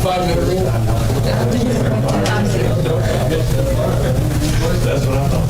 5-minute rule. That's what I thought.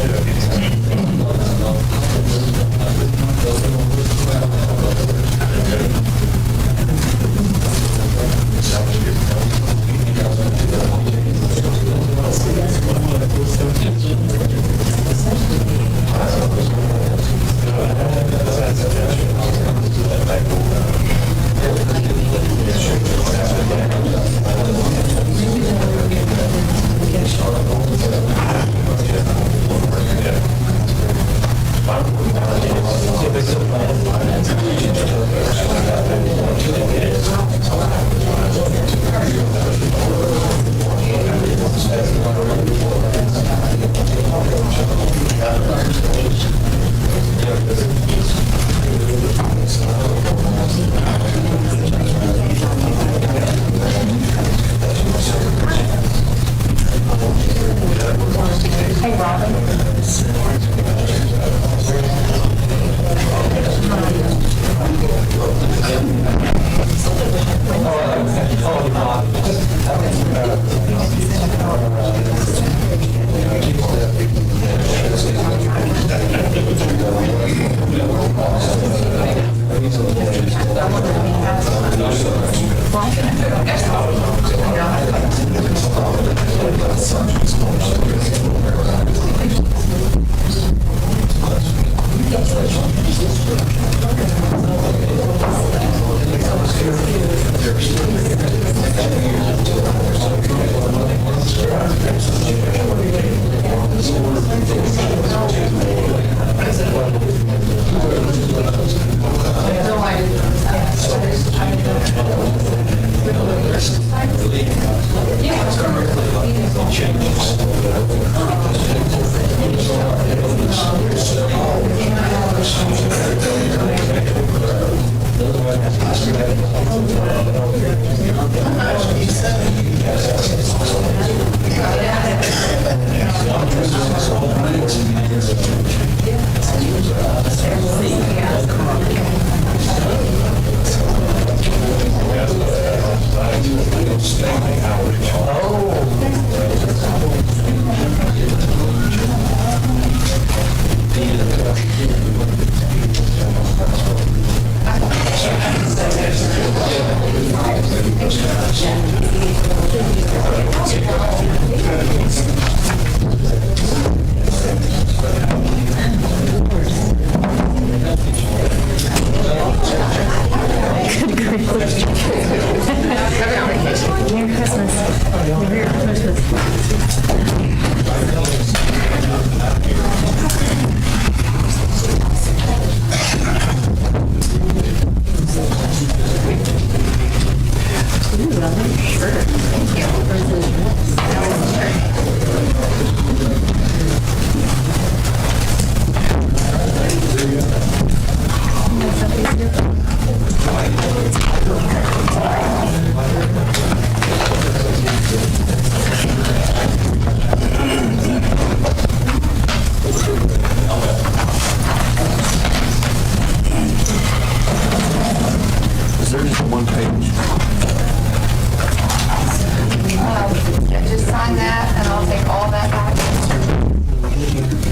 Just sign that, and I'll take all that back.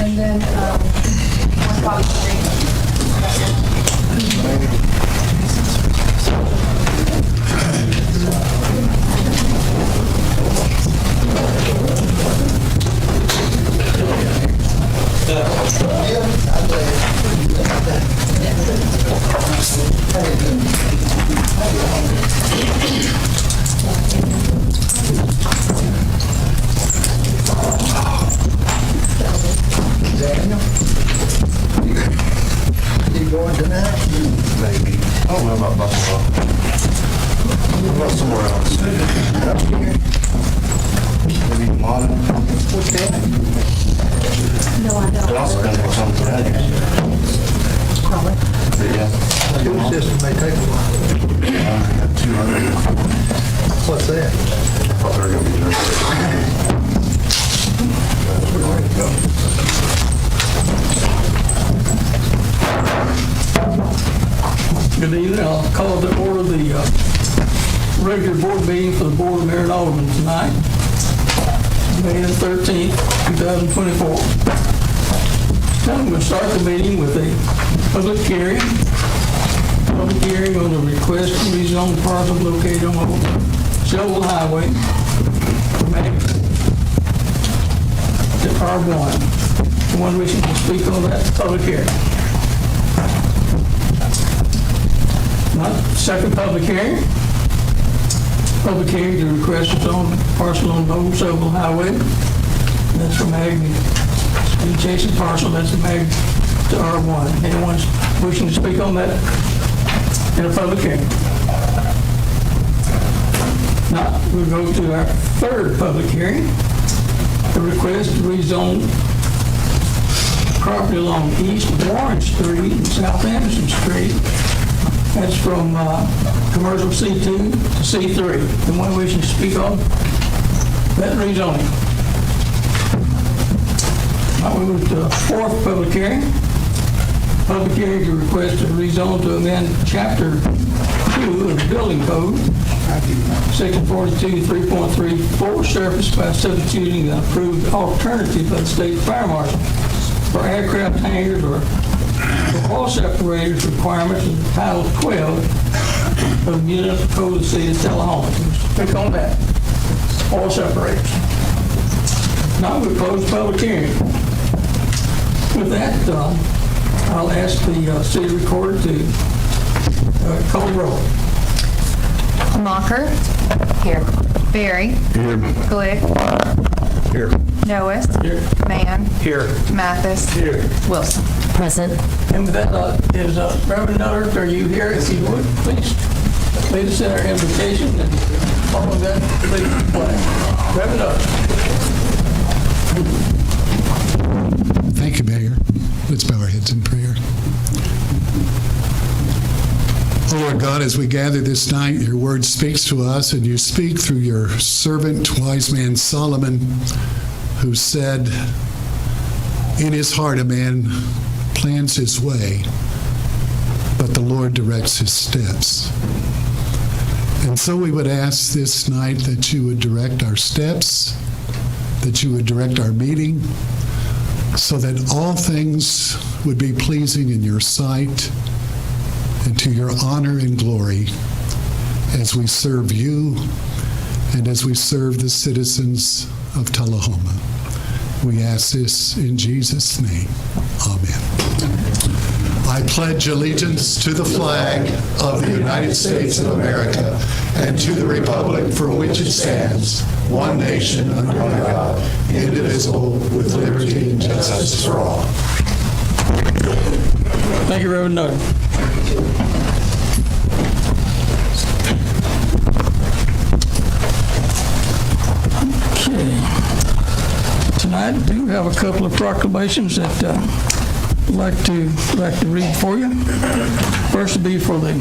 And then, one copy of You going tonight? Maybe. I don't know about Buffalo. What about somewhere else? Maybe Modern. What's that? No, I It don't. also depends on something out here. Probably. But yeah. Fuel system may take a while. I got 200. What's that? I thought they were going to be there. We're ready to go. Good evening. I'll call to order the regular board meeting for the Board of Mayor and Aldermen tonight, May the 13th, 2024. Now I'm going to start the meeting with a public hearing. Public hearing on the request to rezone the parcel located on Shelville Highway from Ag to R1. The one wishing to speak on that public hearing. Not second public hearing. Public hearing to request its own parcel on Old Shelville Highway. That's from Ag, the adjacent parcel, that's from Ag to R1. Anyone wishing to speak on that in a public hearing? Now, we'll go to our third public hearing. The request to rezone property along East Warren Street and South Anderson Street. That's from commercial C2 to C3. The one wishing to speak on that rezoning. Now we move to the fourth public hearing. Public hearing to request to rezone to amend Chapter 2 of the Building Code, Section 42, 3.34, surface by substituting an approved alternative by the State Fire Marshal for aircraft hangars or for all separators requirements of Title 12 of the Municipal Code of the City of Tullahoma. Click on that. All separators. Now we close public hearing. With that, I'll ask the city recorder to call the roll. Mocker. Here. Berry. Here. Glick. Here. Noes. Here. Mann. Here. Mathis. Here. Wilson. Present. And with that, is Reverend Nutter, are you here? If you would, please lead us in our invocation and follow that please flag. Reverend Nutter. Thank you, Mayor. Let's bow our heads in prayer. Oh, Lord God, as we gather this night, your word speaks to us, and you speak through your servant, wise man Solomon, who said, in his heart a man plans his way, but the Lord directs his steps. And so we would ask this night that you would direct our steps, that you would direct our meeting, so that all things would be pleasing in your sight and to your honor and glory as we serve you and as we serve the citizens of Tullahoma. We ask this in Jesus' name. Amen. I pledge allegiance to the flag of the United States of America and to the republic for which it stands, one nation under God, indivisible, with liberty and justice for all. Thank you, Reverend Nutter. Okay. Tonight, we do have a couple of proclamations that I'd like to read for you. First will be for the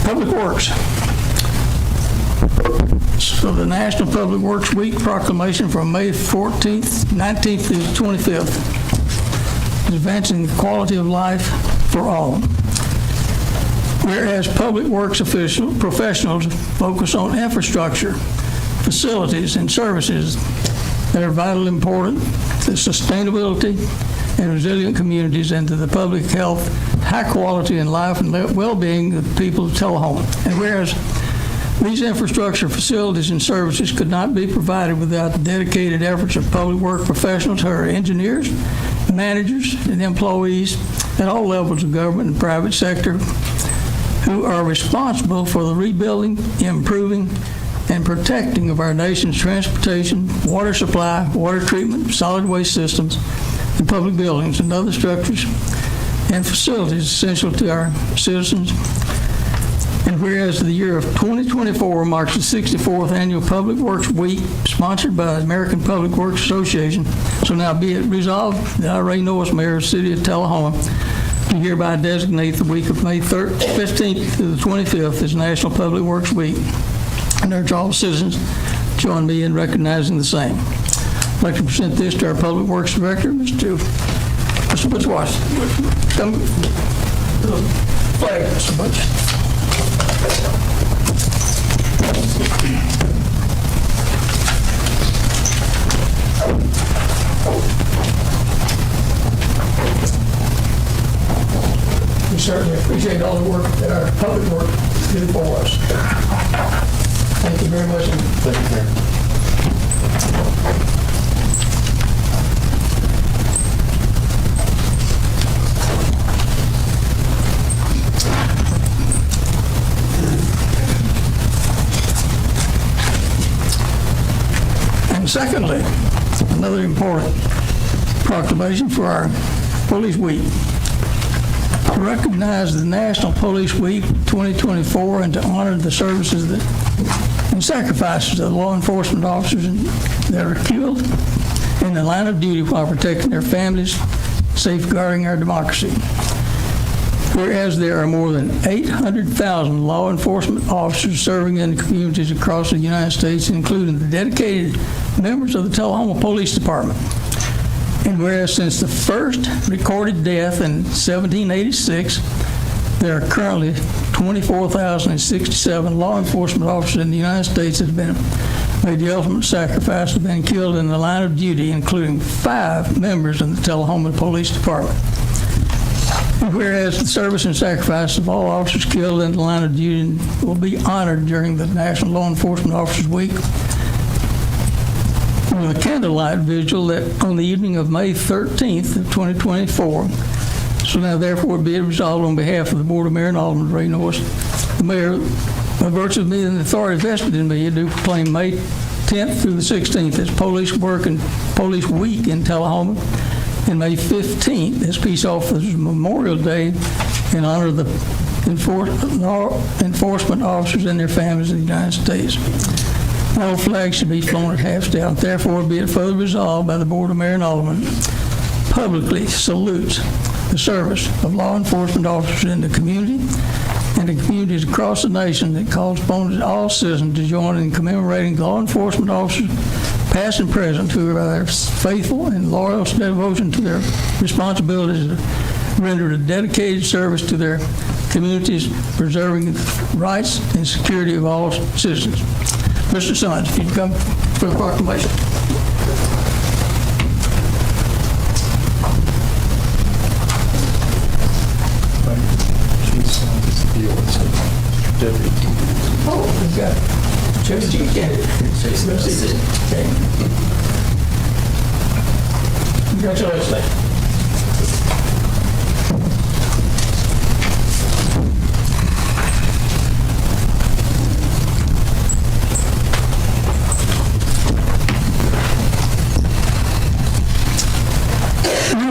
Public Works. So the National Public Works Week proclamation from May 14th, 19th to 25th. Advancing the quality of life for all. Whereas public works professionals focus on infrastructure, facilities, and services that are vitally important to sustainability and resilient communities and to the public health, high quality in life and well-being of the people of Tullahoma. And whereas these infrastructure facilities and services could not be provided without the dedicated efforts of public work professionals who are engineers, managers, and employees at all levels of government and private sector who are responsible for the rebuilding, improving, and protecting of our nation's transportation, water supply, water treatment, solid waste systems, and public buildings and other structures and facilities essential to our citizens. And whereas the year of 2024 marks the 64th Annual Public Works Week, sponsored by the American Public Works Association, so now be it resolved that I, Ray Norris, Mayor of the City of Tullahoma, do hereby designate the week of May 15th to the 25th as National Public Works Week. And urge all citizens to join me in recognizing the same. I'd like to present this to our Public Works Director, Mr. Butch Washington. Come to the flag, Mr. Butch. We certainly appreciate all the work that our public work do for us. Thank you very much. Thank you, Mayor. And secondly, another important proclamation for our Police Week. To recognize the National Police Week 2024 and to honor the services and sacrifices of law enforcement officers that are killed in the line of duty while protecting their families, safeguarding our democracy. Whereas there are more than 800,000 law enforcement officers serving in the communities across the United States, including the dedicated members of the Tullahoma Police Department. And whereas since the first recorded death in 1786, there are currently 24,067 law enforcement officers in the United States that have been made the ultimate sacrifice of being killed in the line of duty, including 5 members of the Tullahoma Police Department. And whereas the service and sacrifice of all officers killed in the line of duty will be honored during the National Law Enforcement Officers Week with a candlelight vigil that on the evening of May 13th of 2024. So now therefore be it resolved on behalf of the Board of Mayor and Aldermen of Ray Norris, the Mayor, by virtue of me and the authority vested in me, I do proclaim May 10th through the 16th as Police Work and Police Week in Tullahoma, and May 15th as Peace Officers Memorial Day in honor of the enforcement officers and their families in the United States. All flags should be flown at half-staff. Therefore, be it further resolved by the Board of Mayor and Aldermen, publicly salutes the service of law enforcement officers in the community and the communities across the nation that calls upon all citizens to join in commemorating law enforcement officers, past and present, who are faithful and loyal devotion to their responsibilities to render a dedicated service to their communities, preserving the rights and security of all citizens. Mr. Sons, if you'd come for the proclamation. Oh, we've got Judge G. Kennedy. Okay. Congratulations.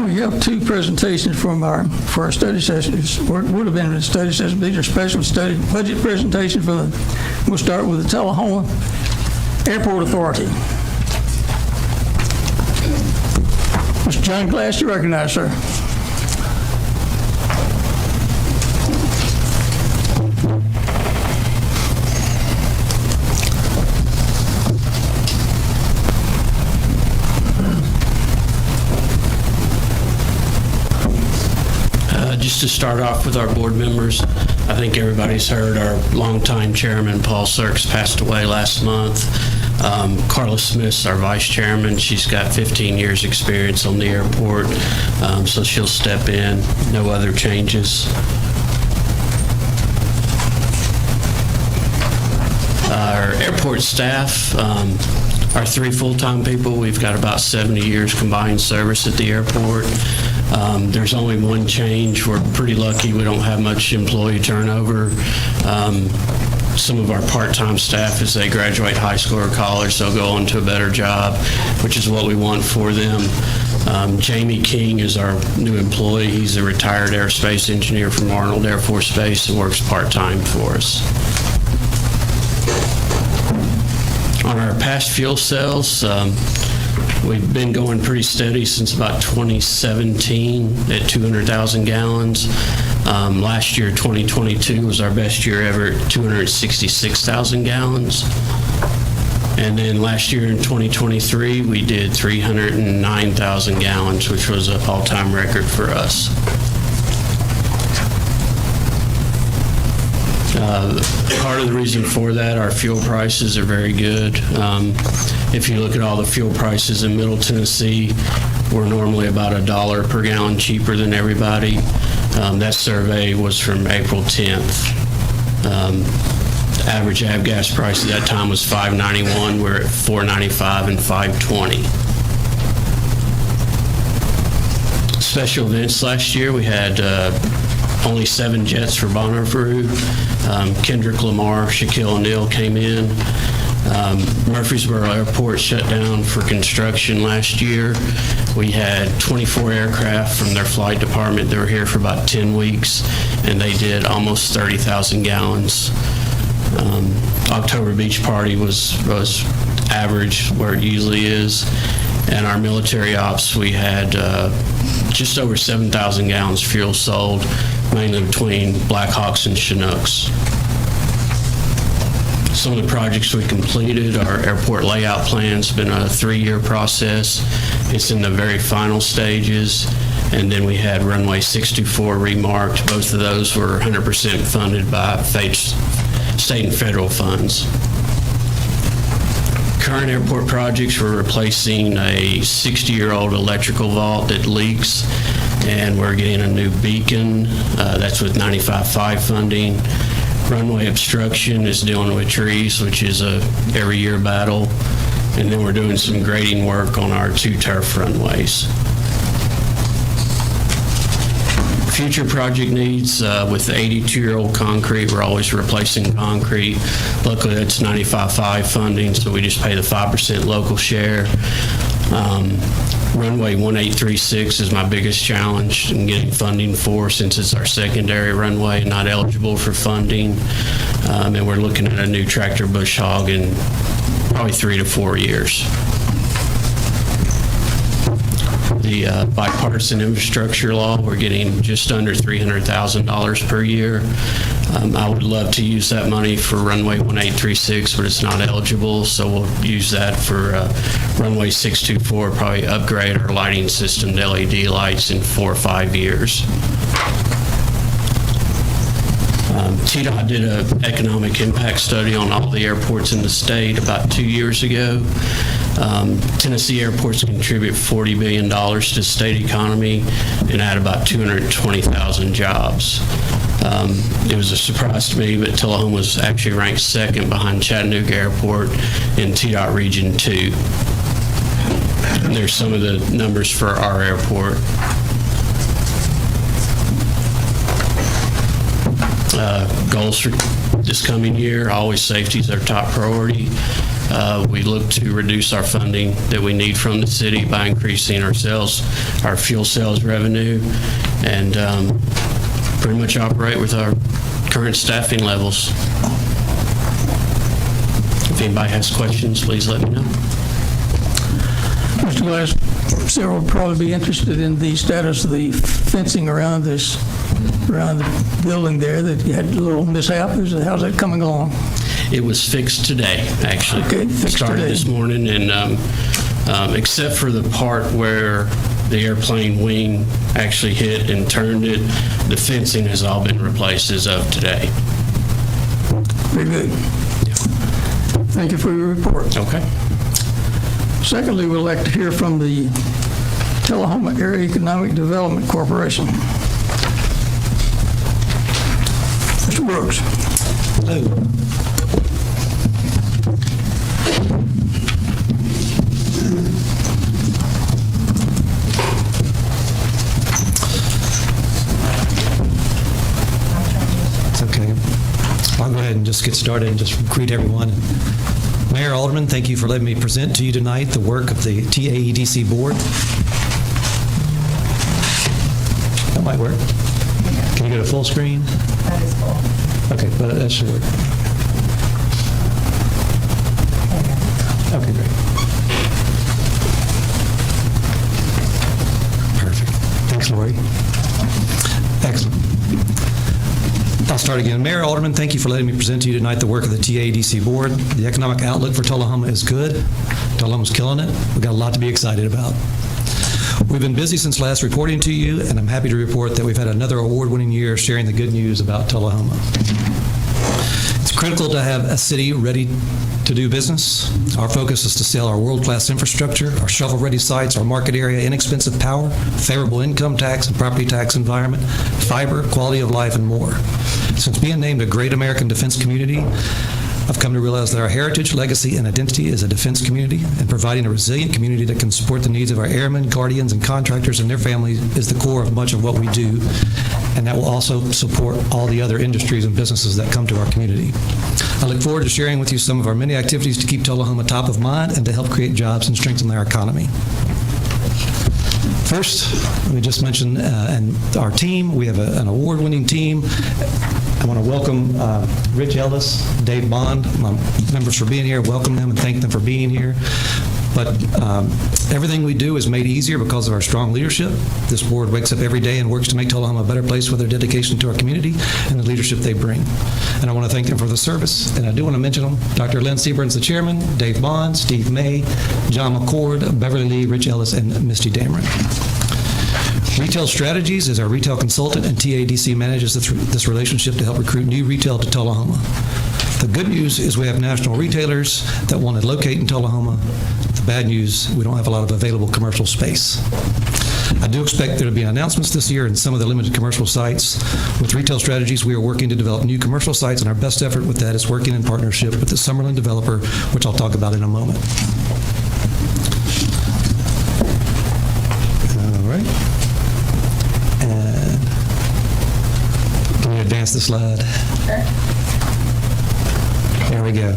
We have 2 presentations for our study sessions. Would have been a study session. These are special study budget presentations for the. We'll start with the Tullahoma Airport Authority. Mr. John Glass, you recognize, sir. Just to start off with our board members, I think everybody's heard our longtime chairman, Paul Sirks, passed away last month. Carla Smith's our vice chairman. She's got 15 years experience on the airport, so she'll step in. No other changes. Our airport staff, our 3 full-time people, we've got about 70 years combined service at the airport. There's only 1 change. We're pretty lucky we don't have much employee turnover. Some of our part-time staff, as they graduate high school or college, they'll go on to a better job, which is what we want for them. Jamie King is our new employee. He's a retired aerospace engineer from Arnold Air Force Base and works part-time for us. On our past fuel sales, we've been going pretty steady since about 2017 at 200,000 gallons. Last year, 2022, was our best year ever at 266,000 gallons. And then last year in 2023, we did 309,000 gallons, which was an all-time record for us. Part of the reason for that, our fuel prices are very good. If you look at all the fuel prices in Middle Tennessee, we're normally about $1 per gallon cheaper than everybody. That survey was from April 10th. The average av gas price at that time was $5.91. We're at $4.95 and $5.20. Special events last year, we had only 7 jets for Bonnaroo. Kendrick Lamar, Shaquille O'Neal came in. Murfreesboro Airport shut down for construction last year. We had 24 aircraft from their flight department that were here for about 10 weeks, and they did almost 30,000 gallons. October Beach Party was average where it usually is. And our military ops, we had just over 7,000 gallons fuel sold, mainly between Blackhawks and Chinooks. Some of the projects we completed, our airport layout plan's been a 3-year process. It's in the very final stages. And then we had runway 624 remarked. Both of those were 100% funded by state and federal funds. Current airport projects, we're replacing a 60-year-old electrical vault that leaks, and we're getting a new beacon. That's with 95.5 funding. Runway obstruction is dealing with trees, which is a every year battle. And then we're doing some grading work on our 2 turf runways. Future project needs, with the 82-year-old concrete, we're always replacing concrete. Luckily, that's 95.5 funding, so we just pay the 5% local share. Runway 1836 is my biggest challenge in getting funding for, since it's our secondary runway, not eligible for funding. And we're looking at a new tractor bush hog in probably 3 to 4 years. The bipartisan infrastructure law, we're getting just under $300,000 per year. I would love to use that money for runway 1836, but it's not eligible, so we'll use that for runway 624, probably upgrade our lighting system to LED lights in 4 or 5 years. TDOT did an economic impact study on all the airports in the state about 2 years ago. Tennessee airports contribute $40 billion to the state economy and add about 220,000 jobs. It was a surprise to me, but Tullahoma was actually ranked 2nd behind Chattanooga Airport in TDOT Region 2. And there's some of the numbers for our airport. Goals for this coming year, always safety is our top priority. We look to reduce our funding that we need from the city by increasing our fuel sales revenue, and pretty much operate with our current staffing levels. If anybody has questions, please let me know. Mr. Glass, several will probably be interested in the status of the fencing around the building there, that you had a little mishap. How's that coming along? It was fixed today, actually. Okay, fixed Started today. this morning, and except for the part where the airplane wing actually hit and turned it, the fencing has all been replaced as of today. Very good. Thank you for your report. Okay. Secondly, we'd like to hear from the Tullahoma Area Economic Development Corporation. Mr. Brooks. Hello. It's okay. I'll go ahead and just get started and just greet everyone. Mayor, Aldermen, thank you for letting me present to you tonight the work of the TAEDC Board. That might work. Can you go to full screen? That is full. Okay, but that should work. Okay, great. Perfect. Thanks, Lori. Excellent. I'll start again. Mayor, Aldermen, thank you for letting me present to you tonight the work of the TAEDC Board. The economic outlook for Tullahoma is good. Tullahoma's killing it. We've got a lot to be excited about. We've been busy since last reporting to you, and I'm happy to report that we've had another award-winning year sharing the good news about Tullahoma. Critical to have a city ready to do business. Our focus is to sell our world-class infrastructure, our shovel-ready sites, our market area, inexpensive power, favorable income tax and property tax environment, fiber, quality of life, and more. Since being named a great American defense community, I've come to realize that our heritage, legacy, and identity is a defense community, and providing a resilient community that can support the needs of our airmen, guardians, and contractors and their families is the core of much of what we do, and that will also support all the other industries and businesses that come to our community. I look forward to sharing with you some of our many activities to keep Tullahoma top of mind and to help create jobs and strengthen our economy. First, we just mentioned and our team. We have an award-winning team. I want to welcome Rich Ellis, Dave Bond, my members for being here, welcome them and thank them for being here. But everything we do is made easier because of our strong leadership. This board wakes up every day and works to make Tullahoma a better place with their dedication to our community and the leadership they bring. And I want to thank them for the service. And I do want to mention them. Dr. Lynn Seaburn's the chairman, Dave Bond, Steve May, John McCord, Beverly Lee, Rich Ellis, and Misty Dameron. Retail Strategies is our retail consultant, and TADC manages this relationship to help recruit new retail to Tullahoma. The good news is we have national retailers that want to locate in Tullahoma. The bad news, we don't have a lot of available commercial space. I do expect there to be announcements this year in some of the limited commercial sites. With Retail Strategies, we are working to develop new commercial sites, and our best effort with that is working in partnership with the Summerlin developer, which I'll talk about in a moment. All right. And can we advance the slide? Sure. There we go.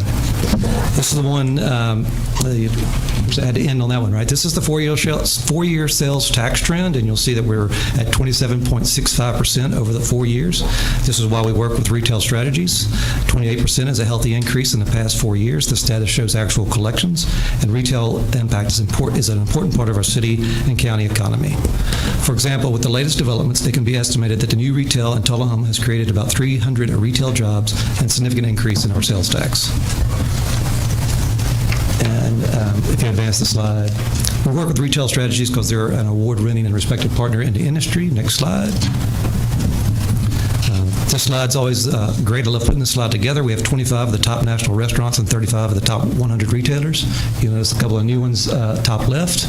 This is the one, I had to end on that one, right? This is the four-year sales tax trend, and you'll see that we're at 27.65% over the 4 years. This is why we work with Retail Strategies. 28% is a healthy increase in the past 4 years. The status shows actual collections, and retail impact is an important part of our city and county economy. For example, with the latest developments, it can be estimated that the new retail in Tullahoma has created about 300 retail jobs and significant increase in our sales tax. And if you advance the slide, we work with Retail Strategies because they're an award-winning and respected partner in the industry. Next slide. This slide's always great. I love putting this slide together. We have 25 of the top national restaurants and 35 of the top 100 retailers. You'll notice a couple of new ones top left,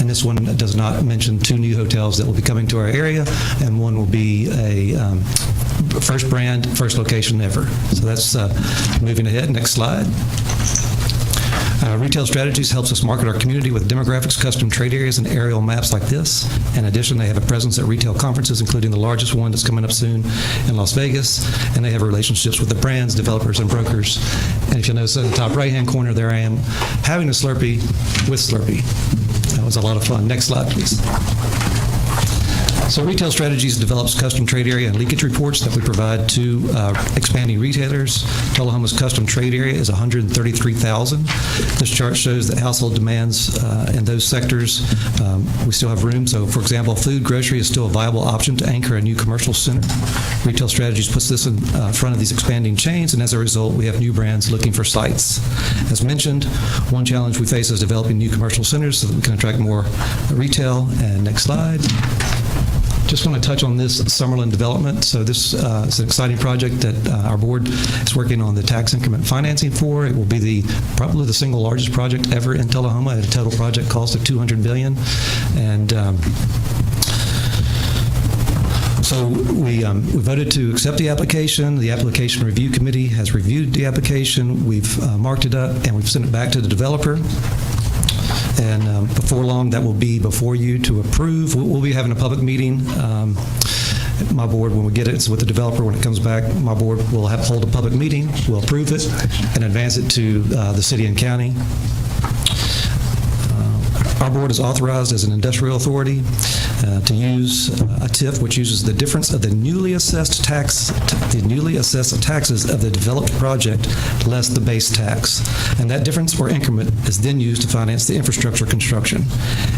and this one does not mention 2 new hotels that will be coming to our area, and one will be a first brand, first location ever. So that's moving ahead. Next slide. Retail Strategies helps us market our community with demographics, custom trade areas, and aerial maps like this. In addition, they have a presence at retail conferences, including the largest one that's coming up soon in Las Vegas, and they have relationships with the brands, developers, and brokers. And if you'll notice in the top right-hand corner, there I am having a Slurpee with Slurpee. That was a lot of fun. Next slide, please. So Retail Strategies develops custom trade area and leakage reports that we provide to expanding retailers. Tullahoma's custom trade area is 133,000. This chart shows that household demands in those sectors, we still have room. So for example, food, grocery is still a viable option to anchor a new commercial center. Retail Strategies puts this in front of these expanding chains, and as a result, we have new brands looking for sites. As mentioned, one challenge we face is developing new commercial centers so that we can attract more retail. And next slide. Just want to touch on this Summerlin development. So this is an exciting project that our board is working on the tax increment financing for. It will be probably the single largest project ever in Tullahoma at a total project cost of $200 billion. And so we voted to accept the application. The application review committee has reviewed the application. We've marked it up and we've sent it back to the developer. And before long, that will be before you to approve. We'll be having a public meeting. My board, when we get it, it's with the developer. When it comes back, my board will hold a public meeting. We'll approve it and advance it to the city and county. Our board is authorized as an industrial authority to use a TIF, which uses the difference of the newly assessed taxes of the developed project less the base tax. And that difference or increment is then used to finance the infrastructure construction.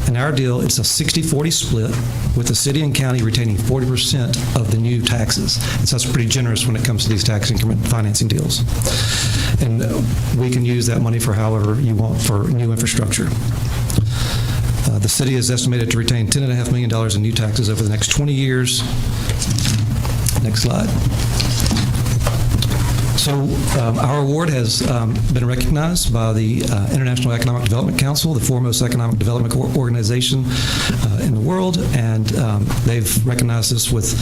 In our deal, it's a 60-40 split, with the city and county retaining 40% of the new taxes. And so that's pretty generous when it comes to these tax increment financing deals. And we can use that money for however you want for new infrastructure. The city is estimated to retain $10.5 million in new taxes over the next 20 years. Next slide. So our award has been recognized by the International Economic Development Council, the foremost economic development organization in the world, and they've recognized us with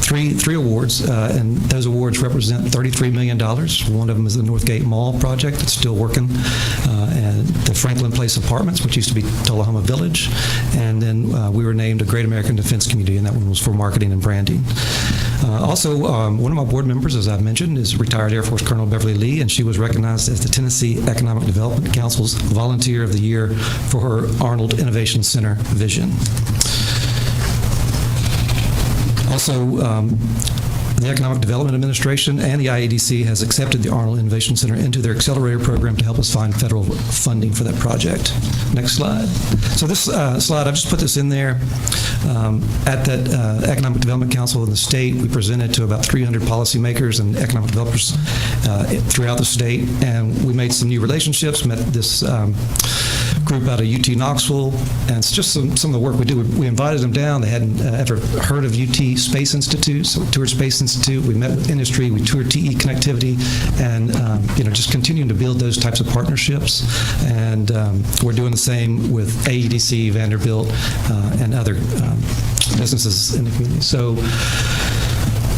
three awards, and those awards represent $33 million. One of them is the Northgate Mall project. It's still working, and the Franklin Place Apartments, which used to be Tullahoma Village, and then we were named a Great American Defense Community, and that one was for marketing and branding. Also, one of my board members, as I've mentioned, is retired Air Force Colonel Beverly Lee, and she was recognized as the Tennessee Economic Development Council's Volunteer of the Year for her Arnold Innovation Center vision. Also, the Economic Development Administration and the IADC has accepted the Arnold Innovation Center into their accelerator program to help us find federal funding for that project. Next slide. So this slide, I've just put this in there. At that Economic Development Council in the state, we presented to about 300 policymakers and economic developers throughout the state, and we made some new relationships, met this group out of UT Knoxville, and it's just some of the work we do. We invited them down. They hadn't ever heard of UT Space Institute, so we toured Space Institute. We met with industry. We toured TE Connectivity, and just continuing to build those types of partnerships. And we're doing the same with AEDC, Vanderbilt, and other businesses in the community. So,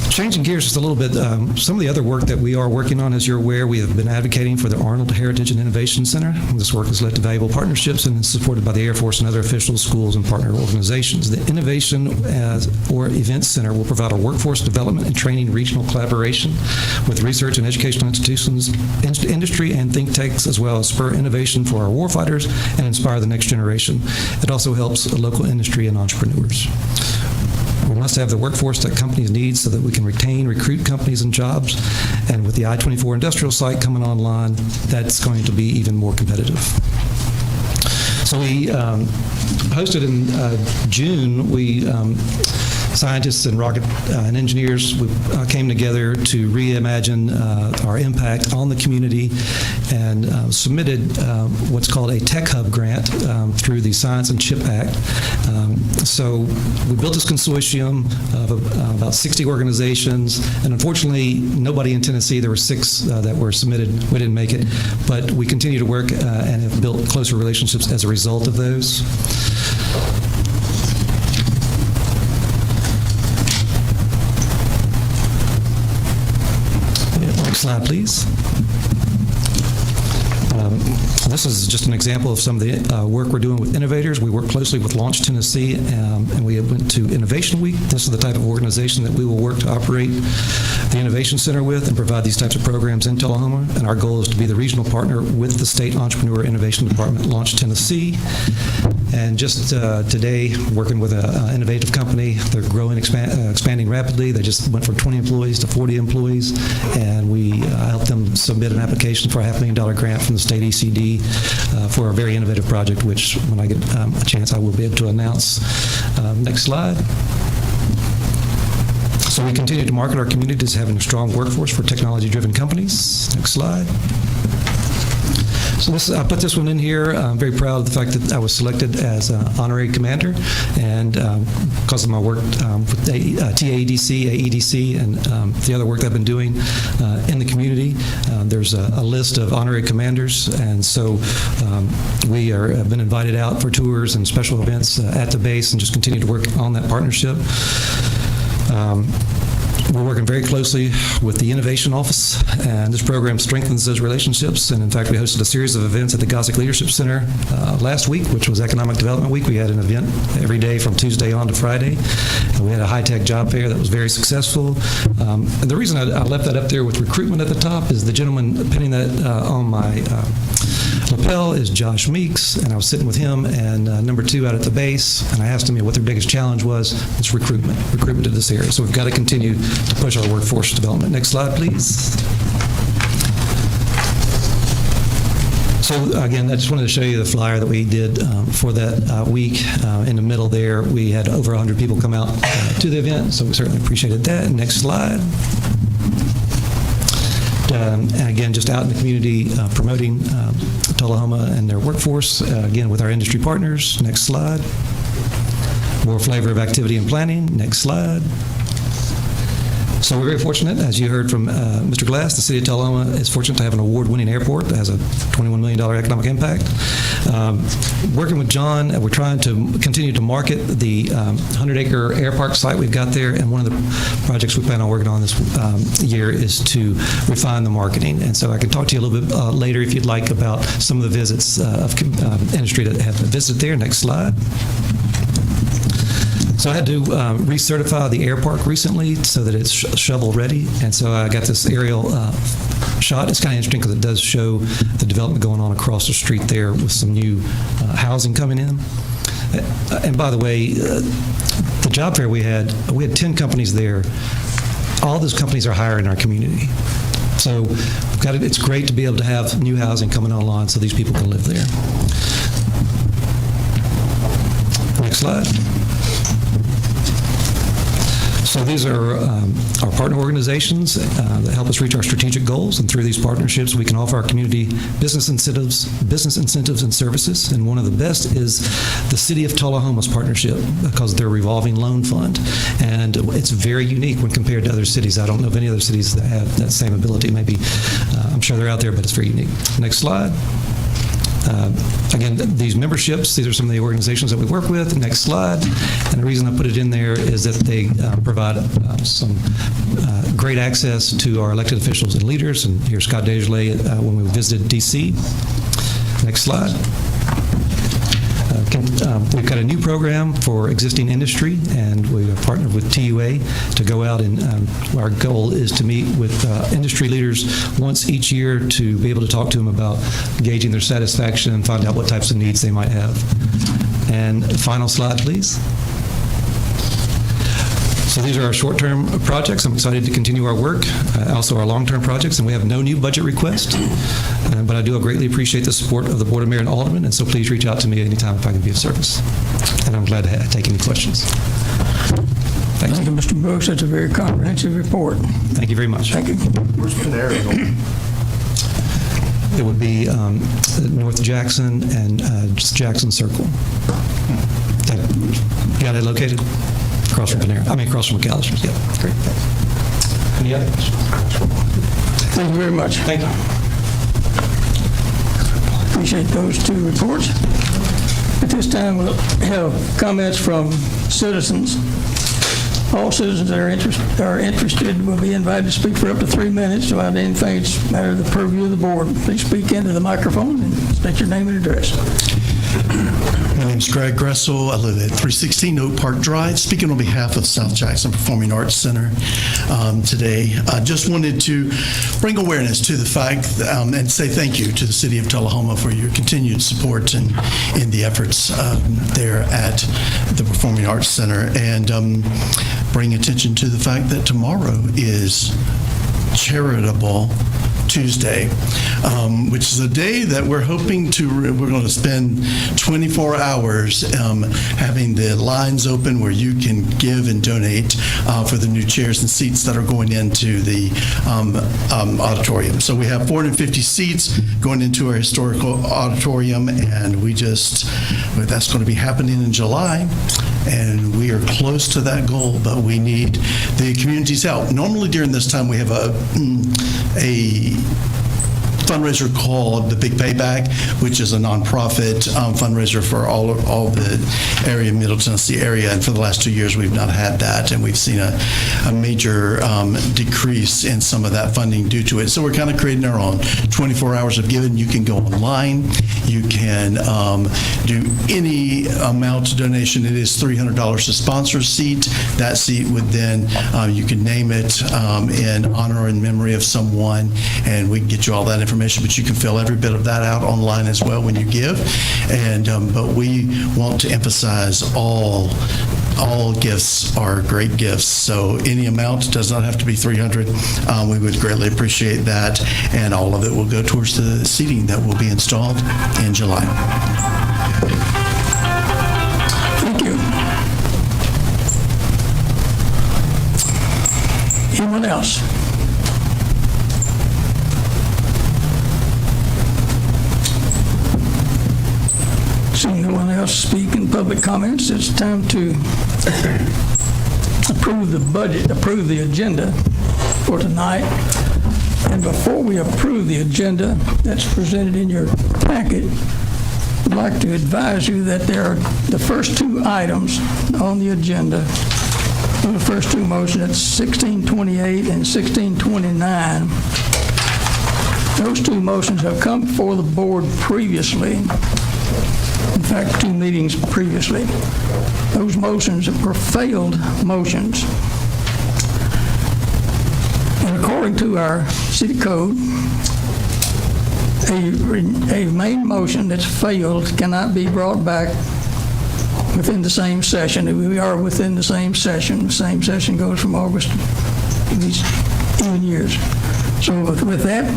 changing gears just a little bit, some of the other work that we are working on, as you're aware, we have been advocating for the Arnold Heritage and Innovation Center. This work has led to valuable partnerships and is supported by the Air Force and other officials, schools, and partner organizations. The Innovation or Events Center will provide a workforce development and training regional collaboration with research and educational institutions, industry, and think tanks, as well as spur innovation for our warfighters and inspire the next generation. It also helps local industry and entrepreneurs. We must have the workforce that companies need so that we can recruit companies and jobs. And with the I-24 industrial site coming online, that's going to be even more competitive. So we hosted in June, scientists and rocket and engineers came together to reimagine our impact on the community and submitted what's called a Tech Hub grant through the Science and Chip Act. So we built this consortium of about 60 organizations, and unfortunately nobody in Tennessee. There were 6 that were submitted. We didn't make it, but we continue to work and have built closer relationships as a result of those. Next slide, please. This is just an example of some of the work we're doing with innovators. We work closely with Launch Tennessee, and we went to Innovation Week. This is the type of organization that we will work to operate the Innovation Center with and provide these types of programs in Tullahoma. And our goal is to be the regional partner with the State Entrepreneur Innovation Department, Launch Tennessee. And just today, working with an innovative company, they're growing, expanding rapidly. They just went from 20 employees to 40 employees, and we helped them submit an application for a $500,000 grant from the state ECD for a very innovative project, which when I get a chance, I will be able to announce. Next slide. So we continue to market our community as having a strong workforce for technology-driven companies. Next slide. So I put this one in here. I'm very proud of the fact that I was selected as an honorary commander, and because of my work with TAEDC, AEDC, and the other work that I've been doing in the community, there's a list of honorary commanders, and so we have been invited out for tours and special events at the base and just continue to work on that partnership. We're working very closely with the Innovation Office, and this program strengthens those relationships. And in fact, we hosted a series of events at the Gothic Leadership Center last week, which was Economic Development Week. We had an event every day from Tuesday on to Friday. And we had a high-tech job fair that was very successful. And the reason I left that up there with recruitment at the top is the gentleman pinning that on my lapel is Josh Meeks, and I was sitting with him and number 2 out at the base, and I asked him what their biggest challenge was. It's recruitment to this area. So we've got to continue to push our workforce development. Next slide, please. So again, I just wanted to show you the flyer that we did for that week. In the middle there, we had over 100 people come out to the event, so we certainly appreciated that. Next slide. And again, just out in the community promoting Tullahoma and their workforce, again, with our industry partners. Next slide. More flavor of activity and planning. Next slide. So we're very fortunate, as you heard from Mr. Glass, the city of Tullahoma is fortunate to have an award-winning airport that has a $21 million economic impact. Working with John, we're trying to continue to market the 100-acre air park site we've got there, and one of the projects we plan on working on this year is to refine the marketing. And so I can talk to you a little bit later, if you'd like, about some of the visits of industry that have visited there. Next slide. So I had to recertify the air park recently so that it's shovel ready, and so I got this aerial shot. It's kind of interesting because it does show the development going on across the street there with some new housing coming in. And by the way, the job fair we had 10 companies there. All those companies are hiring in our community. So it's great to be able to have new housing coming online so these people can live there. Next slide. So these are our partner organizations that help us reach our strategic goals, and through these partnerships we can offer our community business incentives and services. And one of the best is the City of Tullahoma's partnership, because they're a revolving loan fund, and it's very unique when compared to other cities. I don't know of any other cities that have that same ability. Maybe I'm sure they're out there, but it's very unique. Next slide. Again, these memberships, these are some of the organizations that we work with. Next slide. And the reason I put it in there is that they provide some great access to our elected officials and leaders. And here's Scott Desley when we visited D.C. Next slide. We've got a new program for existing industry, and we have partnered with TUA to go out, and our goal is to meet with industry leaders once each year to be able to talk to them about gauging their satisfaction and find out what types of needs they might have. And final slide, please. So these are our short-term projects. I'm excited to continue our work, also our long-term projects, and we have no new budget request, but I do greatly appreciate the support of the Board of Mayor and Aldermen, and so please reach out to me anytime if I can be of service. And I'm glad to take any questions. Thanks. Thank you, Mr. Brooks. That's a very comprehensive report. Thank you very much. Thank you. Where's Panera? It would be North Jackson and just Jackson Circle. Got it located? Across from Panera. Across from McAllister's. Yeah, great. Thanks. Any other questions? Thank you very much. Thank you. Appreciate those two reports. At this time, we'll have comments from citizens. All citizens that are interested will be invited to speak for up to 3 minutes about anything that's matter of the purview of the board. Please speak into the microphone and state your name and address. My name is Greg Gressel. I live at 316 Oak Park Drive, speaking on behalf of South Jackson Performing Arts Center today. I just wanted to bring awareness to the fact and say thank you to the City of Tullahoma for your continued support in the efforts there at the Performing Arts Center, and bring attention to the fact that tomorrow is Charitable Tuesday, which is a day that we're going to spend 24 hours having the lines open where you can give and donate for the new chairs and seats that are going into the auditorium. So we have 450 seats going into our historical auditorium, and that's going to be happening in July. And we are close to that goal, but we need the community's help. Normally during this time we have a fundraiser called the Big Payback, which is a nonprofit fundraiser for all the area, Middle Tennessee area. And for the last 2 years, we've not had that, and we've seen a major decrease in some of that funding due to it. So we're kind of creating our own 24 hours of giving. You can go online. You can do any amount of donation. It is $300 to sponsor a seat. That seat would then, you can name it in honor or in memory of someone, and we can get you all that information, but you can fill every bit of that out online as well when you give. And but we want to emphasize all gifts are great gifts. So any amount does not have to be $300. We would greatly appreciate that, and all of it will go towards the seating that will be installed in July. Thank you. Anyone else? Seeing no one else speak in public comments, it's time to approve the budget, approve the agenda. for tonight. And before we approve the agenda that's presented in your packet, I'd like to advise you that there are the first two items on the agenda, the first two motions, that's 1628 and 1629. Those two motions have come before the board previously. In fact, 2 meetings previously. Those motions were failed motions. And according to our city code, a main motion that's failed cannot be brought back within the same session. We are within the same session. The same session goes from August to these even years. So with that,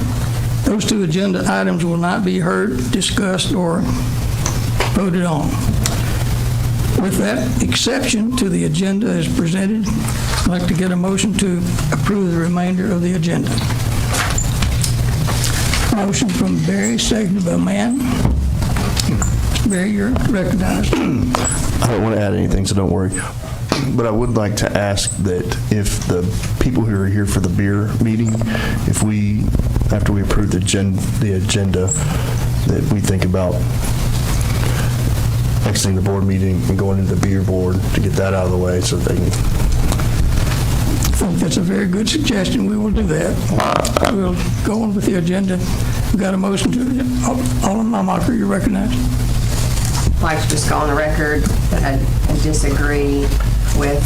those two agenda items will not be heard, discussed, or voted on. With that exception to the agenda as presented, I'd like to get a motion to approve the remainder of the agenda. Motion from Barry, seconded by Mann. Barry, you're recognized. I don't want to add anything, so don't worry. But I would like to ask that if the people who are here for the beer meeting, if we, after we approve the agenda, that we think about exiting the board meeting and going into the beer board to get that out of the way so that they can. I think that's a very good suggestion. We will do that. We'll go on with the agenda. We've got a motion to, Alderman Mamacher, you recognize? I'd like to just go on the record that I disagree with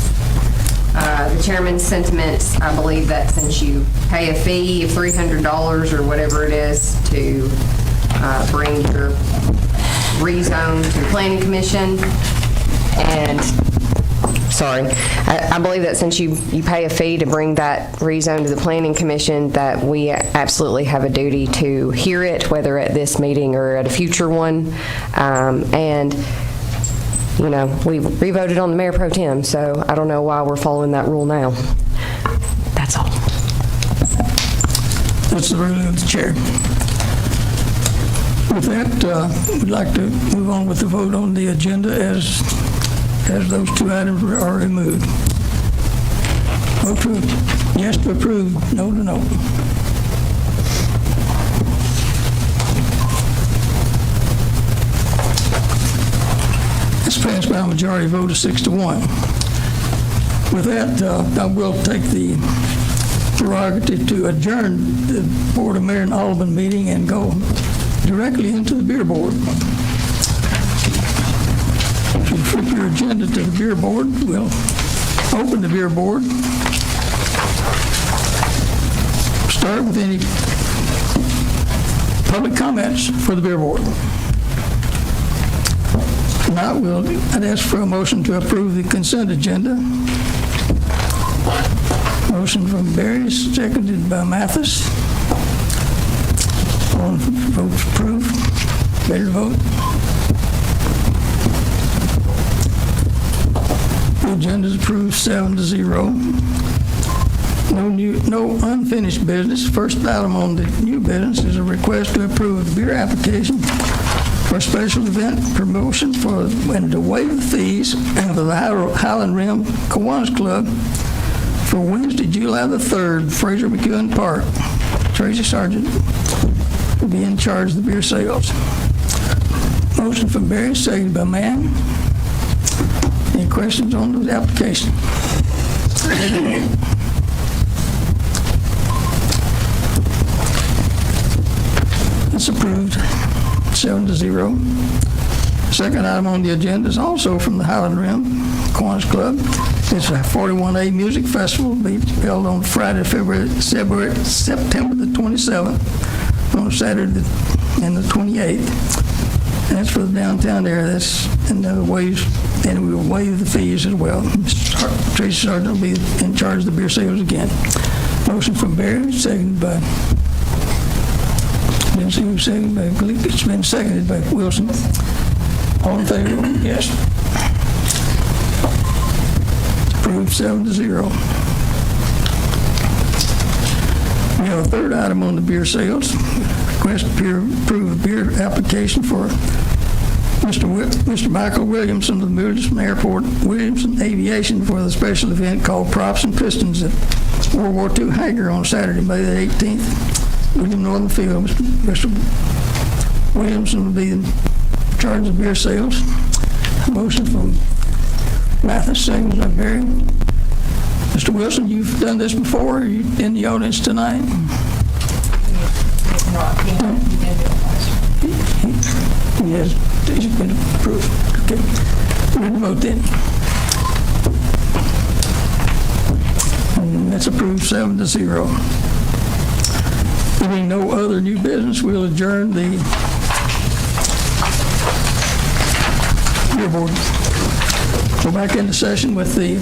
the chairman's sentiments. I believe that since you pay a fee of $300 or whatever it is to bring your rezone to the planning commission, and I believe that since you pay a fee to bring that rezone to the planning commission, that we absolutely have a duty to hear it, whether at this meeting or at a future one. And you know, we voted on the mayor pro tem, so I don't know why we're following that rule now. That's all. That's the ruling of the chair. With that, we'd like to move on with the vote on the agenda as those two items are removed. Vote to yes to approve, no to no. It's passed by a majority vote of 6-1. With that, I will take the prerogative to adjourn the Board of Mayor and Alderman meeting and go directly into the beer board. If you flip your agenda to the beer board, we'll open the beer board. Start with any public comments for the beer board. Now, I'd ask for a motion to approve the consent agenda. Motion from Barry, seconded by Mathis. All votes approved. Better vote. The agenda is approved 7-0. No unfinished business. First item on the new business is a request to approve a beer application for a special event promotion and to waive the fees for the Highland Rim Kiwanis Club for Wednesday, July the 3rd, Fraser McEwen Park. Tracy Sargent will be in charge of the beer sales. Motion from Barry, seconded by Mann. Any questions on the application? It's approved, 7-0. Second item on the agenda is also from the Highland Rim Kiwanis Club. It's a 41A Music Festival to be held on Friday, September the 27th, on Saturday and the 28th. And that's for the downtown area. And we will waive the fees as well. Tracy Sargent will be in charge of the beer sales again. Motion from Barry, seconded by, didn't see who seconded by, it's been seconded by Wilson. All in favor? Yes. Approved 7-0. We have a third item on the beer sales. Request to approve a beer application for Mr. Michael Williamson of the Williamson Airport, Williamson Aviation, for the special event called Props and Pistons at World War II hangar on Saturday, May the 18th. William Northern Field. Mr. Williamson will be in charge of beer sales. A motion from Mathis, second by Barry. Mr. Wilson, you've done this before. Are you in the audience tonight? Yes, he's been approved. Okay. We're going to vote then. And that's approved 7-0. There being no other new business, we'll adjourn the Beer Board. Go back into session with the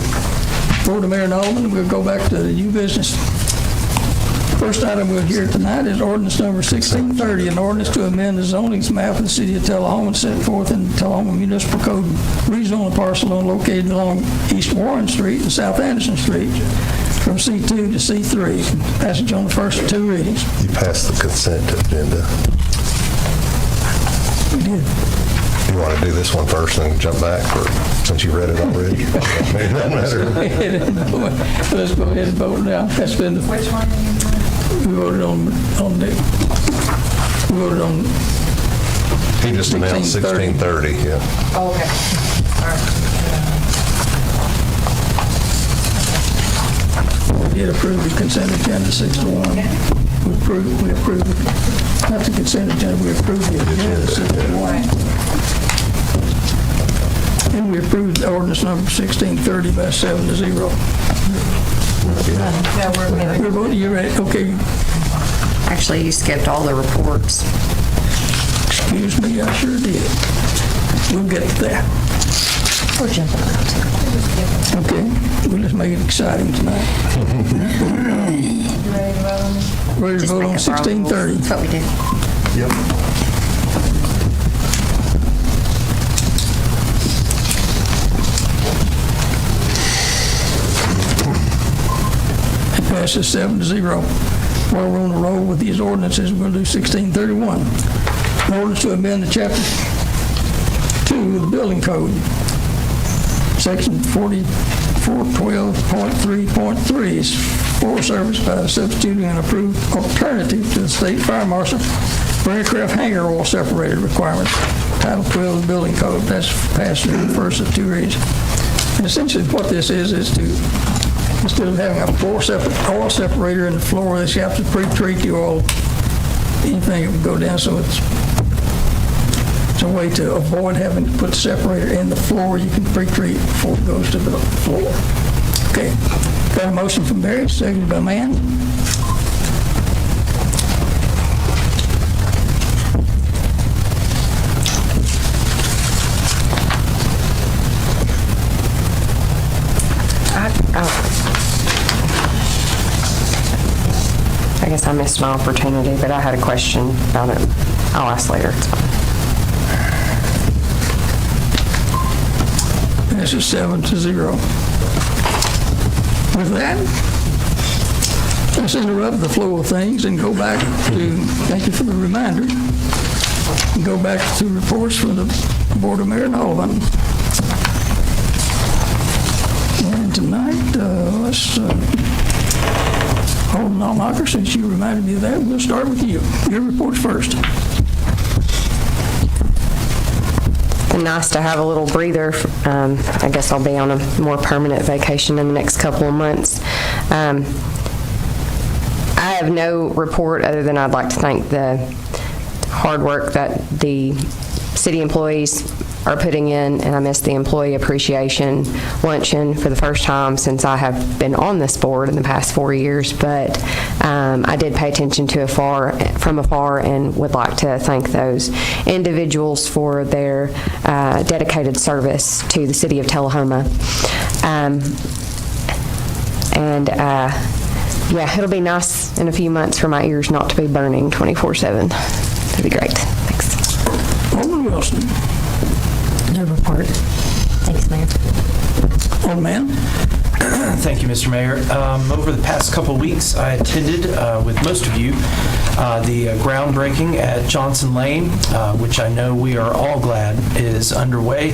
Board of Mayor and Aldermen. We'll go back to the new business. First item we'll hear tonight is ordinance number 1630, an ordinance to amend the zoning map of the city of Tullahoma set forth in Tullahoma Municipal Code, rezone a parcel located along East Warren Street and South Anderson Street from C2 to C3. Passage on the first of two readings. You passed the consent agenda. We did. You want to do this one first and jump back, or since you read it already? It doesn't matter. Let's go ahead and vote now. That's been the... Which one are you doing? We voted on He just announced 1630, yeah. Oh, okay. All right. We did approve the consent agenda 6-1. We approved, not the consent agenda, we approved the agenda 6-1. And we approved ordinance number 1630 by 7-0. No, You're voting, you're ready, okay. Actually, you skipped all the reports. Excuse me, I sure did. We'll get to that. We're jumping around. Okay, we'll just make it exciting tonight. You ready to vote on this? Ready to Just vote make on up our own rules. 1630. That's what we do. Yep. It passes 7-0. While we're on the roll with these ordinances, we're going to do 1631. An ordinance to amend the chapter 2 of the building code, section 4412.3.3 is floor service by substituting an approved alternative to the state fire marshal for aircraft hangar oil separated requirements. Title 12 of the building code. That's passed through the first of two readings. And essentially what this is to, instead of having a oil separator in the floor, they have to pre-treat the oil, anything that would go down, so it's a way to avoid having to put the separator in the floor. You can pre-treat before it goes to the floor. Okay, got a motion from Barry, seconded by Mann. I guess I missed my opportunity, but I had a question about it. I'll ask later. It's fine. This is 7-0. With that, let's interrupt the flow of things and go back to, thank you for the reminder, and go back to reports from the Board of Mayor and Aldermen. And tonight, let's, Alderman Almacher, since you reminded me of that, we'll start with you. Your reports first. Been nice to have a little breather. I guess I'll be on a more permanent vacation in the next couple of months. I have no report other than I'd like to thank the hard work that the city employees are putting in, and I missed the employee appreciation luncheon for the first time since I have been on this board in the past 4 years, but I did pay attention to from afar and would like to thank those individuals for their dedicated service to the city of Tullahoma. Yeah, it'll be nice in a few months for my ears not to be burning 24/7. That'd be great. Thanks. Alderman Wilson. No report. Thanks, Mayor. Alderman. Thank you, Mr. Mayor. Over the past couple weeks, I attended, with most of you, the groundbreaking at Johnson Lane, which I know we are all glad is underway,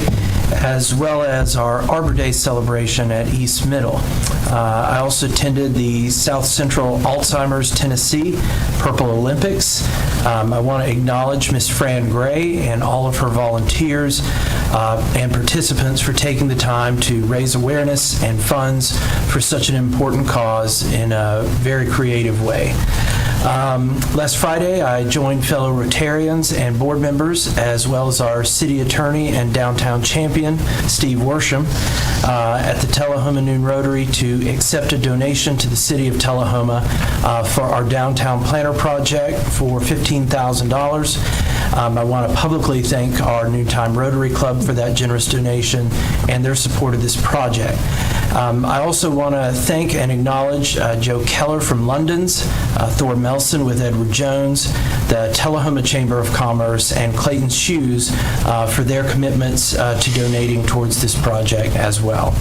as well as our Arbor Day celebration at East Middle. I also attended the South Central Alzheimer's Tennessee Purple Olympics. I want to acknowledge Ms. Fran Gray and all of her volunteers and participants for taking the time to raise awareness and funds for such an important cause in a very creative way. Last Friday, I joined fellow Rotarians and board members, as well as our city attorney and downtown champion, Steve Worsham, at the Tullahoma Noon Rotary to accept a donation to the city of Tullahoma for our downtown planner project for $15,000. I want to publicly thank our Noontime Rotary Club for that generous donation and their support of this project. I also want to thank and acknowledge Joe Keller from London's, Thor Melson with Edward Jones, the Tullahoma Chamber of Commerce, and Clayton Shoes for their commitments to donating towards this project as well.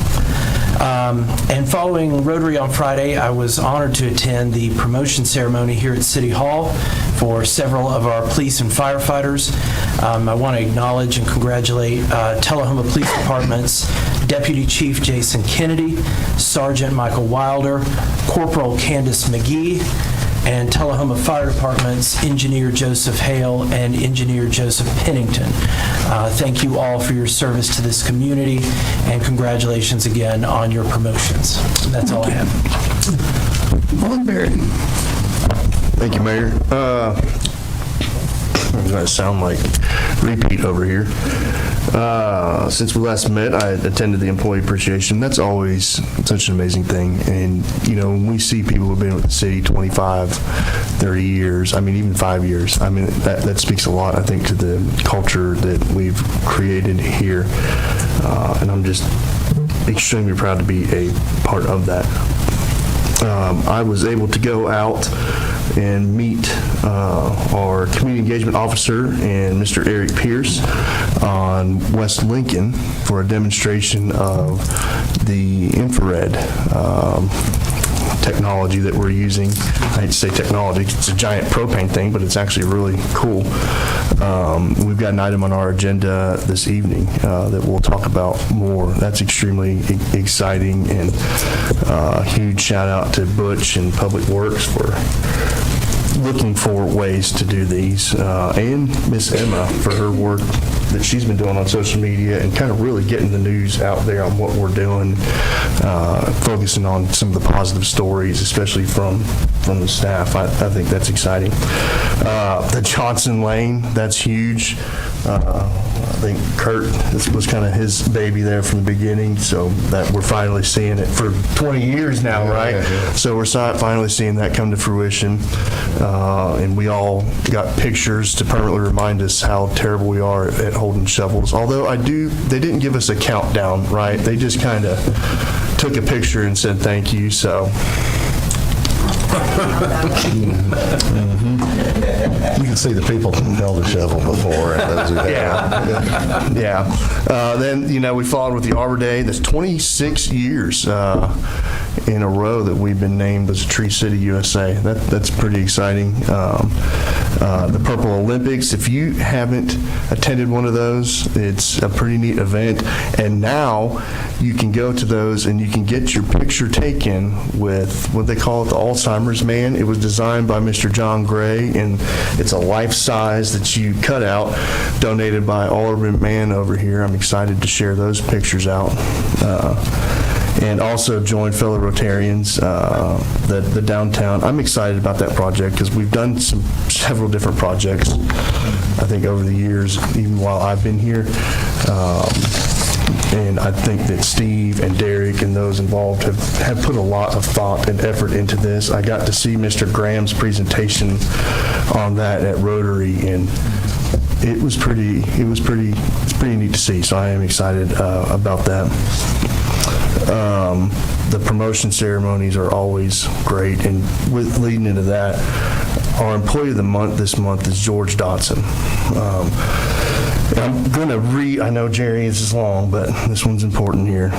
And following Rotary on Friday, I was honored to attend the promotion ceremony here at City Hall for several of our police and firefighters. I want to acknowledge and congratulate Tullahoma Police Department's Deputy Chief Jason Kennedy, Sergeant Michael Wilder, Corporal Candace McGee, and Tullahoma Fire Department's Engineer Joseph Hale and Engineer Joseph Pennington. Thank you all for your service to this community, and congratulations again on your promotions. That's all I have. Alderman Barry. Thank you, Mayor. I'm going to sound like repeat over here. Since we last met, I attended the employee appreciation. That's always such an amazing thing. And, you know, when we see people who've been with the city 25, 30 years, I mean, even 5 years, I mean, that speaks a lot, I think, to the culture that we've created here. And I'm just extremely proud to be a part of that. I was able to go out and meet our community engagement officer and Mr. Eric Pierce on West Lincoln for a demonstration of the infrared technology that we're using. I hate to say technology, it's a giant propane thing, but it's actually really cool. We've got an item on our agenda this evening that we'll talk about more. That's extremely exciting, and huge shout out to Butch and Public Works for looking for ways to do these, and Miss Emma for her work that she's been doing on social media and kind of really getting the news out there on what we're doing, focusing on some of the positive stories, especially from the staff. I think that's exciting. The Johnson Lane, that's huge. I think Kurt, this was kind of his baby there from the beginning, so that we're finally seeing it for 20 years now, right? Yeah. So we're finally seeing that come to fruition, and we all got pictures to permanently remind us how terrible we are at holding shovels. Although they didn't give us a countdown, right? They just kind of took a picture and said thank you, so. You can see the people who held a shovel before and those who haven't. Yeah. Then, you know, we followed with the Arbor Day. That's 26 years in a row that we've been named as Tree City, USA. That's pretty exciting. The Purple Olympics, if you haven't attended one of those, it's a pretty neat event. And now you can go to those and you can get your picture taken with what they call it, the Alzheimer's man. It was designed by Mr. John Gray, and it's a life size that you cut out, donated by Alderman Man over here. I'm excited to share those pictures out. And also join fellow Rotarians, the downtown. I'm excited about that project because we've done several different projects, I think, over the years, even while I've been here. And I think that Steve and Derek and those involved have put a lot of thought and effort into this. I got to see Mr. Graham's presentation on that at Rotary, and it's pretty neat to see. So I am excited about that. The promotion ceremonies are always great, and leading into that, our employee of the month this month is George Dotson. I'm going to I know, Jerry, this is long, but this one's important here.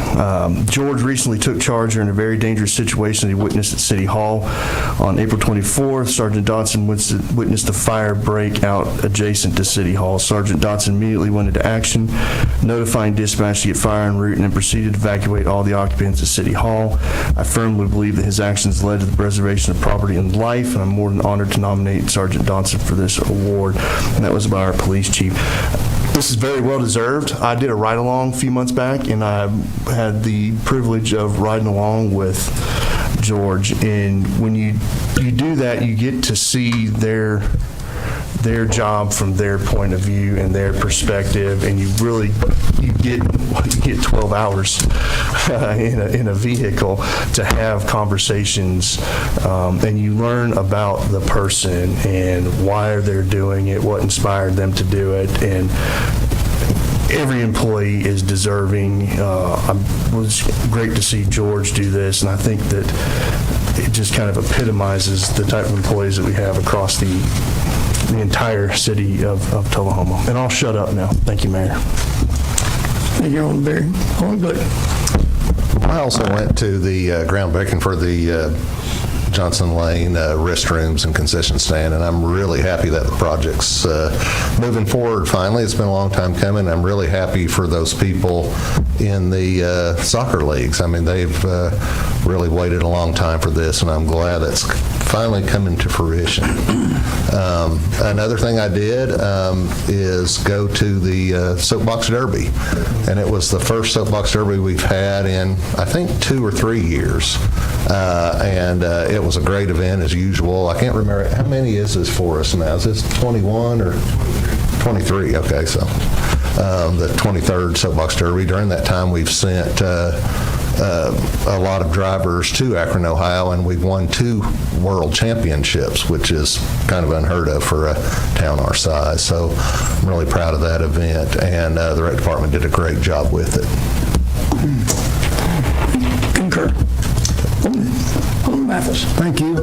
George recently took charge in a very dangerous situation that he witnessed at City Hall. On April 24th, Sergeant Dotson witnessed a fire break out adjacent to City Hall. Sergeant Dotson immediately went into action, notifying dispatch to get fire en route, and then proceeded to evacuate all the occupants at City Hall. I firmly believe that his actions led to the preservation of property and life, and I'm more than honored to nominate Sergeant Dotson for this award. And that was by our police chief. This is very well deserved. I did a ride-along a few months back, and I had the privilege of riding along with George. And when you do that, you get to see their job from their point of view and their perspective, and you get 12 hours in a vehicle to have conversations, and you learn about the person and why they're doing it, what inspired them to do it, and every employee is deserving. It was great to see George do this, and I think that it just kind of epitomizes the type of employees that we have across the entire city of Tullahoma. And I'll shut up now. Thank you, Mayor. Thank you, Alderman Berry. Alderman Good. I also went to the groundbreaking for the Johnson Lane restrooms and concession stand, and I'm really happy that the project's moving forward finally. It's been a long time coming. I'm really happy for those people in the soccer leagues. I mean, they've really waited a long time for this, and I'm glad it's finally coming to fruition. Another thing I did is go to the Soapbox Derby, and it was the first Soapbox Derby we've had in, I think, 2 or 3 years, and it was a great event as usual. I can't remember, how many is this for us now? Is this 21 or 23? Okay, so the 23rd Soapbox Derby. During that time, we've sent a lot of drivers to Akron, Ohio, and we've won 2 world championships, which is kind of unheard of for a town our size. So I'm really proud of that event, and the rec department did a great job with it. Concur. Alderman Mathis. Thank you.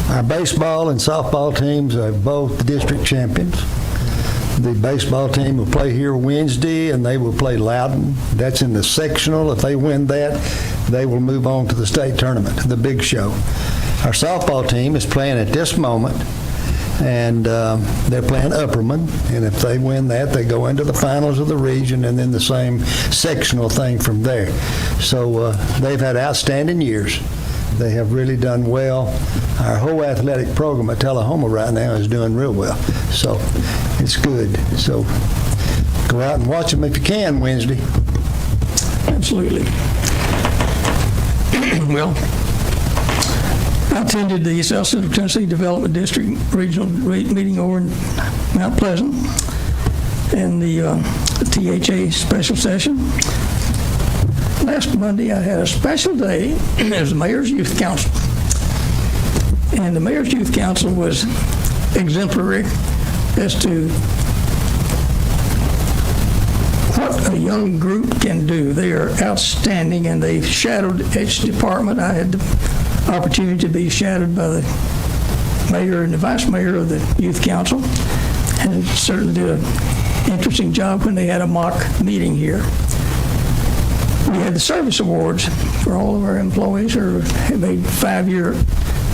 Our baseball and softball teams are both district champions. The baseball team will play here Wednesday, and they will play Loudon. That's in the sectional. If they win that, they will move on to the state tournament, the big show. Our softball team is playing at this moment, and they're playing Upperman, and if they win that, they go into the finals of the region, and then the same sectional thing from there. So they've had outstanding years. They have really done well. Our whole athletic program at Tullahoma right now is doing real well. So it's good. So go out and watch them if you can Wednesday. Absolutely. Well, I attended the South Central Tennessee Development District Regional meeting over in Mount Pleasant and the THA special session. Last Monday, I had a special day. It was the Mayor's Youth Council. And the Mayor's Youth Council was exemplary as to what a young group can do. They are outstanding, and they shadowed each department. I had the opportunity to be shadowed by the mayor and the vice mayor of the Youth Council, and certainly did an interesting job when they had a mock meeting here. We had the service awards for all of our employees who have made 5-year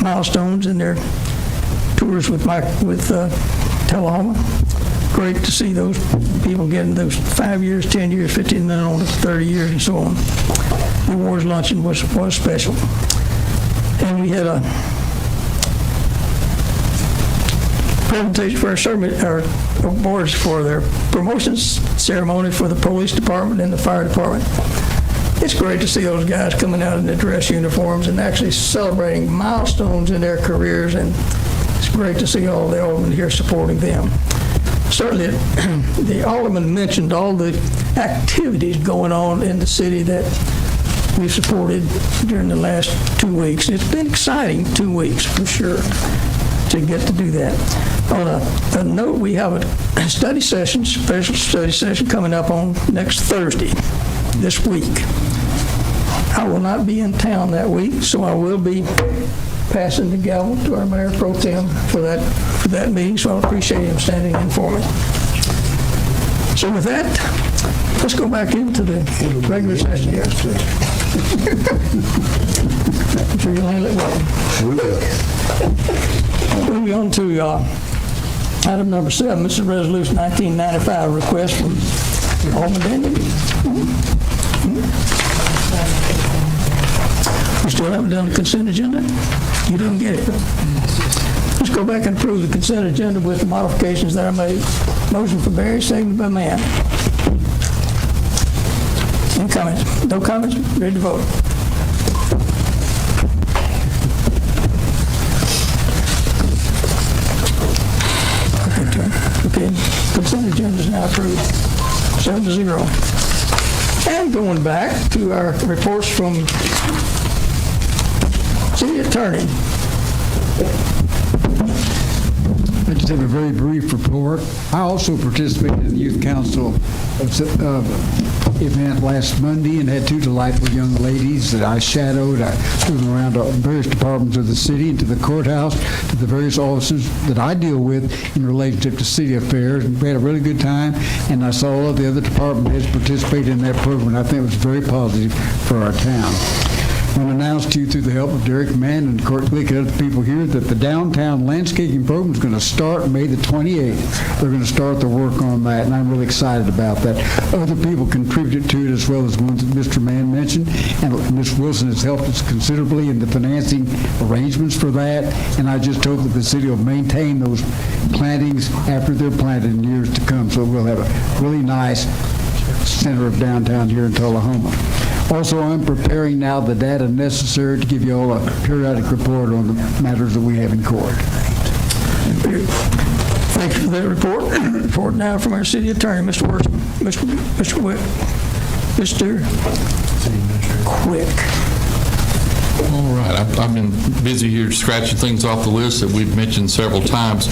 milestones in their tours with Tullahoma. Great to see those people getting those 5 years, 10 years, 15, and then on to 30 years and so on. The awards luncheon was special. And we had a presentation for our awards for their promotions ceremony for the police department and the fire department. It's great to see those guys coming out in their dress uniforms and actually celebrating milestones in their careers, and it's great to see all the aldermen here supporting them. Certainly, the alderman mentioned all the activities going on in the city that we've supported during the last 2 weeks. It's been exciting 2 weeks, for sure, to get to do that. On a note, we have a study session, special study session coming up on next Thursday, this week. I will not be in town that week, so I will be passing the gavel to our Mayor Pro Tem for that meeting, so I appreciate him standing in for me. So with that, let's go back into the regular session. I'm sure you'll handle it well. Moving on to item number 7. This is Resolution 1995, request from Alderman Dandy. You still haven't done the consent agenda? You didn't get it. Let's go back and approve the consent agenda with the modifications that I made. Motion for Barry, seconded by Mann. Any comments? No comments? Ready to vote? Okay, consent agenda is now approved, 7-0. And going back to our reports from City Attorney. I just have a very brief report. I also participated in the Youth Council event last Monday and had 2 delightful young ladies that I shadowed. I took them around to various departments of the city and to the courthouse, to the various offices that I deal with in relationship to city affairs. And we had a really good time, and I saw all of the other department heads participate in that program. I think it was very positive for our town. I want to announce to you through the help of Derek Mann and Court Glick and other people here that the downtown landscaping program is going to start May the 28th. They're going to start the work on that, and I'm really excited about that. Other people contributed to it as well as the ones that Mr. Mann mentioned, and Ms. Wilson has helped us considerably in the financing arrangements for that, and I just hope that the city will maintain those plantings after they're planted in years to come, so we'll have a really nice center of downtown here in Tullahoma. Also, I'm preparing now the data necessary to give you all a periodic report on the matters that we have in court. Thank you for that report. Report now from our city attorney, Mr. Wortham. Mr. Quick. All right, I've been busy here scratching things off the list that we've mentioned several times.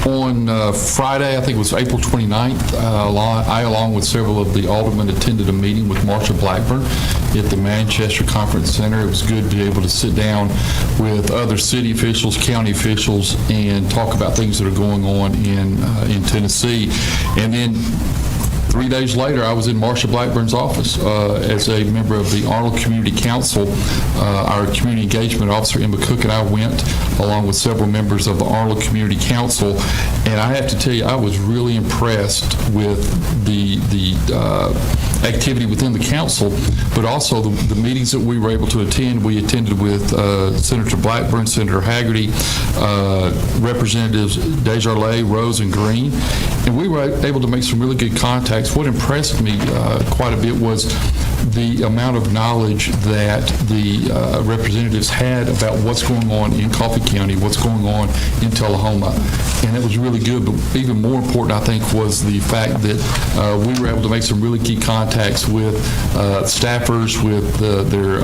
On Friday, I think it was April 29th, I, along with several of the aldermen, attended a meeting with Marsha Blackburn at the Manchester Conference Center. It was good to be able to sit down with other city officials, county officials, and talk about things that are going on in Tennessee. And then 3 days later, I was in Marsha Blackburn's office as a member of the Arnold Community Council. Our community engagement officer, Emma Cook, and I went along with several members of the Arnold Community Council. And I have to tell you, I was really impressed with the activity within the council, but also the meetings that we were able to attend. We attended with Senator Blackburn, Senator Haggerty, Representatives Desjardins, Rose, and Green. And we were able to make some really good contacts. What impressed me quite a bit was the amount of knowledge that the representatives had about what's going on in Coffee County, what's going on in Tullahoma. And it was really good, but even more important, I think, was the fact that we were able to make some really key contacts with staffers, with their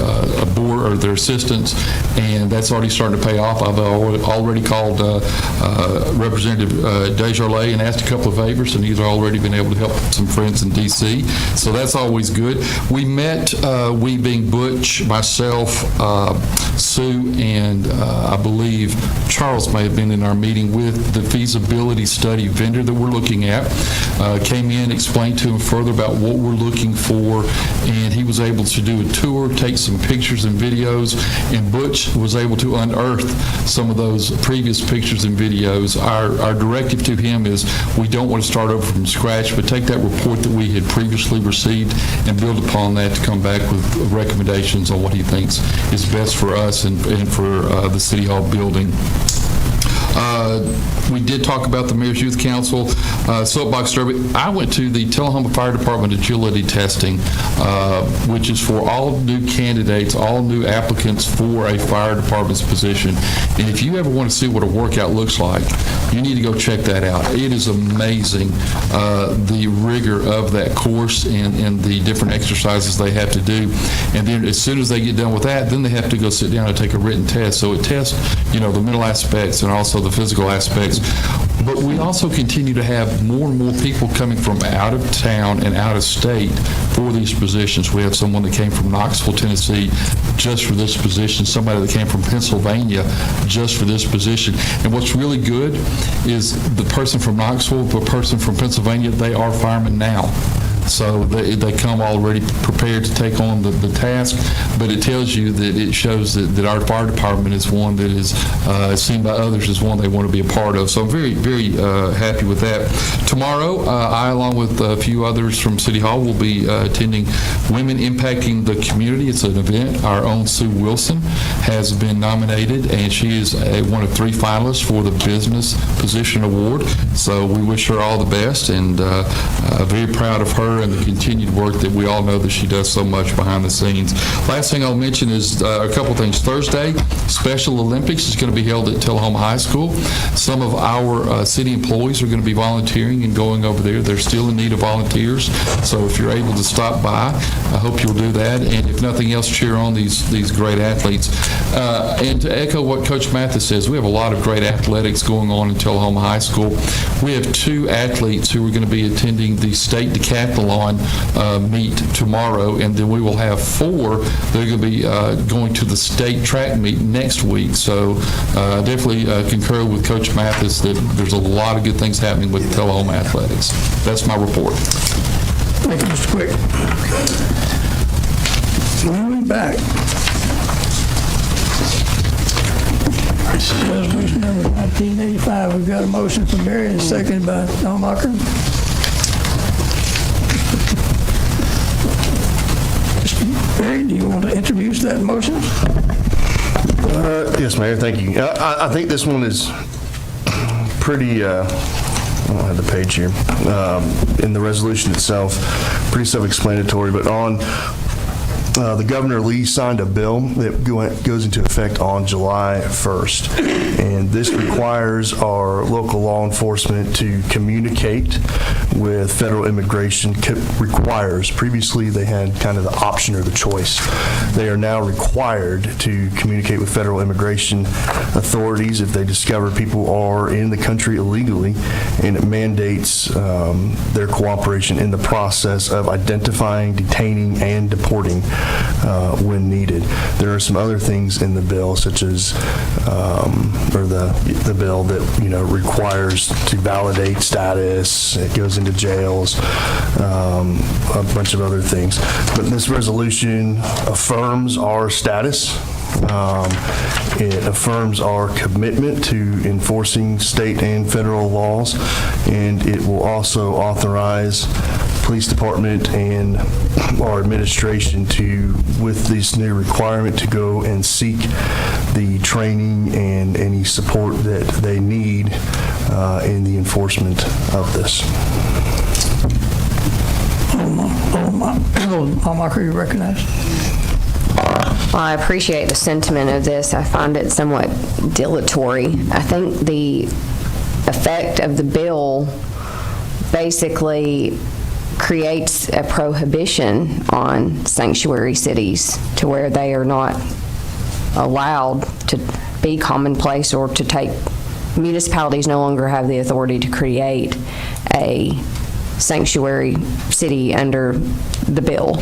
board or their assistants, and that's already starting to pay off. I've already called Representative Desjardins and asked a couple of favors, and he's already been able to help some friends in D.C., so that's always good. We met, we being Butch, myself, Sue, and I believe Charles may have been in our meeting with the feasibility study vendor that we're looking at. Came in, explained to him further about what we're looking for, and he was able to do a tour, take some pictures and videos, and Butch was able to unearth some of those previous pictures and videos. Our directive to him is we don't want to start over from scratch, but take that report that we had previously received and build upon that to come back with recommendations on what he thinks is best for us and for the City Hall building. We did talk about the Mayor's Youth Council soapbox derby. I went to the Tullahoma Fire Department agility testing, which is for all new candidates, all new applicants for a fire department's position. And if you ever want to see what a workout looks like, you need to go check that out. It is amazing, the rigor of that course and the different exercises they have to do. And then as soon as they get done with that, then they have to go sit down and take a written test. So it tests, the mental aspects and also the physical aspects. But we also continue to have more and more people coming from out of town and out of state for these positions. We have someone that came from Knoxville, Tennessee, just for this position, somebody that came from Pennsylvania just for this position. And what's really good is the person from Knoxville, the person from Pennsylvania, they are firemen now. So they come already prepared to take on the task, but it tells you that it shows that our fire department is one that is seen by others as one they want to be a part of. So I'm very, very happy with that. Tomorrow, I, along with a few others from City Hall, will be attending Women Impacting the Community. It's an event. Our own Sue Wilson has been nominated, and she is one of 3 finalists for the Business Position Award. So we wish her all the best, and very proud of her and the continued work that we all know that she does so much behind the scenes. Last thing I'll mention is a couple things. Thursday, Special Olympics is going to be held at Tullahoma High School. Some of our city employees are going to be volunteering and going over there. They're still in need of volunteers, so if you're able to stop by, I hope you'll do that. And if nothing else, cheer on these great athletes. And to echo what Coach Mathis says, we have a lot of great athletics going on in Tullahoma High School. We have 2 athletes who are going to be attending the state decathlon meet tomorrow, and then we will have 4 that are going to be going to the state track meet next week. So definitely concur with Coach Mathis that there's a lot of good things happening with Tullahoma athletics. That's my report. Thank you, Mr. Quick. Moving back. Resolution number 1985. We've got a motion from Mary and seconded by Almacher. Mr. Barry, do you want to introduce that motion? Yes, Mayor, thank you. I think this one is pretty, I don't have the page here, in the resolution itself, pretty self-explanatory, but on the Governor Lee signed a bill that goes into effect on July 1st, and this requires our local law enforcement to communicate with federal immigration. Previously they had kind of the option or the choice. They are now required to communicate with federal immigration authorities if they discover people are in the country illegally, and it mandates their cooperation in the process of identifying, detaining, and deporting when needed. There are some other things in the bill, such as, or the bill that requires to validate status. It goes into jails, a bunch of other things. But this resolution affirms our status. It affirms our commitment to enforcing state and federal laws, and it will also authorize police department and our administration to, with this new requirement, to go and seek the training and any support that they need in the enforcement of this. Almacher, you recognize? Well, I appreciate the sentiment of this. I find it somewhat dilatory. I think the effect of the bill basically creates a prohibition on sanctuary cities to where they are not allowed to be commonplace or to take, municipalities no longer have the authority to create a sanctuary city under the bill.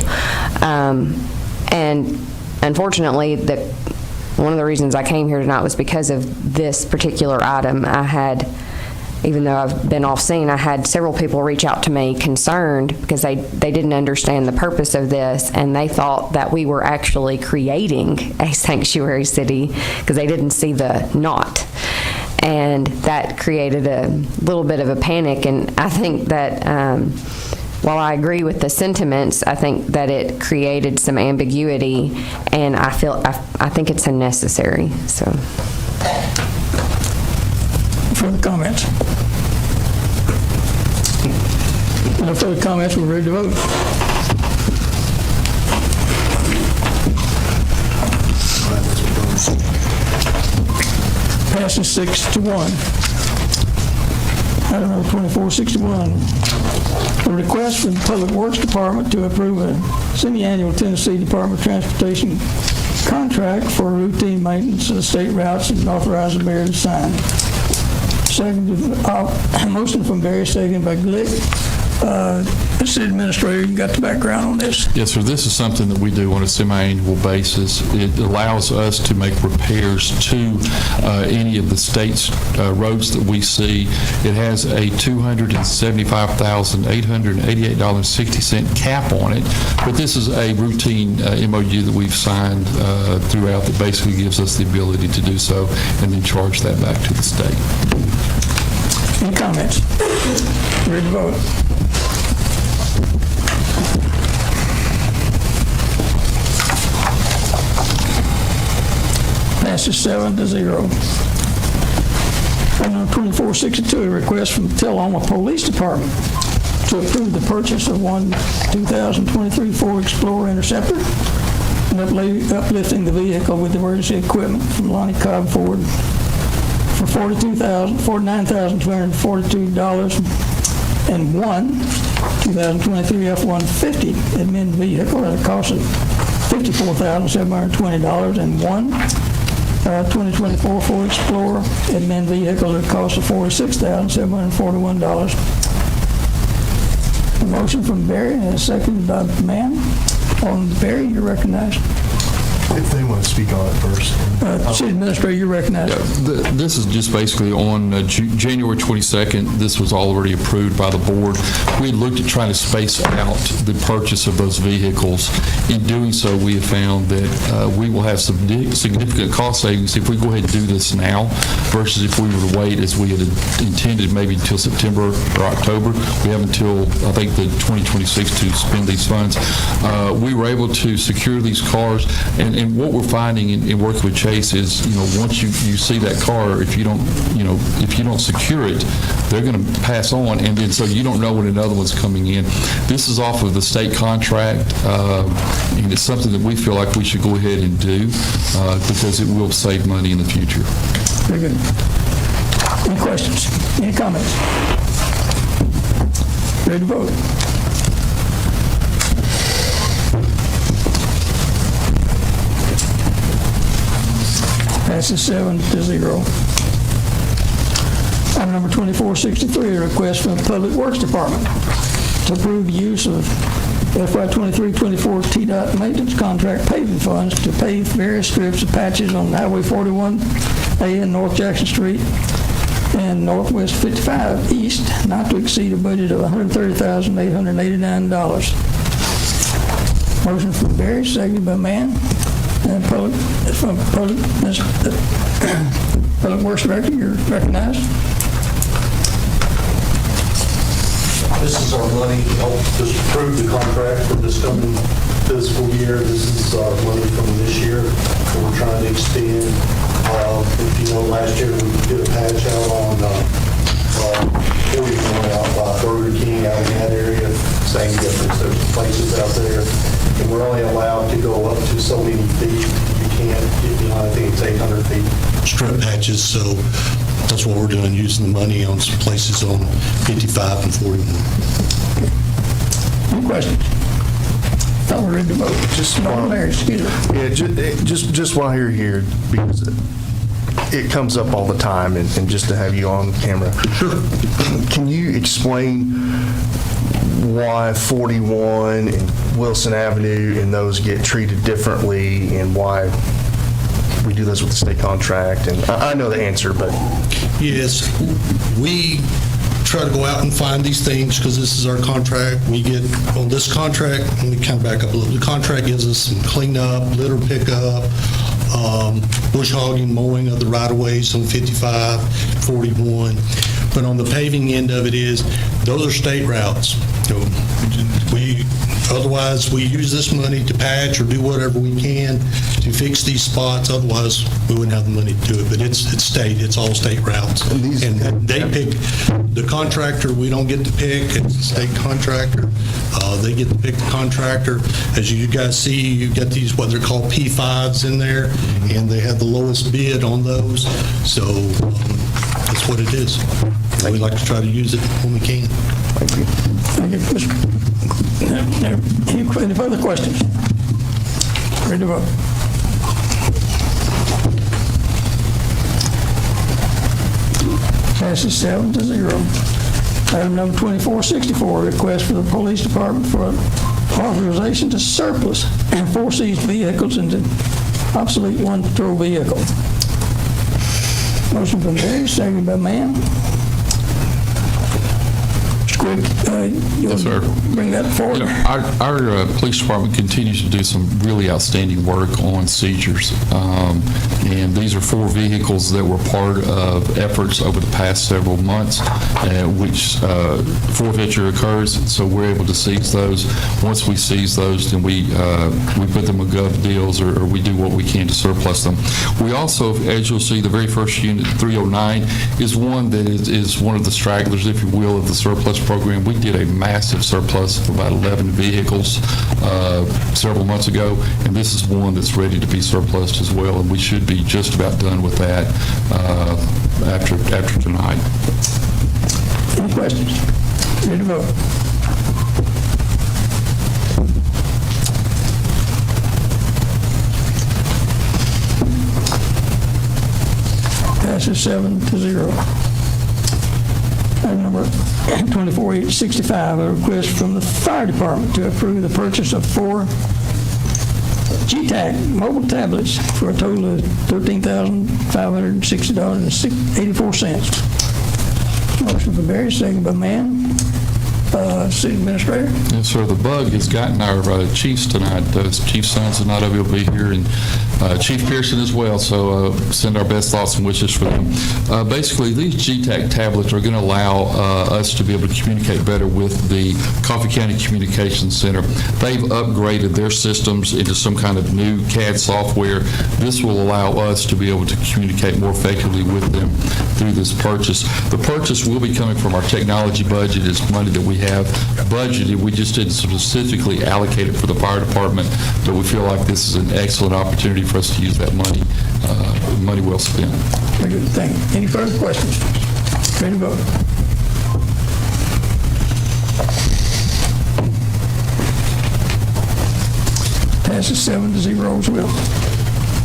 And unfortunately, one of the reasons I came here tonight was because of this particular item. I had, even though I've been off scene, I had several people reach out to me concerned because they didn't understand the purpose of this, and they thought that we were actually creating a sanctuary city because they didn't see the "not." And that created a little bit of a panic, and I think that while I agree with the sentiments, I think that it created some ambiguity, and I think it's unnecessary. So, further comments? No further comments. We're ready to vote. Passes 6-1. Item number 2461. A request from the Public Works Department to approve a semi-annual Tennessee Department of Transportation contract for routine maintenance of the state routes and authorize the mayor to sign. Motion from Barry, seconded by Glick. City Administrator, you got the background on this? Yes, sir. This is something that we do on a semi-annual basis. It allows us to make repairs to any of the state's roads that we see. It has a $275,888.60 cap on it, but this is a routine MOU that we've signed throughout that basically gives us the ability to do so and then charge that back to the state. Any comments? Ready to vote? Passes 7-0. Item number 2462, a request from the Tullahoma Police Department to approve the purchase of one 2023 Ford Explorer Interceptor and uplifting the vehicle with emergency equipment from Lonnie Cobb Ford for $49,242 and one 2023 F-150 admin vehicle at a cost of $54,720 and one 2024 Ford Explorer admin vehicle at a cost of $46,741. A motion from Barry and a second by Mann. On Barry, you're recognized. If they want to speak on it first. City Administrator, you're recognized. This is just basically on January 22nd. This was already approved by the board. We had looked at trying to space out the purchase of those vehicles. In doing so, we have found that we will have some significant cost savings if we go ahead and do this now versus if we were to wait as we had intended maybe until September or October. We have until, I think, the 2026 to spend these funds. We were able to secure these cars, and what we're finding in working with Chase is, once you see that car, if you don't secure it, they're going to pass on, and then so you don't know when another one's coming in. This is off of the state contract, and it's something that we feel like we should go ahead and do because it will save money in the future. Very good. Any questions? Any comments? Ready to vote? Passes 7-0. Item number 2463, a request from the Public Works Department to approve the use of FY23-24 TDOT maintenance contract paving funds to pave various strips of patches on Highway 41A and North Jackson Street and Northwest 55 East, not to exceed a budget of $130,889. Motion from Barry, seconded by Mann. And Public Works Director, you're recognized. This is our money to help just approve the contract for this coming fiscal year. This is our money from this year that we're trying to extend. If you know, last year we did a patch out on 41 out by Burger King out in that area. Same difference. There's places out there. And we're only allowed to go up to so many feet. You can't get beyond, I think it's 800 feet. Strip patches, so that's what we're doing, using the money on some places on 55 and 41. Any questions? Thought we were ready to vote. Just while you're here, because it comes up all the time, and just to have you on camera. Sure. Can you explain why 41 and Wilson Avenue and those get treated differently, and why we do this with the state contract? And I know the answer, but yes, we try to go out and find these things because this is our contract. We get on this contract, and we kind of back up a little. The contract gives us some cleanup, litter pickup, bush hogging, mowing of the right-of-ways on 55, 41. But on the paving end of it is, those are state routes. Otherwise, we use this money to patch or do whatever we can to fix these spots. Otherwise, we wouldn't have the money to do it. But it's state. It's all state routes. And they pick the contractor. We don't get to pick. It's the state contractor. They get to pick the contractor. As you guys see, you get these what they're called P5s in there, and they have the lowest bid on those. So that's what it is. We like to try to use it when we can. thank you. Thank you. Any further questions? Ready to vote? Passes 7-0. Item number 2464, request for the police department for authorization to surplus 4 seized vehicles and to obsolete 1 patrol vehicle. Motion from Barry, seconded by Mann. Mr. Quick, Yes, sir. bring that forward. You know, our police department continues to do some really outstanding work on seizures. And these are 4 vehicles that were part of efforts over the past several months, which forfeiture occurs. So we're able to seize those. Once we seize those, then we put them in gov deals or we do what we can to surplus them. We also, as you'll see, the very first unit, 309, is one that is one of the stragglers, if you will, of the surplus program. We did a massive surplus of about 11 vehicles several months ago, and this is one that's ready to be surplused as well, and we should be just about done with that after tonight. Any questions? Ready to vote? Passes 7-0. Item number 2465, a request from the fire department to approve the purchase of 4 GTAC mobile tablets for a total of $13,560.84. Motion from Barry, second by Mann. City Administrator. Yes, sir. The bug has gotten our chiefs tonight. Chief Sons is not able to be here, and Chief Pearson as well, so send our best thoughts and wishes for them. Basically, these GTAC tablets are going to allow us to be able to communicate better with the Coffee County Communications Center. They've upgraded their systems into some kind of new CAD software. This will allow us to be able to communicate more effectively with them through this purchase. The purchase will be coming from our technology budget. It's money that we have budgeted. We just didn't specifically allocate it for the fire department, but we feel like this is an excellent opportunity for us to use that money, money well spent. Very good. Thank you. Any further questions? Ready to vote? Passes 7-0 as well.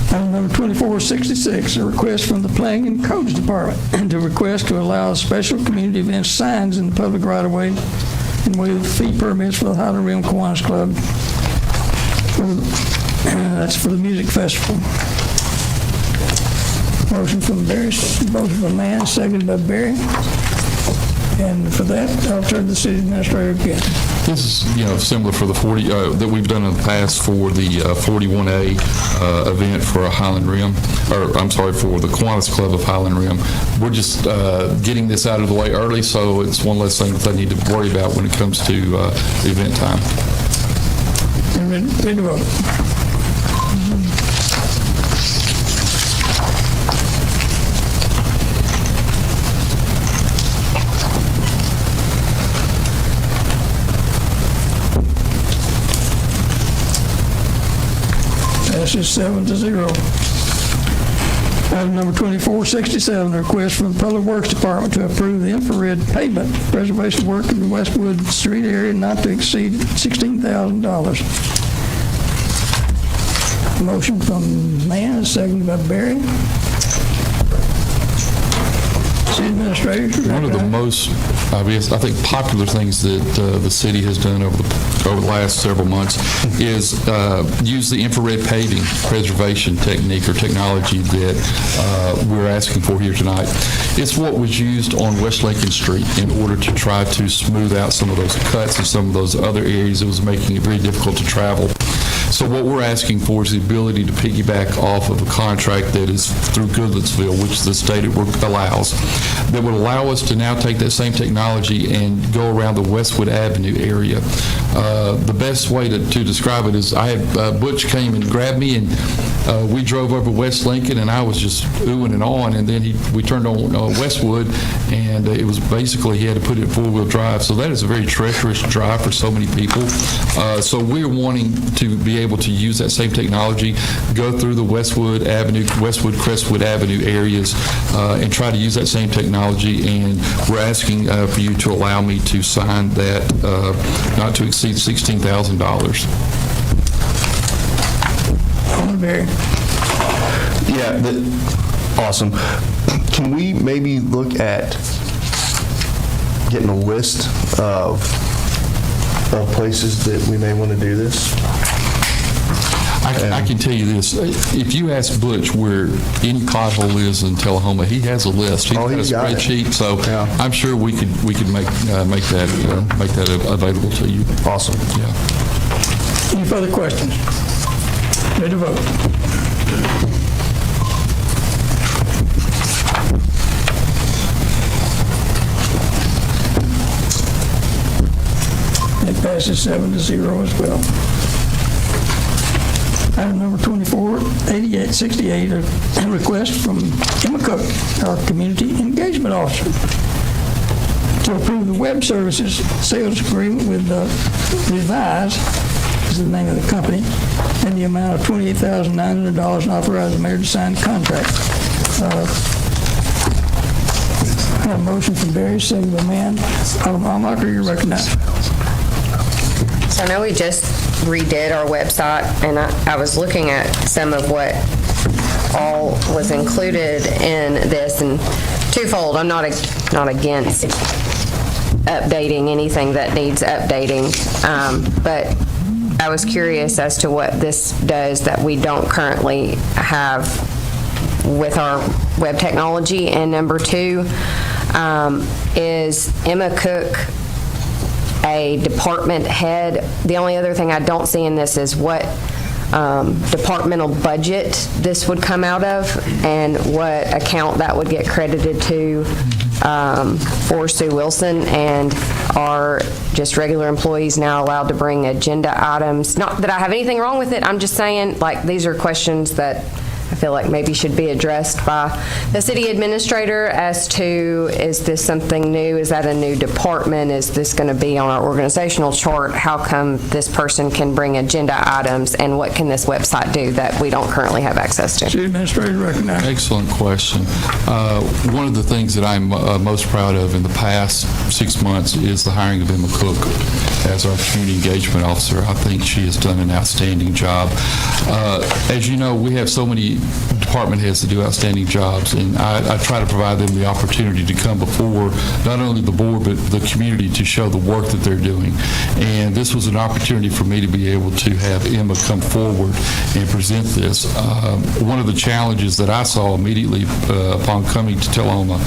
Item number 2466, a request from the Planning and Codes Department to request to allow special community event signs in the public right-of-way and waive fee permits for the Highland Rim Kiwanis Club. That's for the music festival. Motion from Barry, motion from Mann, seconded by Barry. And for that, I'll turn to the city administrator again. This is, similar for the 40 that we've done in the past for the 41A event for Highland Rim, or I'm sorry, for the Kiwanis Club of Highland Rim. We're just getting this out of the way early, so it's one less thing that they need to worry about when it comes to event time. And ready to vote. Passes 7-0. Item number 2467, a request from the Public Works Department to approve the infrared pavement preservation work in the Westwood Street area not to exceed $16,000. Motion from Mann, seconded by Barry. City Administrator. One of the most, I think, popular things that the city has done over the last several months is use the infrared paving preservation technique or technology that we're asking for here tonight. It's what was used on West Lincoln Street in order to try to smooth out some of those cuts and some of those other areas that was making it very difficult to travel. So what we're asking for is the ability to piggyback off of a contract that is through Goodlettsville, which the state allows, that would allow us to now take that same technology and go around the Westwood Avenue area. The best way to describe it is I had Butch came and grabbed me, and we drove over West Lincoln, and I was just oohing and awing, and then we turned on Westwood, and it was basically he had to put it in four-wheel drive. So that is a very treacherous drive for so many people. So we're wanting to be able to use that same technology, go through the Westwood Avenue, Westwood, Crestwood Avenue areas, and try to use that same technology. And we're asking for you to allow me to sign that not to exceed $16,000. Barry. Yeah, Awesome. Can we maybe look at getting a list of places that we may want to do this? I can tell you this, if you ask Butch where any pothole is in Tullahoma, he has a list. He's got a spreadsheet, so I'm sure we could make that available to you. Awesome. Yeah. Any further questions? Ready to vote? It passes 7-0 as well. Item number 24, 8868, a request from Emma Cook, our Community Engagement Officer, to approve the web services sales agreement with Revise, is the name of the company, and the amount of $28,900, and authorize the mayor to sign the contract. I have a motion from Barry, second by Mann. Alderman Almacher, you're recognized. So I know we just redid our website, and I was looking at some of what all was included in this, and twofold. I'm not against updating anything that needs updating, but I was curious as to what this does that we don't currently have with our web technology. And number two, is Emma Cook a department head? The only other thing I don't see in this is what departmental budget this would come out of and what account that would get credited to for Sue Wilson. And are just regular employees now allowed to bring agenda items? Not that I have anything wrong with it, I'm just saying, like, these are questions that I feel like maybe should be addressed by the city administrator as to, is this something new? Is that a new department? Is this going to be on our organizational chart? How come this person can bring agenda items, and what can this website do that we don't currently have access to? City administrator recognized. Excellent question. One of the things that I'm most proud of in the past 6 months is the hiring of Emma Cook as our community engagement officer. I think she has done an outstanding job. As you know, we have so many department heads to do outstanding jobs, and I try to provide them the opportunity to come before not only the board but the community to show the work that they're doing. And this was an opportunity for me to be able to have Emma come forward and present this. One of the challenges that I saw immediately upon coming to Tullahoma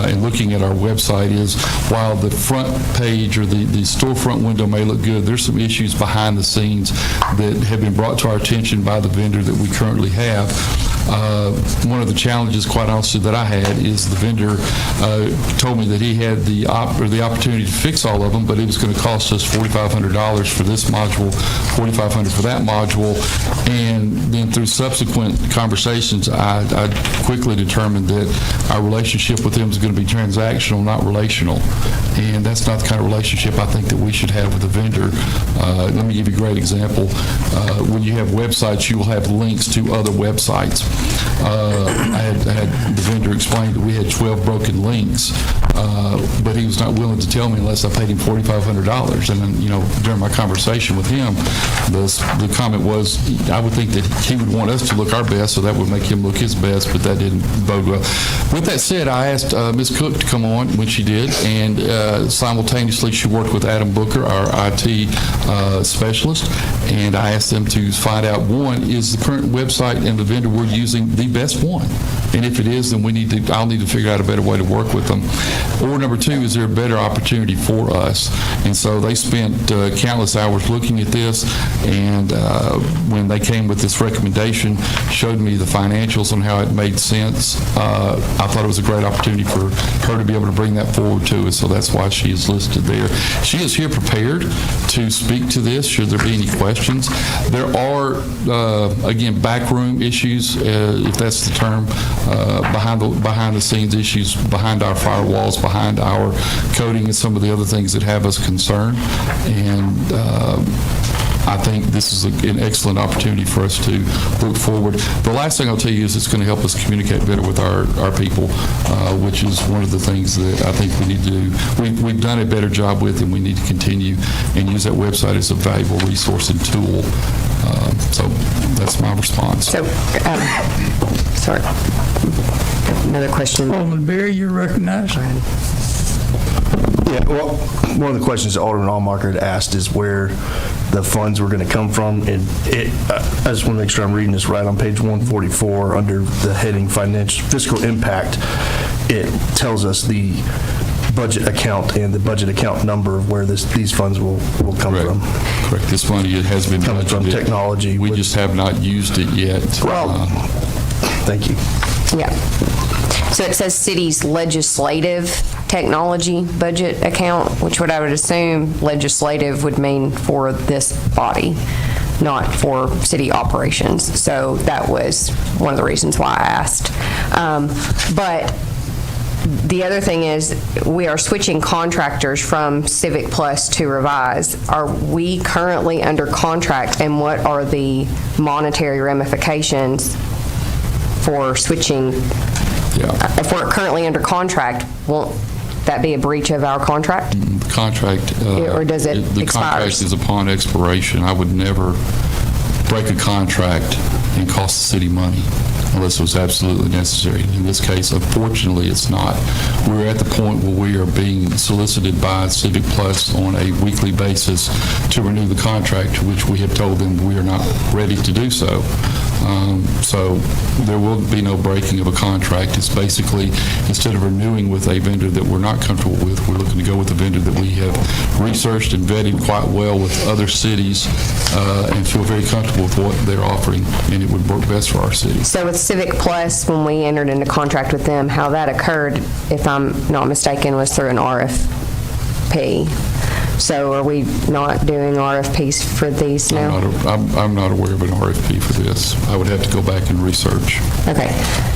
and looking at our website is, while the front page or the storefront window may look good, there's some issues behind the scenes that have been brought to our attention by the vendor that we currently have. One of the challenges, quite honestly, that I had is the vendor told me that he had the opportunity to fix all of them, but it was going to cost us $4,500 for this module, $4,500 for that module, and then through subsequent conversations, I quickly determined that our relationship with him is going to be transactional, not relational, and that's not the kind of relationship I think that we should have with a vendor. Let me give you a great example. When you have websites, you will have links to other websites. I had the vendor explain that we had 12 broken links, but he was not willing to tell me unless I paid him $4,500. And then, during my conversation with him, the comment was, I would think that he would want us to look our best, so that would make him look his best, but that didn't bode well. With that said, I asked Ms. Cook to come on when she did, and simultaneously she worked with Adam Booker, our IT specialist, and I asked them to find out, one, is the current website and the vendor we're using the best one? And if it is, then I'll need to figure out a better way to work with them. Or number two, is there a better opportunity for us? And so they spent countless hours looking at this, and when they came with this recommendation, showed me the financials on how it made sense. I thought it was a great opportunity for her to be able to bring that forward to us, so that's why she is listed there. She is here prepared to speak to this should there be any questions. There are, again, backroom issues, if that's the term, behind the scenes issues, behind our firewalls, behind our coding, and some of the other things that have us concerned. And I think this is an excellent opportunity for us to look forward. The last thing I'll tell you is it's going to help us communicate better with our people, which is one of the things that I think we need to do. We've done a better job with, and we need to continue and use that website as a valuable resource and tool. So that's my response. So, sorry. Another question. Alderman Berry, you're recognized. Yeah, well, one of the questions that Alderman Allmarker had asked is where the funds were going to come from. And I just want to make sure I'm reading this right. On page 144, under the heading Financial Fiscal Impact, it tells us the budget account and the budget account number of where these funds will come from. Correct. This money has been coming from budgeted. Technology. We just have not used it yet. Well, thank you. Yeah. So it says city's legislative technology budget account, which I would assume legislative would mean for this body, not for city operations. So that was one of the reasons why I asked. But the other thing is we are switching contractors from Civic Plus to Revise. Are we currently under contract, and what are the monetary ramifications for switching? If we're currently under contract, won't that be a breach of our contract? The contract, or does it the expire? contract is upon expiration. I would never break a contract and cost the city money unless it was absolutely necessary. In this case, unfortunately, it's not. We're at the point where we are being solicited by Civic Plus on a weekly basis to renew the contract, to which we have told them we are not ready to do so. So there will be no breaking of a contract. It's basically, instead of renewing with a vendor that we're not comfortable with, we're looking to go with a vendor that we have researched and vetted quite well with other cities and feel very comfortable with what they're offering, and it would work best for our city. So with Civic Plus, when we entered into contract with them, how that occurred, if I'm not mistaken, was through an RFP. So are we not doing RFPs for these now? I'm not aware of an RFP for this. I would have to go back and research. Okay.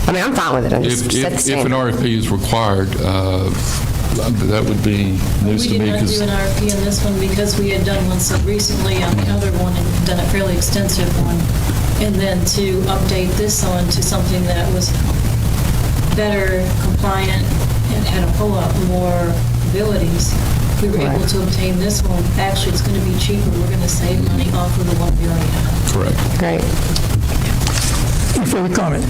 I mean, I'm fine with it. I'm just If an RFP is required, that would be news to me. We did not do an RFP on this one because we had done one so recently on the other one and done a fairly extensive one. And then to update this on to something that was better compliant and had a whole lot more abilities, we were able to obtain this one. Actually, it's going to be cheaper. We're going to save money off of the one we already have. Correct. Great. Any further comment?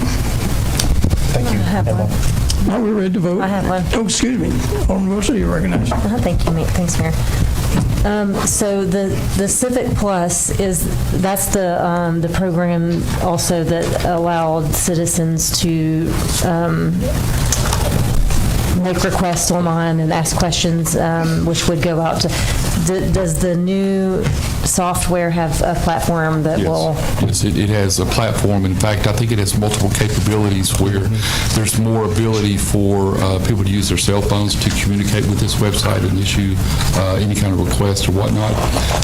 Thank you. I have one. Are we ready to vote? I have one. Oh, excuse me. Alderman Wilson, you're recognized. Thank you, thanks, Mayor. So the Civic Plus that's the program also that allowed citizens to make requests online and ask questions, which would go out to. Does the new software have a platform that will? Yes, it has a platform. In fact, I think it has multiple capabilities where there's more ability for people to use their cell phones to communicate with this website and issue any kind of request or whatnot.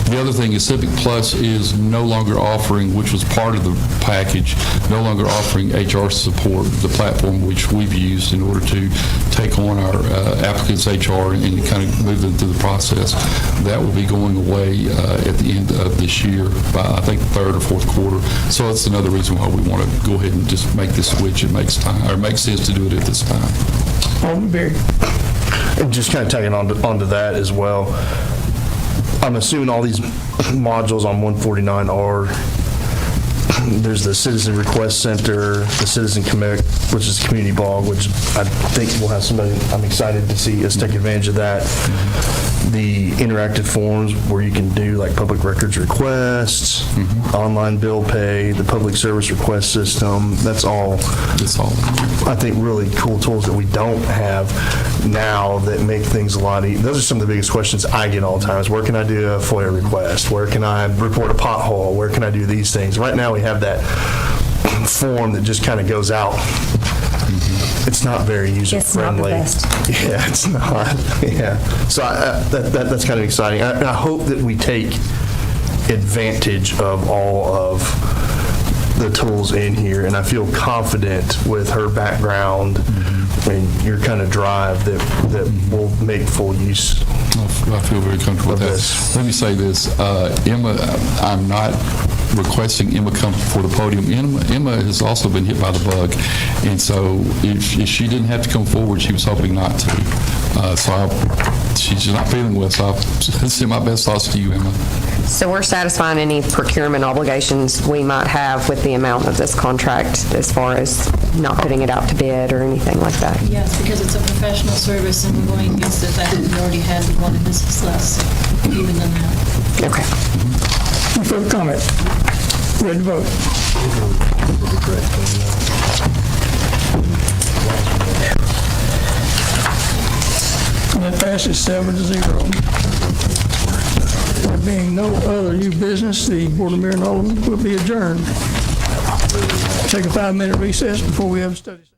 The other thing is Civic Plus is no longer offering, which was part of the package, no longer offering HR support, the platform which we've used in order to take on our applicants' HR and kind of move them through the process. That will be going away at the end of this year, by I think the third or fourth quarter. So that's another reason why we want to go ahead and just make this switch. It makes sense to do it at this time. Alderman Berry. And just kind of tagging onto that as well, I'm assuming all these modules on 149 are, there's the Citizen Request Center, the Citizen Commit, which is Community Blog, which I think we'll have somebody, I'm excited to see us take advantage of that. The interactive forms where you can do like public records requests, online bill pay, the public service request system. That's all, I think, really cool tools that we don't have now that make things a lot easier. Those are some of the biggest questions I get all the time is where can I do a FOIA request? Where can I report a pothole? Where can I do these things? Right now we have that form that just kind of goes out. It's not very user-friendly. It's not the best. Yeah, it's not. Yeah. So that's kind of exciting. I hope that we take advantage of all of the tools in here, and I feel confident with her background and your kind of drive that we'll make full use. I feel very comfortable with that. Let me say this. Emma, I'm not requesting Emma come before the podium. Emma has also been hit by the bug, and so if she didn't have to come forward, she was hoping not to. She's not feeling well, so I'll send my best thoughts to you, Emma. So we're satisfying any procurement obligations we might have with the amount of this contract as far as not putting it out to bid or anything like that. Yes, because it's a professional service, and we're going against the fact that we already had one, and this is less even than that. Okay. Any further comment? Ready to vote? That passes 7-0. There being no other new business, the Board of Mayor and Aldermen will be adjourned. Take a 5-minute recess before we have a study session.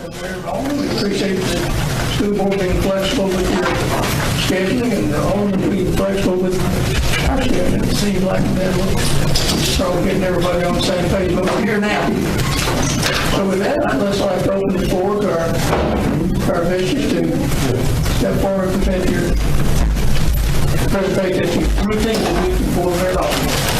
We appreciate the school board being flexible with your scheduling and the Aldermen being flexible with our scheduling. It seems like that we're getting everybody on the same page, but we're here now. So with that, I'd just like to open the floor to our visitors to step forward and present your presentation that you routinely do before very often.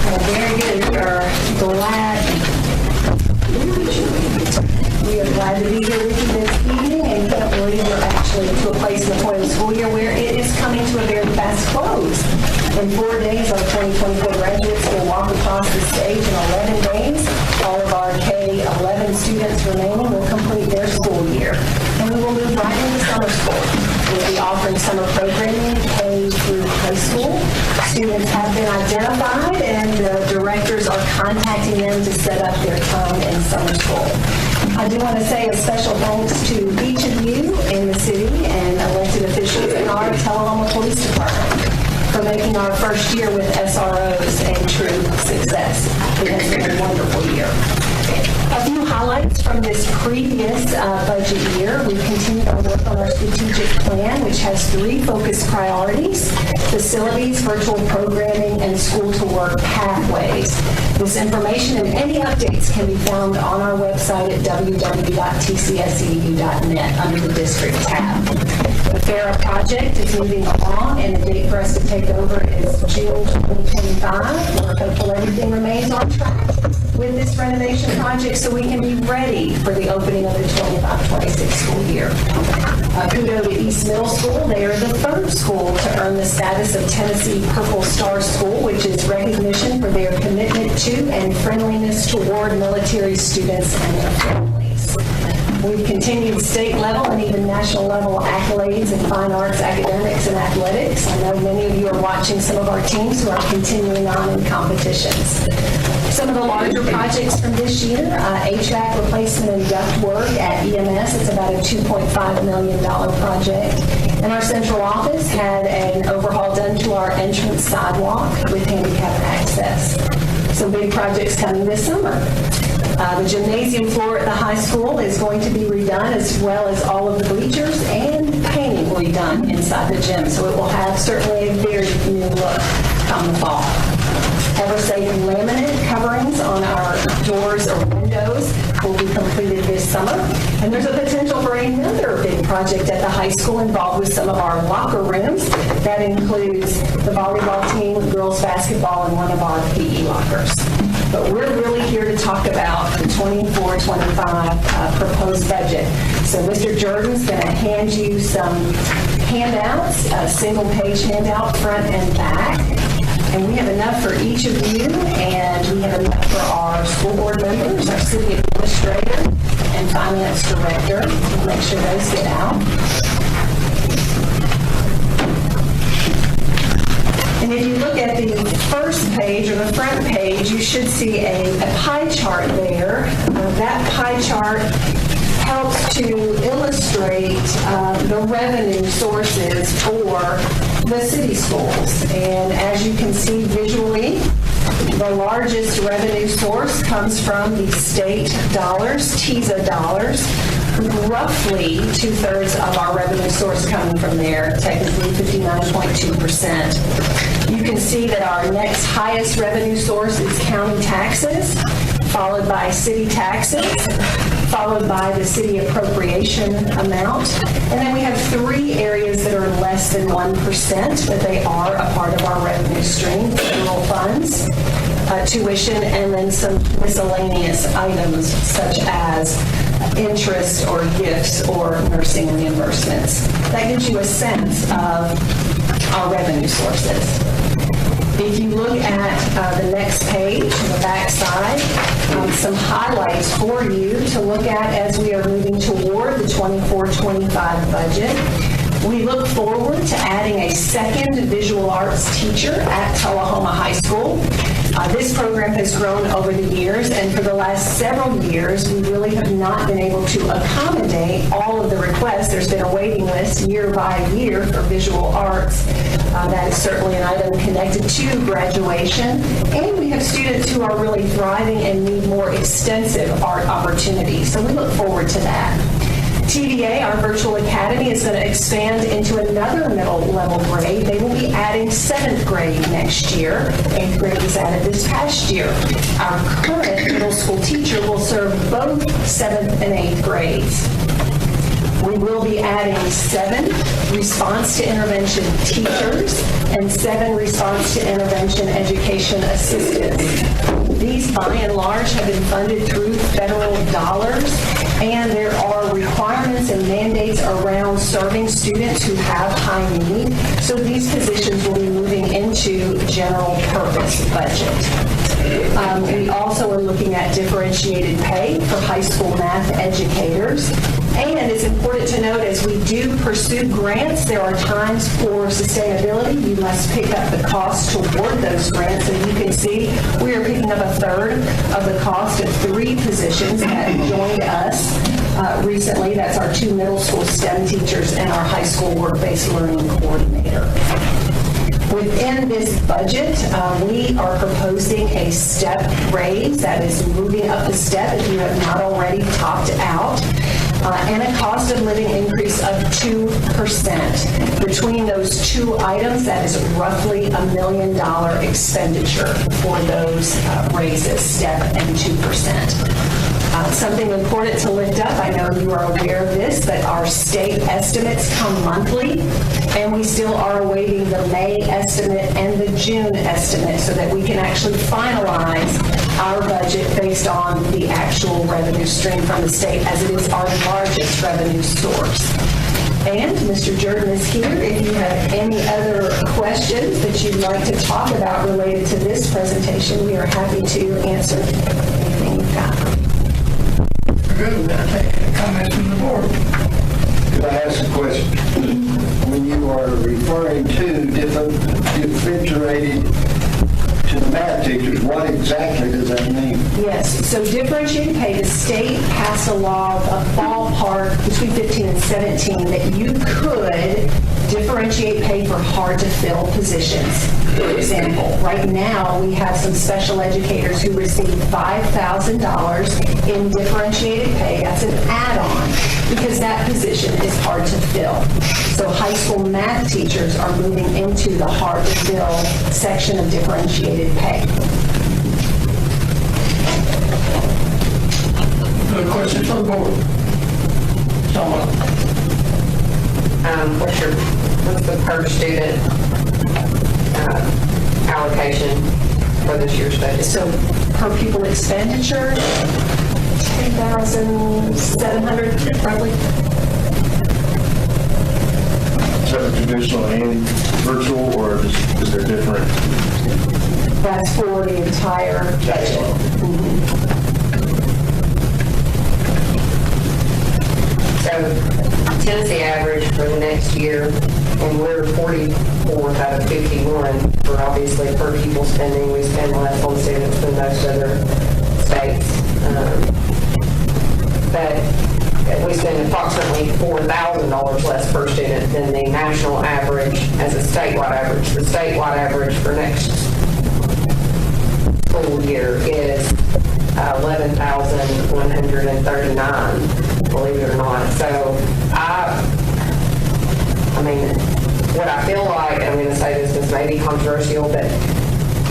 Well, very good. We are glad to be here with you this evening and can't believe we're actually to a place in the point of the school year where it is coming to a very fast close. In 4 days, our 2024 graduates will walk across the stage. In 11 days, all of our K-11 students remaining will complete their school year. And we will move right into summer school. We'll be offering summer programming K through high school. Students have been identified and the directors are contacting them to set up their time in summer school. I do want to say a special thanks to each of you in the city and elected officials in our Tullahoma Police Department for making our first year with SROs a true success. It has been a wonderful year. A few highlights from this previous budget year. We've continued our work on our strategic plan, which has 3 focused priorities: facilities, virtual programming, and school-to-work pathways. This information and any updates can be found on our website at www.tcsedu.net under the district tab. The FARA project is moving along, and the date for us to take over is June 2025. We're hopeful everything remains on track with this renovation project so we can be ready for the opening of the 25-26 school year. Kudos to East Middle School. They are the 3rd school to earn the status of Tennessee Purple Star School, which is recognition for their commitment to and friendliness toward military students and their families. We've continued state level and even national level accolades in fine arts, academics, and athletics. I know many of you are watching some of our teams who are continuing on in competitions. Some of the larger projects from this year, HVAC replacement and duct work at EMS. It's about a $2.5 million project. And our central office had an overhaul done to our entrance sidewalk with handicap access. Some big projects coming this summer. The gymnasium floor at the high school is going to be redone, as well as all of the bleachers, and painting will be done inside the gym. So it will have certainly a very new look come the fall. Ever-safe laminate coverings on our doors or windows will be completed this summer. And there's a potential for another big project at the high school involved with some of our locker rooms. That includes the volleyball team, girls basketball, and one of our PE lockers. But we're really here to talk about the 24-25 proposed budget. So Mr. Jordan's going to hand you some handouts, a single-page handout front and back. And we have enough for each of you, and we have enough for our school board members, our city administrator, and finance director. We'll make sure those get out. And if you look at the first page or the front page, you should see a pie chart there. That pie chart helps to illustrate the revenue sources for the city schools. And as you can see visually, the largest revenue source comes from the state dollars, TISA dollars. Roughly 2/3 of our revenue source coming from there, technically 59.2%. You can see that our next highest revenue source is county taxes, followed by city taxes, followed by the city appropriation amount. And then we have 3 areas that are less than 1%, but they are a part of our revenue stream: federal funds, tuition, and then some miscellaneous items such as interest or gifts or nursing reimbursements. That gives you a sense of our revenue sources. If you look at the next page, the back side, some highlights for you to look at as we are moving toward the 24-25 budget. We look forward to adding a second visual arts teacher at Tullahoma High School. This program has grown over the years, and for the last several years, we really have not been able to accommodate all of the requests. There's been a waiting list year by year for visual arts. That is certainly an item connected to graduation. And we have students who are really thriving and need more extensive art opportunities. So we look forward to that. TVA, our virtual academy, is going to expand into another middle level grade. They will be adding 7th grade next year. 8th grade was added this past year. Our current middle school teacher will serve both 7th and 8th grades. We will be adding 7 response to intervention teachers and 7 response to intervention education assistants. These, by and large, have been funded through federal dollars, and there are requirements and mandates around serving students who have high need. So these positions will be moving into general purpose budget. We also are looking at differentiated pay for high school math educators. And it's important to note, as we do pursue grants, there are times for sustainability. You must pick up the cost toward those grants. And you can see we are picking up 1/3 of the cost of 3 positions that joined us recently. That's our 2 middle school STEM teachers and our high school work-based learning coordinator. Within this budget, we are proposing a step raise that is moving up the step if you have not already topped out, and a cost of living increase of 2%. Between those 2 items, that is roughly $1 million expenditure for those raises, step and 2%. Something important to lift up, I know you are aware of this, but our state estimates come monthly, and we still are awaiting the May estimate and the June estimate so that we can actually finalize our budget based on the actual revenue stream from the state, as it is our largest revenue source. And Mr. Jordan is here. If you have any other questions that you'd like to talk about related to this presentation, we are happy to answer anything you've got. Good. I'll take comments from the board. Could I ask a question? When you are referring to differentiated to the math teachers, what exactly does that mean? Yes, so differentiated pay, the state passed a law, a ballpark between 15 and 17, that you could differentiate pay for hard-to-fill positions. For example, right now, we have some special educators who receive $5,000 in differentiated pay. That's an add-on, because that position is hard to fill. So high school math teachers are moving into the hard-to-fill section of differentiated pay. Good question from the board. Someone. What's the per student allocation for this year's budget? So per pupil expenditure, $10,700 roughly. Is that traditional and virtual, or is there different? That's for the entire budget. So Tennessee average for the next year, and we're 44th out of 51 for obviously per pupil spending. We spend less on students than most other states. But we spend approximately $4,000 less per student than the national average as a statewide average. The statewide average for next school year is $11,139, believe it or not. So I mean, what I feel like, I'm going to say this may be controversial, but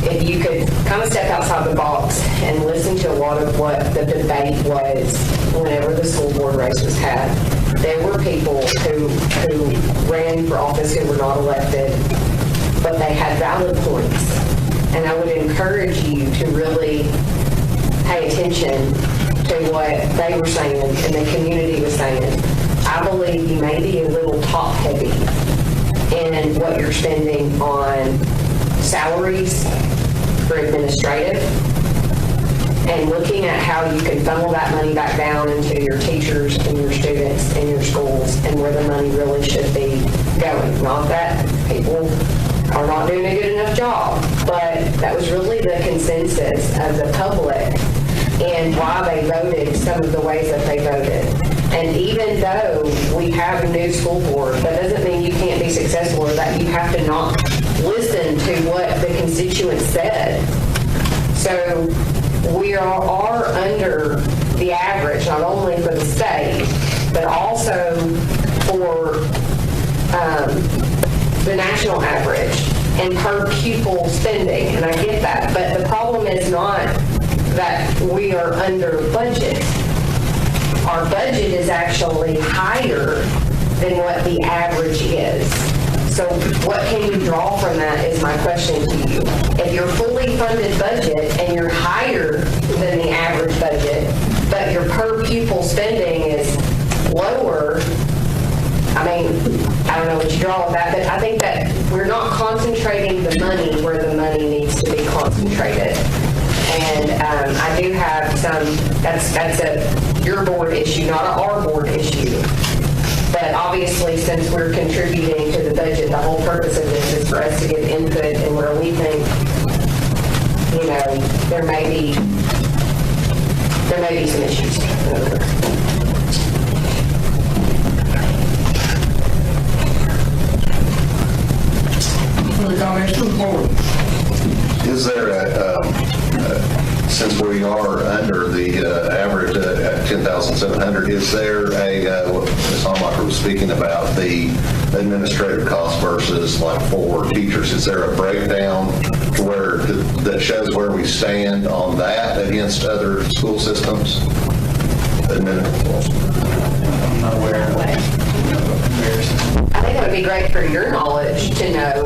if you could kind of step outside the box and listen to a lot of what the debate was whenever the school board race was had, there were people who ran for office who were not elected, but they had valid points. And I would encourage you to really pay attention to what they were saying and the community was saying. I believe you may be a little top-heavy in what you're spending on salaries for administrative, and looking at how you can funnel that money back down into your teachers and your students and your schools and where the money really should be going. Not that people are not doing a good enough job. But that was really the consensus of the public and why they voted some of the ways that they voted. And even though we have a new school board, that doesn't mean you can't be successful or that you have to not listen to what the constituents said. So we are under the average, not only for the state, but also for the national average and per pupil spending, and I get that. But the problem is not that we are under budget. Our budget is actually higher than what the average is. So what can you draw from that is my question to you. If you're fully funded budget and you're higher than the average budget, but your per pupil spending is lower, I mean, I don't know what you draw with that, but I think that we're not concentrating the money where the money needs to be concentrated. And I do have some, that's your board issue, not our board issue. But obviously, since we're contributing to the budget, the whole purpose of this is for us to give input and where we think, you know, there may be some issues. Further comments from the board? Is there since we are under the average at 10,700, is there Ms. Hallmacher was speaking about the administrative cost versus like for teachers, is there a breakdown where that shows where we stand on that against other school systems? I'm not aware of that. I think it would be great for your knowledge to know,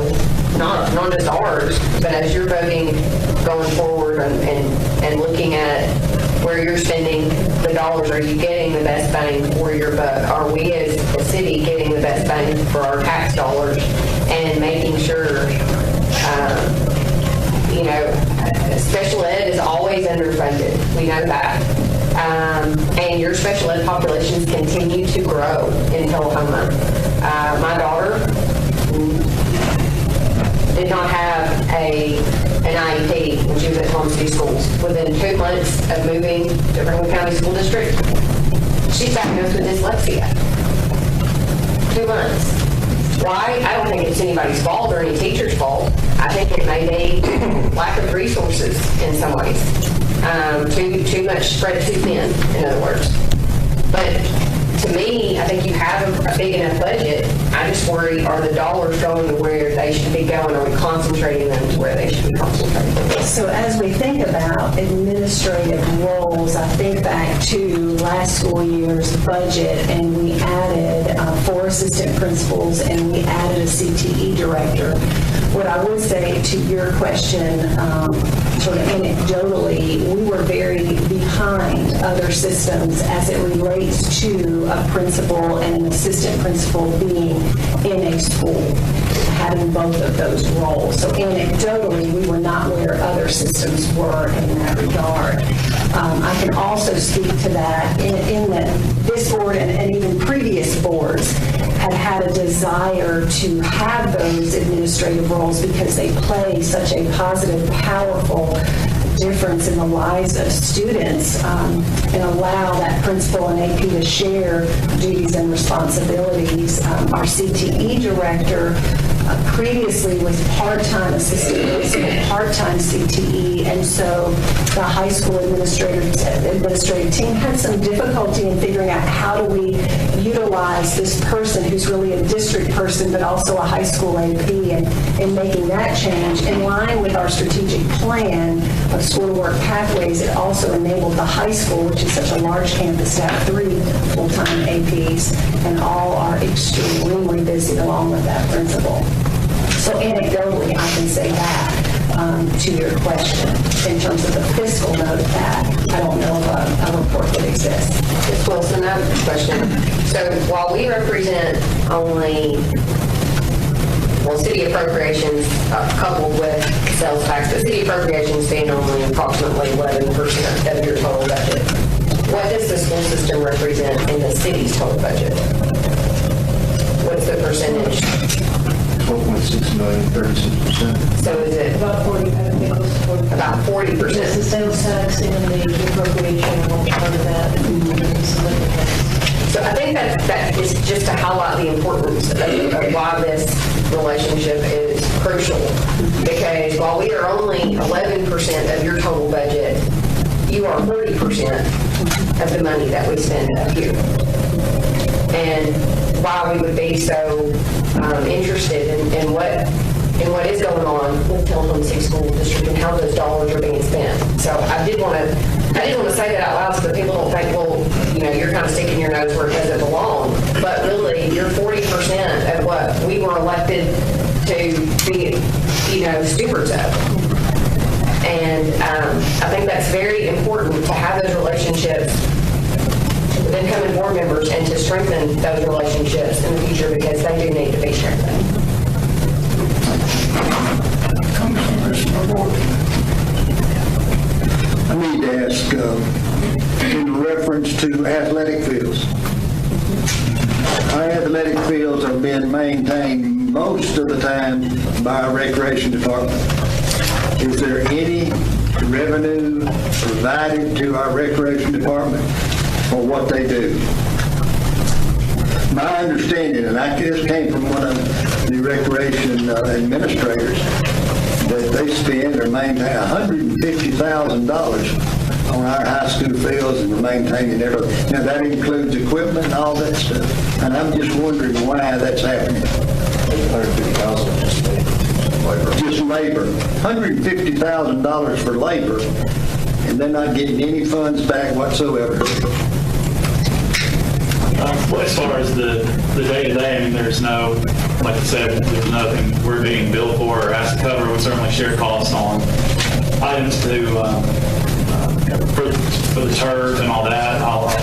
not just ours, but as you're voting going forward and looking at where you're spending the dollars, are you getting the best bang for your buck? Are we as a city getting the best bang for our tax dollars and making sure, you know, special ed is always underfunded. We know that. And your special ed populations continue to grow in Tullahoma. My daughter did not have an IEP when she was at Tullahoma City Schools. Within 2 months of moving to Franklin County School District, she's diagnosed with dyslexia. 2 months. Why? I don't think it's anybody's fault or any teacher's fault. I think it may be lack of resources in some ways. Too much spread too thin, in other words. But to me, I think you have a big enough budget. I just worry, are the dollars going to where they should be going? Are we concentrating them to where they should be concentrated? So as we think about administrative roles, I think back to last school year's budget, and we added 4 assistant principals, and we added a CTE director. What I would say to your question, sort of anecdotally, we were very behind other systems as it relates to a principal and an assistant principal being in a school, having both of those roles. So anecdotally, we were not where other systems were in that regard. I can also speak to that in that this board and even previous boards had a desire to have those administrative roles because they play such a positive, powerful difference in the lives of students and allow that principal and AP to share duties and responsibilities. Our CTE director previously was part-time assistant principal, part-time CTE, and so the high school administrative team had some difficulty in figuring out how do we utilize this person who's really a district person but also a high school AP, and making that change in line with our strategic plan of school to work pathways. It also enabled the high school, which is such a large campus, to have 3 full-time APs, and all are extremely busy along with that principal. So anecdotally, I can say that to your question. In terms of the fiscal note of that, I don't know of a report that exists. Ms. Wilson, I have a question. So while we represent only, well, city appropriations coupled with sales tax, but city appropriations being only approximately 11% of your total budget, what does the school system represent in the city's total budget? What's the percentage? $4.6 million, 36%. So is it About 40, I think close to 40. about 40%? Yes, the sales tax and the appropriation and all part of that. So I think that is just to highlight the importance of why this relationship is crucial. Because while we are only 11% of your total budget, you are 40% of the money that we spend up here. And why we would be so interested in what is going on with Tullahoma City School District and how those dollars are being spent. So I did want to say that out loud so that people don't think, well, you're kind of sticking your nose where it doesn't belong. But really, you're 40% of what we were elected to be, stewards of. And I think that's very important to have those relationships with incoming board members and to strengthen those relationships in the future because they do need to be strengthened. I need to ask in reference to athletic fields. Our athletic fields are being maintained most of the time by our recreation department. Is there any revenue provided to our recreation department for what they do? My understanding, and this came from one of the recreation administrators, that they spend or maintain $150,000 on our high school fields and maintaining everything. Now, that includes equipment and all that stuff. And I'm just wondering why that's happening. $150,000 just labor. $150,000 for labor, and they're not getting any funds back whatsoever. Well, as far as the day-to-day, I mean, there's no, like I said, there's nothing we're being billed for or asked to cover. We certainly share costs on items for the turf and all that.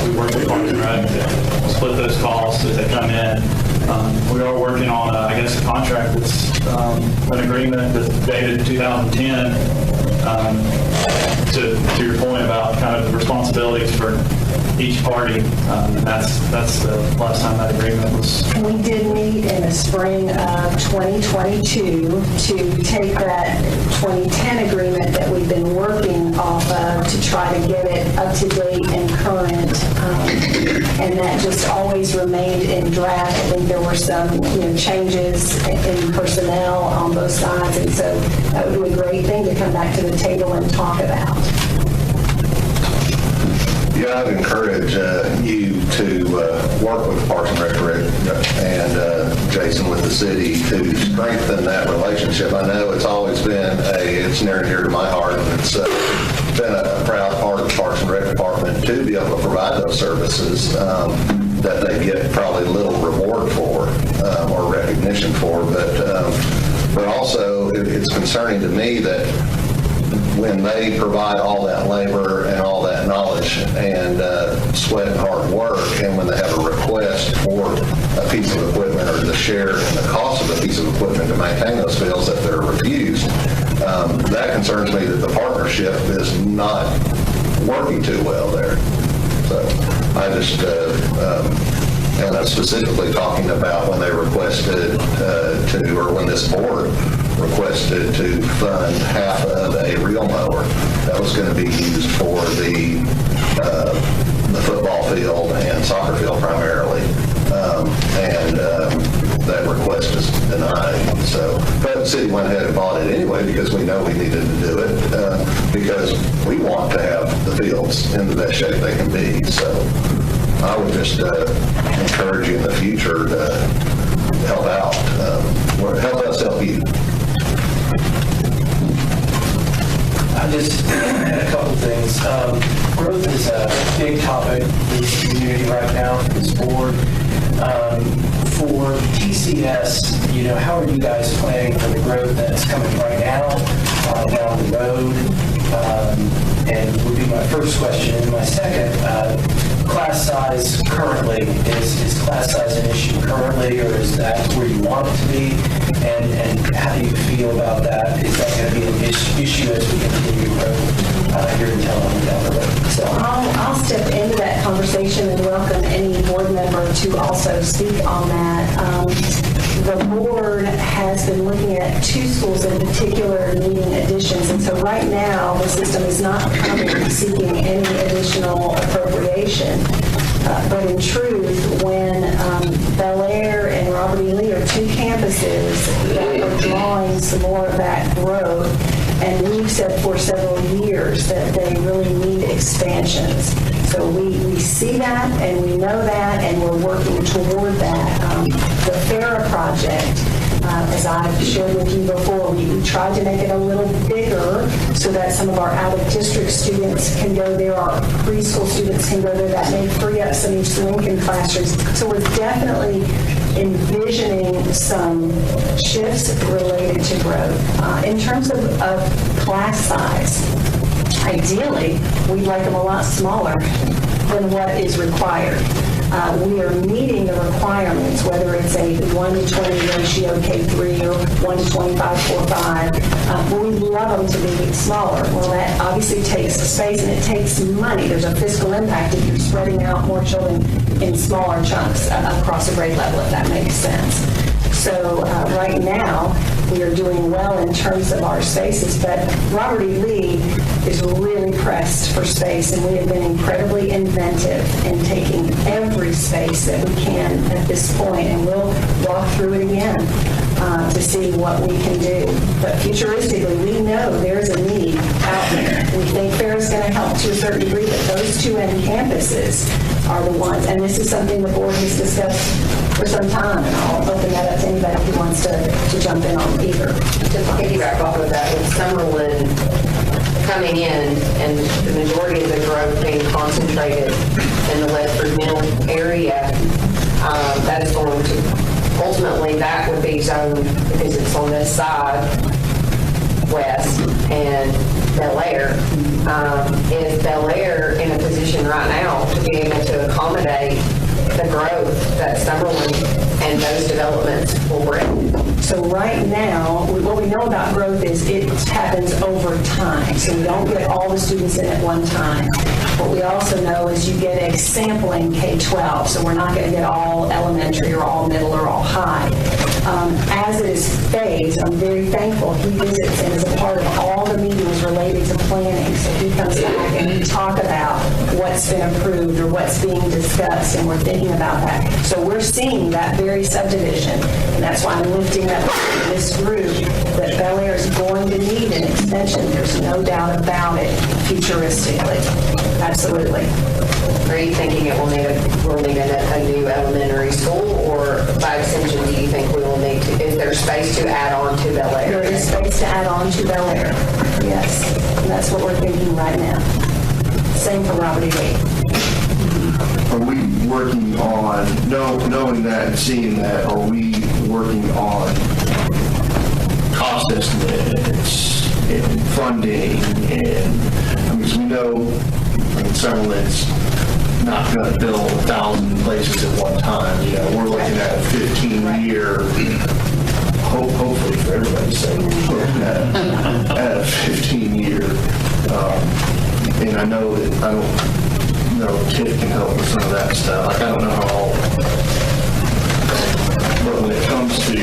We work with Parks and Rec to split those costs as they come in. We are working on, a contract that's an agreement that's dated 2010 to your point about kind of the responsibilities for each party. And that's the last time that agreement was. We did meet in the spring of 2022 to take that 2010 agreement that we've been working off of to try to get it up to date and current. And that just always remained in draft. I think there were some changes in personnel on both sides. And so that would be a great thing to come back to the table and talk about. Yeah, I'd encourage you to work with Parks and Rec and Jason with the city to strengthen that relationship. I know it's always been it's near and dear to my heart, and it's been a proud part of the Parks and Rec department to be able to provide those services that they get probably little reward for or recognition for. But also, it's concerning to me that when they provide all that labor and all that knowledge and sweat and hard work, and when they have a request for a piece of equipment or the share in the cost of a piece of equipment to maintain those fields, that they're refused, that concerns me that the partnership is not working too well there. So I just, and I'm specifically talking about when they requested or when this board requested to fund half of a reel mower that was going to be used for the football field and soccer field primarily, and that request is denied. So, but the city went ahead and bought it anyway because we know we needed to do it because we want to have the fields in the best shape they can be. So I would just encourage you in the future to help out, help us help you. I just had a couple things. Growth is a big topic in the community right now for this board. For TCS, how are you guys planning for the growth that's coming right now down the road? And would be my first question. And my second, class size currently, is class size an issue currently, or is that where you want it to be? And how do you feel about that? Is that going to be an issue as we continue to grow here in Tullahoma down the road? So I'll step into that conversation and welcome any board member to also speak on that. the board has been looking at 2 schools in particular needing additions. And so right now, the system is not coming seeking any additional appropriation. But in truth, when Bel Air and Robert E. Lee are 2 campuses that are drawing some more of that growth, and we've said for several years that they really need expansions. So we see that, and we know that, and we're working toward that. The FARA project, as I've shared with you before, we tried to make it a little bigger so that some of our out-of-district students can go there, our preschool students can go there. That may free up some East Lincoln classrooms. So we're definitely envisioning some shifts related to growth. In terms of class size, ideally, we'd like them a lot smaller than what is required. We are meeting the requirements, whether it's a 1-to-20 ratio K3 or 1-to-25 4-5. But we'd love them to be smaller. Well, that obviously takes space and it takes money. There's a fiscal impact if you're spreading out more children in smaller chunks across a grade level, if that makes sense. So right now, we are doing well in terms of our spaces, but Robert E. Lee is really pressed for space, and we have been incredibly inventive in taking every space that we can at this point, and we'll walk through it again to see what we can do. But futuristically, we know there's a need out there. We think FAIR is going to help to a certain degree, but those 2 end campuses are the ones, and this is something the board has discussed for some time, and I'll open that up to anybody who wants to jump in on either. To piggyback off of that, with Summerlin coming in and the majority of the growth being concentrated in the Ledford Mill area, that is going to, ultimately, that would be zoned, because it's on this side, west, and Bel Air. Is Bel Air in a position right now to be able to accommodate the growth that Summerlin and those developments will bring? So right now, what we know about growth is it happens over time. So we don't get all the students in at one time. What we also know is you get a sampling K-12. So we're not going to get all elementary or all middle or all high. As it is phased, I'm very thankful he visits and is a part of all the meetings related to planning. So he comes back and we talk about what's been approved or what's being discussed, and we're thinking about that. So we're seeing that very subdivision, and that's why I'm lifting up this group that Bel Air is going to need an extension. There's no doubt about it, futuristically. Absolutely. Are you thinking it will need a new elementary school, or by extension, do you think we will need to, is there space to add on to Bel Air? There is space to add on to Bel Air, yes. And that's what we're thinking right now. Same for Robert E. Lee. Are we working on, knowing that and seeing that, are we working on cost estimates and funding? And, I mean, we know, Summerlin's not going to build 1,000 places at one time. You know, we're looking at a 15-year, hopefully for everybody's sake, at a 15-year. And I know that, I don't know, Tiff can help with some of that stuff. Like, I don't know how all, but when it comes to,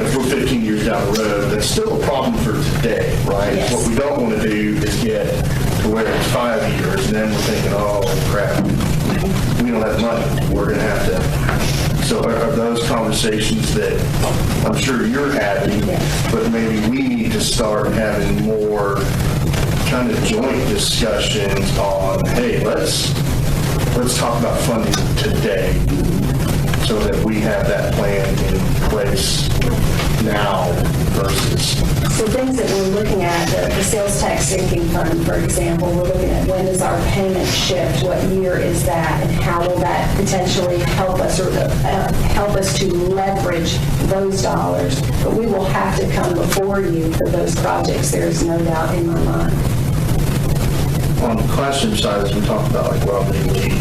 if we're 15 years down the road, that's still a problem for today, right? Yes. What we don't want to do is get to where it's 5 years, and then we're thinking, oh, crap, we don't have money. We're going to have to. So are those conversations that I'm sure you're having, but maybe we need to start having more kind of joint discussions on, hey, let's talk about funding today so that we have that plan in place now versus. So things that we're looking at, the sales tax sinking fund, for example, we're looking at when does our payment shift, what year is that, and how will that potentially help us or help us to leverage those dollars. But we will have to come before you for those projects. There is no doubt in my mind. On the classroom side, as we talked about, like Robert E. Lee,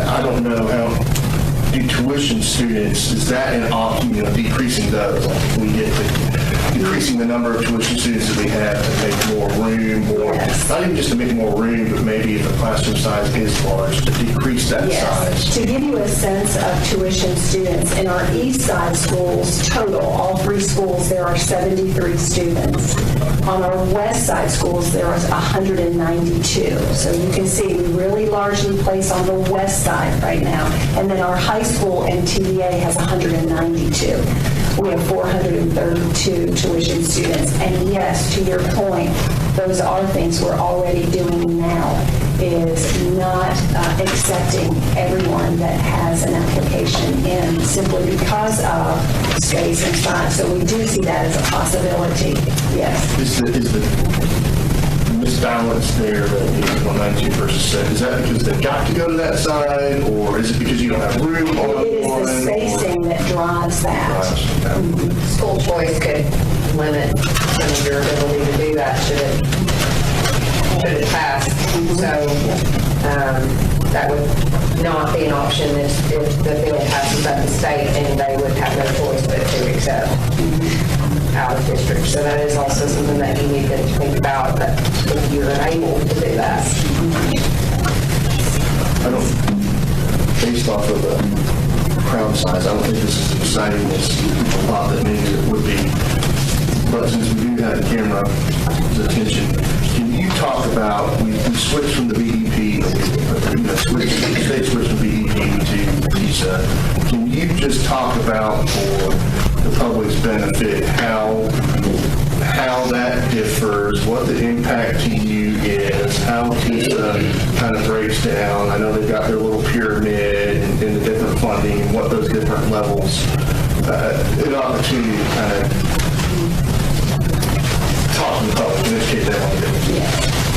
I don't know how do tuition students, is that an option, decreasing those? Like we get to decreasing the number of tuition students that we have to make more room, more not even just to make more room, but maybe if the classroom size is large, to decrease that size. Yes, to give you a sense of tuition students, in our east side schools total, all 3 schools, there are 73 students. On our west side schools, there are 192. So you can see we really largely place on the west side right now. And then our high school and TVA has 192. We have 432 tuition students. And yes, to your point, those are things we're already doing now, is not accepting everyone that has an application in simply because of space and size. So we do see that as a possibility, yes. Is the misbalance there that is 192 versus 7, is that because they've got to go to that side, or is it because you don't have room on one? It is the spacing that drives that. School choice could limit some of your ability to do that should it pass. So that would not be an option if the bill passes at the state, and they would have no choice but to accept out of district. So that is also something that you need to think about, that if you're unable to do that. I don't, based off of the crowd size, I don't think this is as exciting as people thought that maybe it would be. But since we do have the camera's attention, can you talk about, we switched from the BEP, state switched from BEP to TISA. Can you just talk about, for the public's benefit, how that differs, what the impact to you is, how TISA kind of breaks down? I know they've got their little pyramid and the different funding and what those different levels, an opportunity to kind of talk to the public, in this case, they want to do.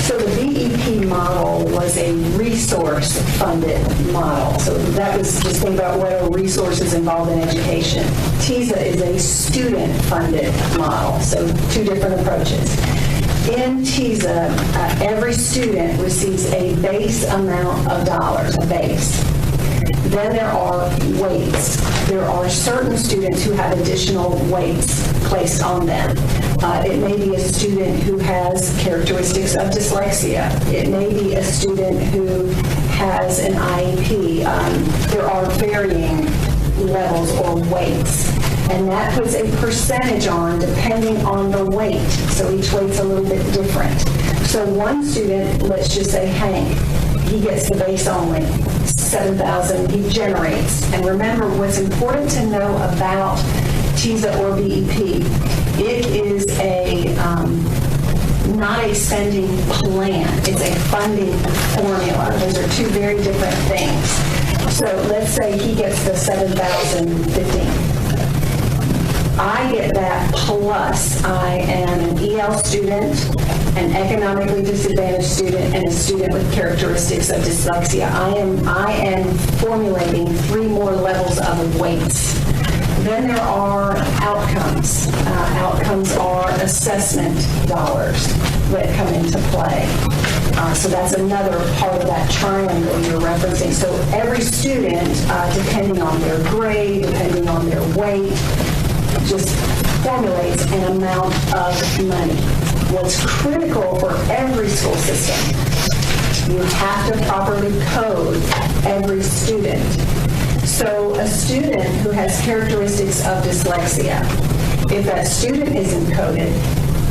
So the BEP model was a resource-funded model. So that was, just think about what are resources involved in education. TISA is a student-funded model, so 2 different approaches. In TISA, every student receives a base amount of dollars, a base. Then there are weights. There are certain students who have additional weights placed on them. It may be a student who has characteristics of dyslexia. It may be a student who has an IEP. There are varying levels or weights. And that puts a percentage on depending on the weight. So each weight's a little bit different. So one student, let's just say Hank, he gets the base only, 7,000 he generates. And remember, what's important to know about TISA or BEP, it is not a spending plan, it's a funding formula. Those are 2 very different things. So let's say he gets the 7,015. I get that plus I am an EL student, an economically disadvantaged student, and a student with characteristics of dyslexia. I am formulating 3 more levels of weights. Then there are outcomes. Outcomes are assessment dollars that come into play. So that's another part of that triangle you're referencing. So every student, depending on their grade, depending on their weight, just formulates an amount of money. What's critical for every school system, you have to properly code every student. So a student who has characteristics of dyslexia, if that student isn't coded,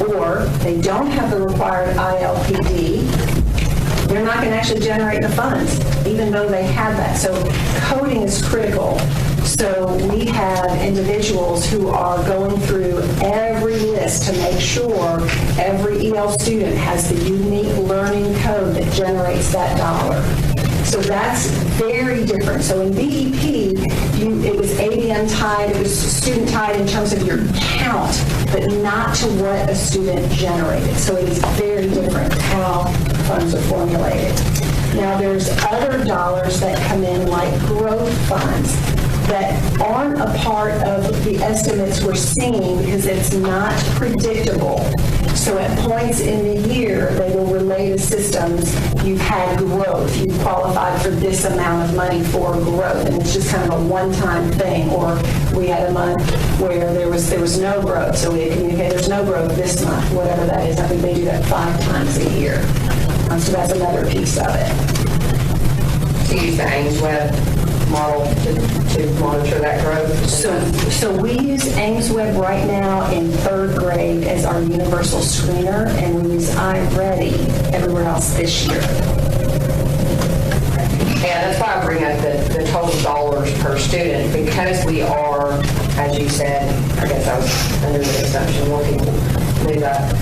or they don't have the required ILPD, they're not going to actually generate the funds, even though they have that. So coding is critical. So we have individuals who are going through every list to make sure every EL student has the unique learning code that generates that dollar. So that's very different. So in BEP, it was ABM tied, it was student tied in terms of your count, but not to what a student generated. So it is very different how funds are formulated. Now there's other dollars that come in like growth funds that aren't a part of the estimates we're seeing because it's not predictable. So at points in the year, they will relay to systems, you've had growth, you've qualified for this amount of money for growth, and it's just kind of a one-time thing. Or we had a month where there was no growth, so we communicate there's no growth this month, whatever that is. I think they do that 5 times a year. So that's another piece of it. To use the Ames Web model to monitor that growth? So we use Ames Web right now in 3rd grade as our universal screener, and we use iReady everywhere else this year. Yeah, that's why I bring up the total dollars per student, because we are, as you said, I guess I was under the assumption more people knew that,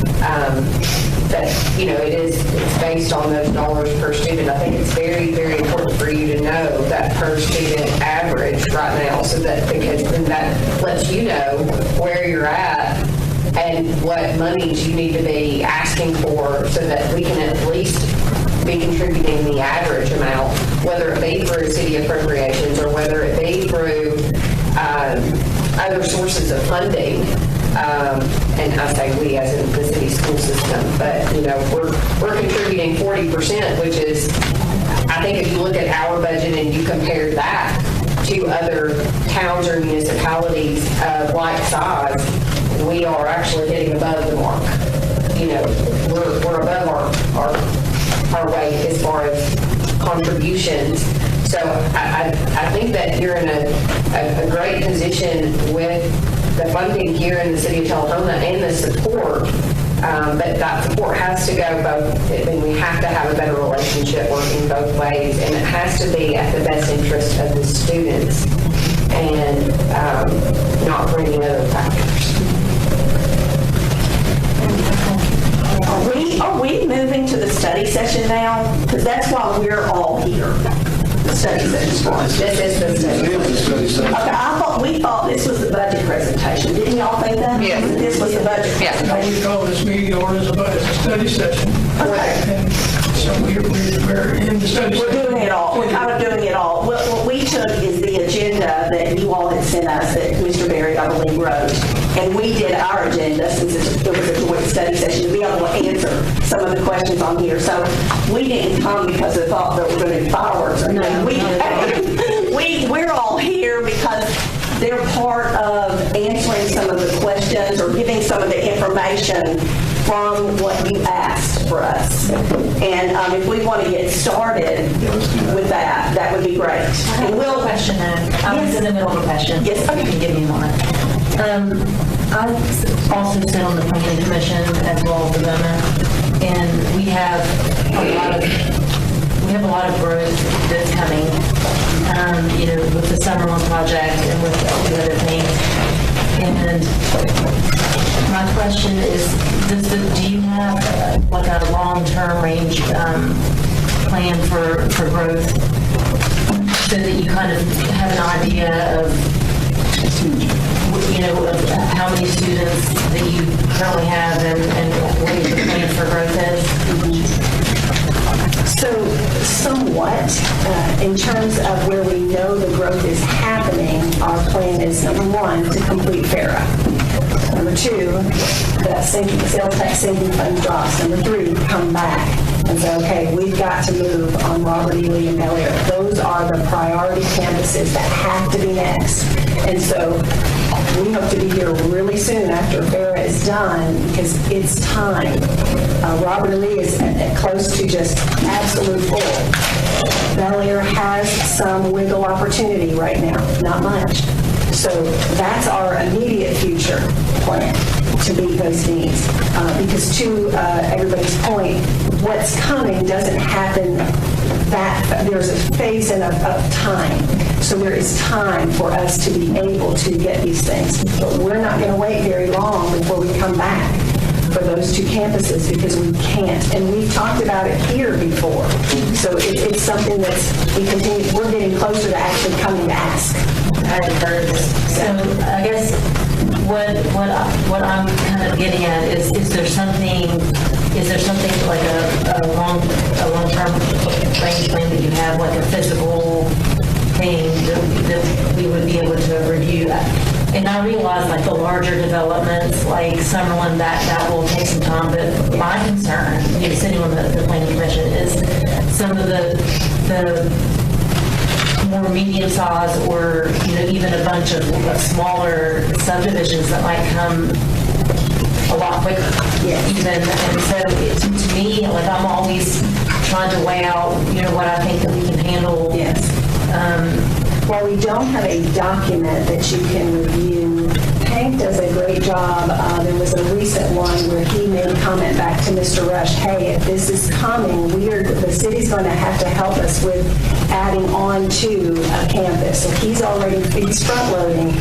that, you know, it's based on those dollars per student. I think it's very, very important for you to know that per student average right now, so that, because then that lets you know where you're at and what monies you need to be asking for, so that we can at least be contributing the average amount, whether it be through city appropriations or whether it be through other sources of funding. And I say we as in the city school system, but you know, we're contributing 40%, which is, I think if you look at our budget and you compare that to other towns or municipalities of like size, we are actually getting above the mark. You know, we're above our weight as far as contributions. So I think that you're in a great position with the funding here in the city of Tullahoma and the support, but that support has to go both. I mean, we have to have a better relationship working both ways, and it has to be at the best interest of the students and not for any other factors. Are we moving to the study session now? Because that's why we're all here. The study session. This is the study session. Okay, we thought this was the budget presentation. Didn't y'all think that? Yes. This was the budget presentation. We call this meeting order as a budget study session. Okay. And so we're in the study session. We're doing it all. We're kind of doing it all. What we took is the agenda that you all had sent us that Mr. Berry, I believe, wrote. And we did our agenda, since it was a joint study session, to be able to answer some of the questions on here. So we didn't come because we thought that we were going to be fireworks or anything. We're all here because they're part of answering some of the questions or giving some of the information from what you asked for us. And if we want to get started with that, that would be great. And we'll question that. I was in the middle of a question. Yes. You can give me a moment. I also sit on the planning commission as well as the governor, and we have a lot of growth that's coming. You know, with the Summer One project and with the other things. And my question is, do you have like a long-term range plan for growth, so that you kind of have an idea of, you know, of how many students that you currently have and what your plan for growth is? So somewhat, in terms of where we know the growth is happening, our plan is, number one, to complete FARA. Number two, the sales tax sinking fund drops. Number three, come back and say, okay, we've got to move on Robert E. Lee and Bel Air. Those are the priority campuses that have to be next. And so we hope to be here really soon after FARA is done, because it's time. Robert E. Lee is close to just absolute full. Bel Air has some wiggle opportunity right now, not much. So that's our immediate future plan, to meet those needs. Because to everybody's point, what's coming doesn't happen that there's a phase of time. So there is time for us to be able to get these things. But we're not going to wait very long before we come back for those two campuses, because we can't. And we've talked about it here before. So it's something we're getting closer to actually coming to ask. I've heard this. So I guess what I'm kind of getting at is there something like a long-term range plan that you have, like a physical thing that we would be able to review? And I realize like the larger developments like Summerlin, that will take some time, but my concern, you know, sitting on the planning commission, is some of the more medium-sized, or you know, even a bunch of smaller subdivisions that might come a lot quicker. Even, and so to me, like I'm always trying to weigh out, what I think that we can handle. Yes. While we don't have a document that you can review, Hank does a great job. There was a recent one where he made a comment back to Mr. Rush, hey, if this is coming, the city's going to have to help us with adding on to a campus. If he's front loading,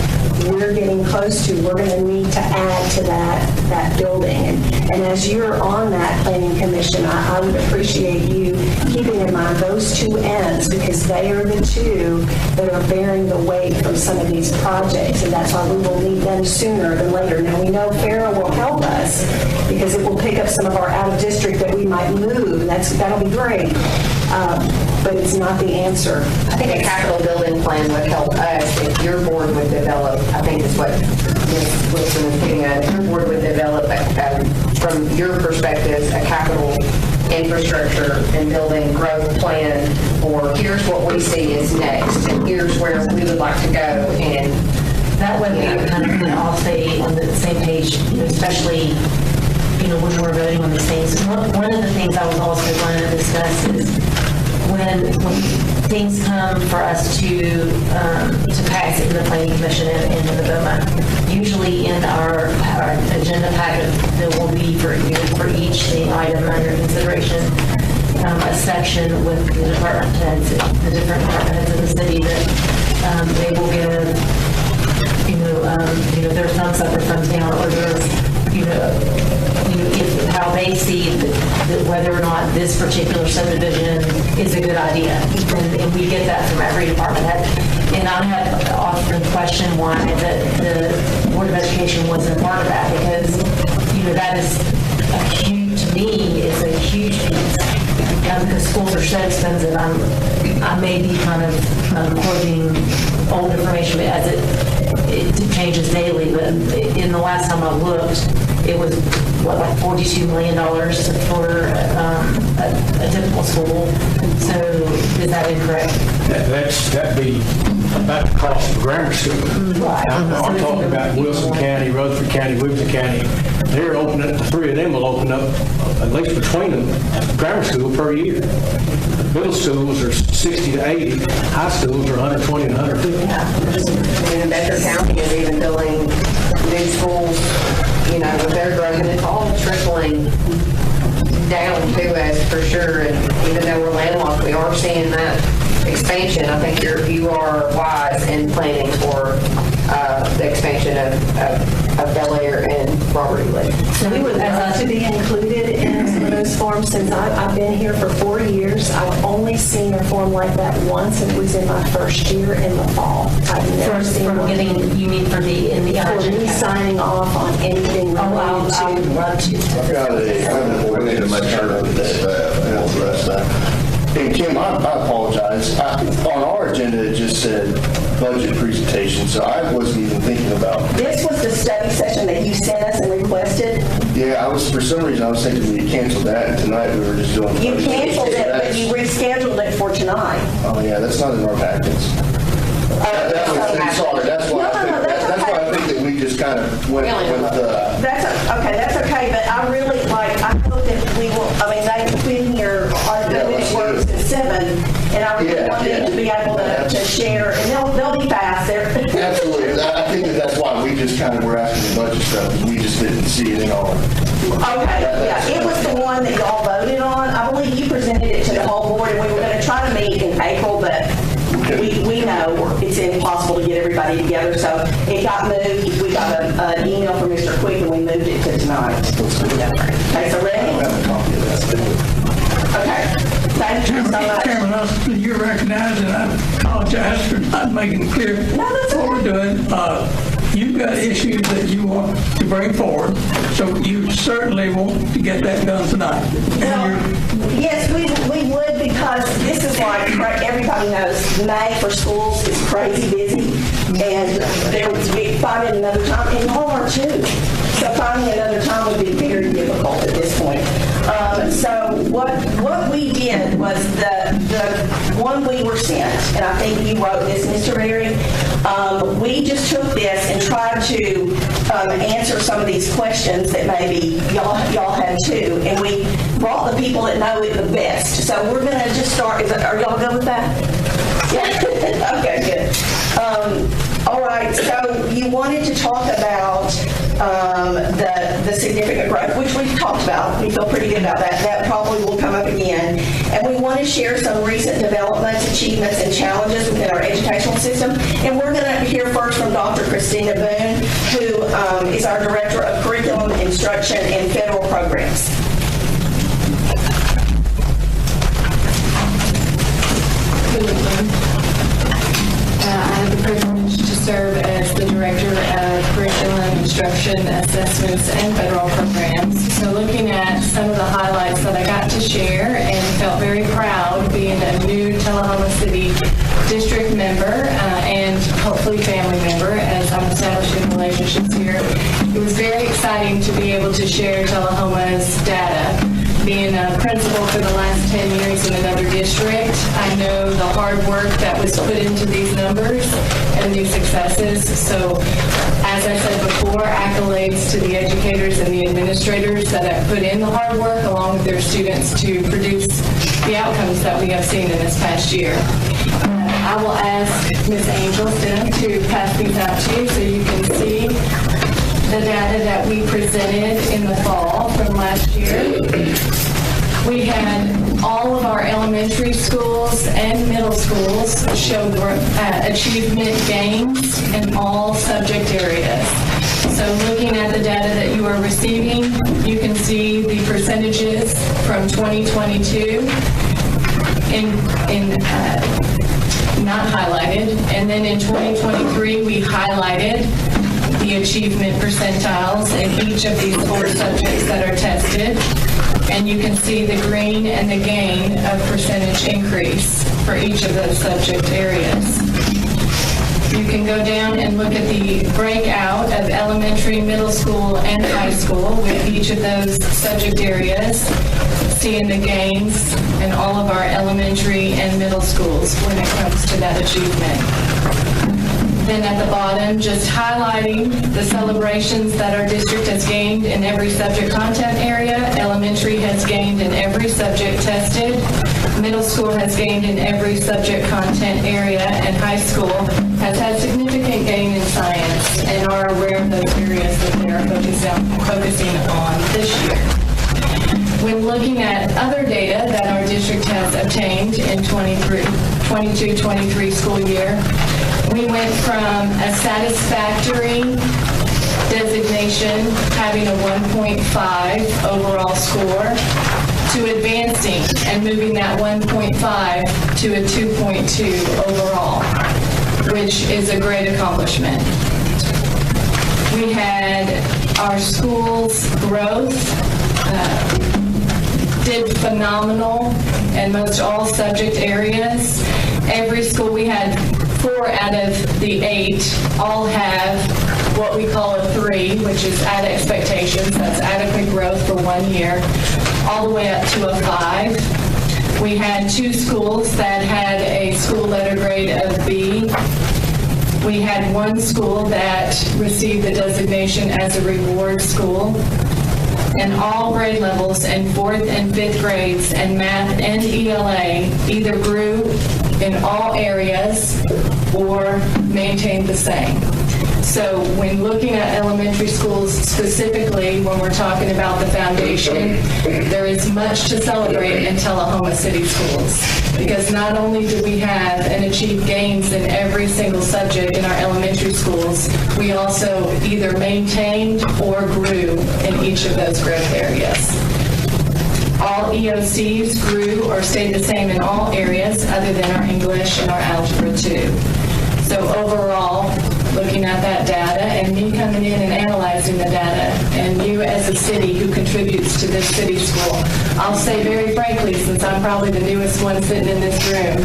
we're getting close to, we're going to need to add to that building. And as you're on that planning commission, I would appreciate you keeping in mind those two ends, because they are the two that are bearing the weight from some of these projects, and that's why we will need them sooner than later. Now, we know FARA will help us because it will pick up some of our out-of-district that we might move, and that'll be great. But it's not the answer. I think a capital building plan would help us if your board would develop, I think is what Ms. Wilson is getting at, if your board would develop, from your perspective, a capital infrastructure and building growth plan, or here's what we see is next, and here's where we would like to go, and that way we kind of all stay on the same page, especially when we're voting on these things. One of the things I was also going to discuss is when things come for us to pass in the Planning Commission and in the BOMA, usually in our agenda packet, there will be for each item under consideration a section with the department heads, the different department heads of the city that they will give, their thumbs up or thumbs down, or if how they see whether or not this particular subdivision is a good idea. And we get that from every department head. And I have often questioned why the Board of Education wasn't part of that, because, that is a huge, to me, is a huge piece. Because schools are so expensive, I may be kind of quoting old information as it changes daily, but in the last time I looked, it was, like $42 million for a typical school. So is that incorrect? That'd be about the cost of a grammar school. Right. I'm talking about Wilson County, Rutherford County, Williamson County. They're opening, the three of them will open up, at least between them, grammar school per year. Middle schools are 60 to 80. High schools are 120 to 150. And Becker County is even building new schools, with their growth, and it's all trickling down to us for sure. And even though we're landlocked, we are seeing that expansion. I think you are wise in planning for the expansion of Bel Air and Robert E. Lee. So we would love to be included in some of those forms. Since I've been here for 4 years, I've only seen a form like that once, and it was in my first year in the fall. I've never seen one. You mean for me signing off on anything related to. I would love to. We need to make sure that and Kim, I apologize. On our agenda, it just said budget presentation, so I wasn't even thinking about. This was the study session that you sent us and requested. Yeah, for some reason, I was thinking we canceled that, and tonight we were just doing. You canceled it, but you rescheduled it for tonight. Oh, yeah, that's not in our packets. Sorry, that's why I think that we just kind of went with the. That's okay, but I really I hope that we will, they've been here, it works at 7, and I really want them to be able to share, and they'll be fast. Absolutely. I think that's why we just kind of were asking the budget stuff, we just didn't see it in our. Okay, yeah, it was the one that y'all voted on. I believe you presented it to the whole board, and we were going to try to meet in April, but we know it's impossible to get everybody together, so it got moved. We got an email from Mr. Quick, and we moved it to tonight. Okay, so ready? Okay. Thank you so much. Chairman, you're recognized, and I apologize for not making it clear what we're doing. You've got issues that you want to bring forward, so you certainly want to get that done tonight. Yes, we would, because this is like everybody knows, May for schools is crazy busy, and we finding another time, and y'all are too. So finding another time would be very difficult at this point. So what we did was the one we were sent, and I think you wrote this, Mr. Berry. We just took this and tried to answer some of these questions that maybe y'all have too. And we brought the people that know it the best. So we're going to just start. Are y'all good with that? Yeah. Okay, good. All right. So you wanted to talk about the significant growth, which we've talked about. We feel pretty good about that. That probably will come up again. And we want to share some recent developments, achievements, and challenges within our educational system. And we're going to hear first from Dr. Christina Boone, who is our Director of Curriculum, Instruction, and Federal Programs. Good evening. I have the privilege to serve as the Director of Curriculum, Instruction, Assessments, and Federal Programs. So looking at some of the highlights that I got to share and felt very proud being a new Tullahoma City District member and hopefully family member as I'm establishing relationships here. It was very exciting to be able to share Tullahoma's data. Being a principal for the last 10 years in another district, I know the hard work that was put into these numbers and these successes. So, as I said before, accolades to the educators and the administrators that have put in the hard work along with their students to produce the outcomes that we have seen in this past year. I will ask Ms. Angelston to pass these out to you so you can see the data that we presented in the fall from last year. We had all of our elementary schools and middle schools show achievement gains in all subject areas. So looking at the data that you are receiving, you can see the percentages from 2022 not highlighted, and then in 2023 we highlighted the achievement percentiles in each of these 4 subjects that are tested. And you can see the green and the gain of percentage increase for each of those subject areas. You can go down and look at the breakout of elementary, middle school, and high school with each of those subject areas, seeing the gains in all of our elementary and middle schools when it comes to that achievement. Then at the bottom, just highlighting the celebrations that our district has gained in every subject content area. Elementary has gained in every subject tested. Middle school has gained in every subject content area. And high school has had significant gain in science and are aware of those areas that they are focusing on this year. When looking at other data that our district has obtained in 22-23 school year, we went from a satisfactory designation, having a 1.5 overall score, to advancing and moving that 1.5 to a 2.2 overall, which is a great accomplishment. We had our school's growth did phenomenal in most all subject areas. Every school, we had 4 out of the 8 all have what we call a 3, which is at expectations. That's adequate growth for 1 year, all the way up to a 5. We had 2 schools that had a school letter grade of B. We had 1 school that received the designation as a reward school. And all grade levels in 4th and 5th grades and math and ELA either grew in all areas or maintained the same. So when looking at elementary schools specifically, when we're talking about the foundation, there is much to celebrate in Tullahoma City Schools, because not only do we have and achieve gains in every single subject in our elementary schools, we also either maintained or grew in each of those growth areas. All EOCs grew or stayed the same in all areas other than our English and our Algebra 2. So overall, looking at that data and me coming in and analyzing the data, and you as a city who contributes to this city school, I'll say very frankly, since I'm probably the newest one sitting in this room,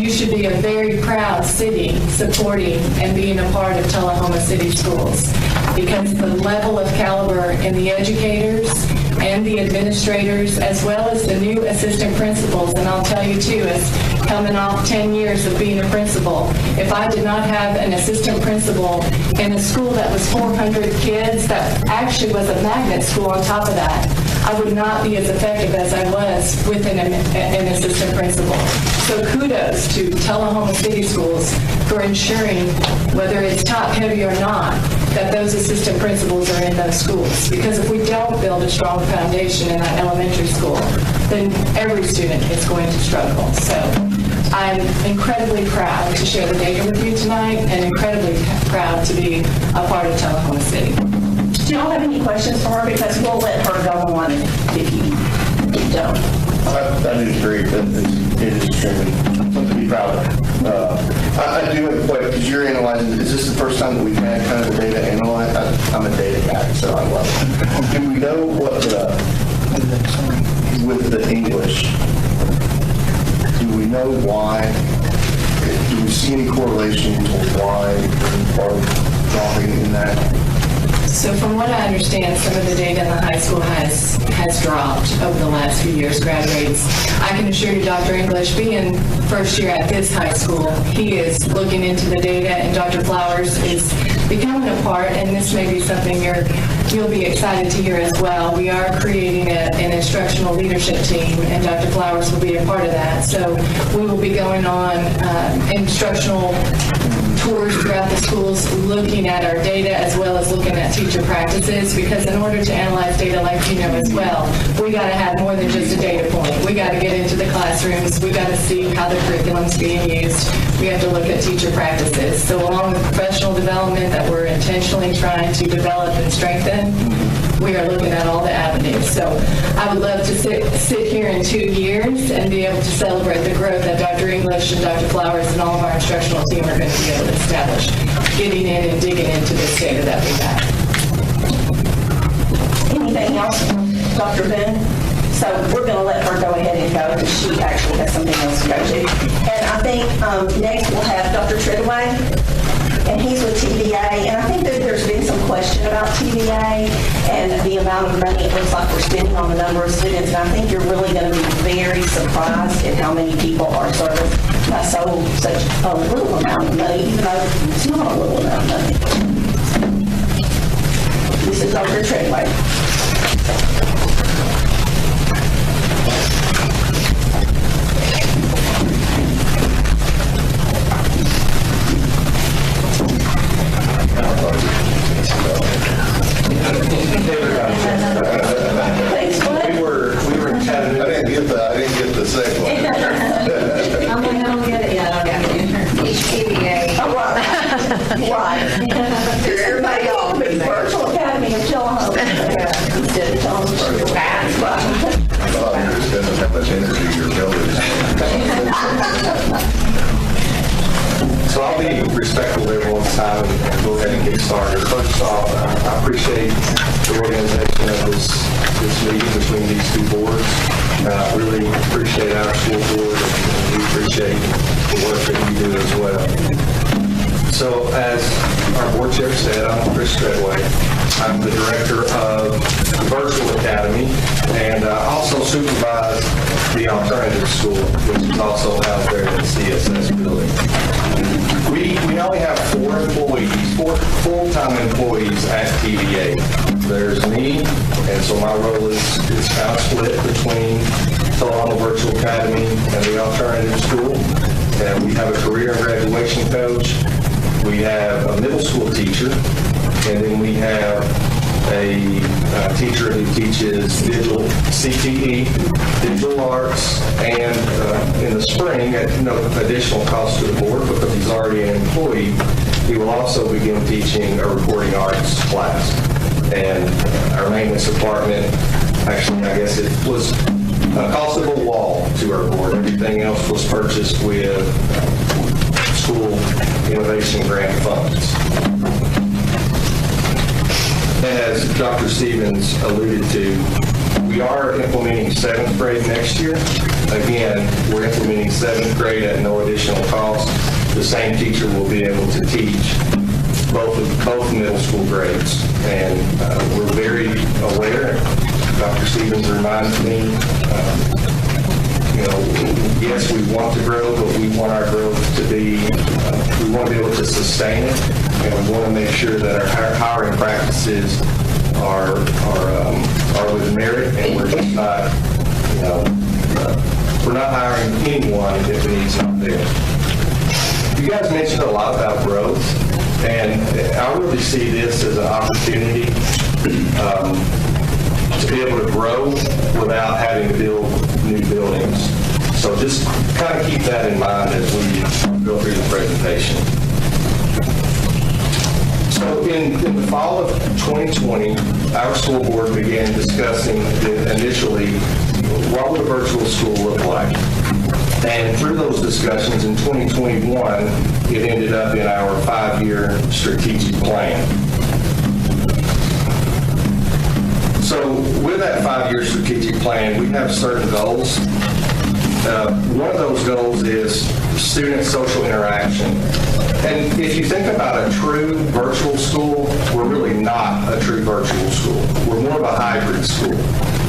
you should be a very proud city supporting and being a part of Tullahoma City Schools, because the level of caliber in the educators and the administrators, as well as the new assistant principals. And I'll tell you too, as coming off 10 years of being a principal, if I did not have an assistant principal in a school that was 400 kids, that actually was a magnet school on top of that, I would not be as effective as I was with an assistant principal. So kudos to Tullahoma City Schools for ensuring, whether it's top-heavy or not, that those assistant principals are in those schools. Because if we don't build a strong foundation in that elementary school, then every student is going to struggle. So I'm incredibly proud to share the data with you tonight and incredibly proud to be a part of Tullahoma City. Do y'all have any questions for her? Because we'll let her go on if you don't. I do agree that it is extremely something to be proud of. I do have a question, because you're analyzing, is this the first time that we've had kind of the data analyzed? I'm a data guy, so I love it. Do we know what with the English, do we know why? Do we see any correlation to why we are dropping in that? So from what I understand, some of the data in the high school has dropped over the last few years, grad rates. I can assure you, Dr. English, being first year at this high school, he is looking into the data, and Dr. Flowers is becoming a part, and this may be something you'll be excited to hear as well. We are creating an instructional leadership team, and Dr. Flowers will be a part of that. So we will be going on instructional tours throughout the schools, looking at our data as well as looking at teacher practices, because in order to analyze data like you know as well, we got to have more than just a data point. We got to get into the classrooms. We got to see how the curriculum's being used. We have to look at teacher practices. So along with professional development that we're intentionally trying to develop and strengthen, we are looking at all the avenues. So I would love to sit here in 2 years and be able to celebrate the growth that Dr. English and Dr. Flowers and all of our instructional team are going to be able to establish, getting in and digging into this data that we have. Anything else, Dr. Boone? So we're going to let her go ahead and go, because she actually has something else to go to. And I think next we'll have Dr. Treadway, and he's with TVA. And I think that there's been some question about TVA and the amount of money it looks like we're spending on the number of students. And I think you're really going to be very surprised at how many people are serviced by such a little amount of money, even though it's not a little amount of money. This is Dr. Treadway. We were in Chattanooga. I didn't get the second one. I don't get it yet. HPBA. Oh, right. Everybody else, but Virtual Academy of Tullahoma. Instead of Tullahoma. That's right. Oh, you're spending how much energy you're building. So I'll be respectful of everyone's time and go ahead and get started. First off, I appreciate the organization of this meeting between these two boards. I really appreciate our school board, and we appreciate the work that you do as well. So as our board chair said, I'm Chris Treadway. I'm the director of the Virtual Academy, and I also supervise the alternative school, which is also housed there in the CSS building. We only have 4 employees, 4 full-time employees at TVA. There's me, and so my role is kind of split between Tullahoma Virtual Academy and the alternative school. And we have a career and graduation coach. We have a middle school teacher, and then we have a teacher who teaches digital CTE, digital arts, and in the spring, at no additional cost to the board because he's already an employee, he will also begin teaching a recording arts class. And our maintenance department, actually, I guess it was a cost of a wall to our board. Everything else was purchased with school innovation grant funds. As Dr. Stevens alluded to, we are implementing 7th grade next year. Again, we're implementing 7th grade at no additional cost. The same teacher will be able to teach both middle school grades. And we're very aware Dr. Stevens reminds me, yes, we want to grow, but we want our growth to be, we want to be able to sustain it, and we want to make sure that our hiring practices are with merit, and we're just not, we're not hiring anyone if the need's not there. You guys mentioned a lot about growth, and I really see this as an opportunity to be able to grow without having to build new buildings. So just kind of keep that in mind as we go through the presentation. So in the fall of 2020, our school board began discussing initially what would a virtual school look like. And through those discussions in 2021, it ended up in our 5-year strategic plan. So with that 5-year strategic plan, we have certain goals. One of those goals is student social interaction. And if you think about a true virtual school, we're really not a true virtual school. We're more of a hybrid school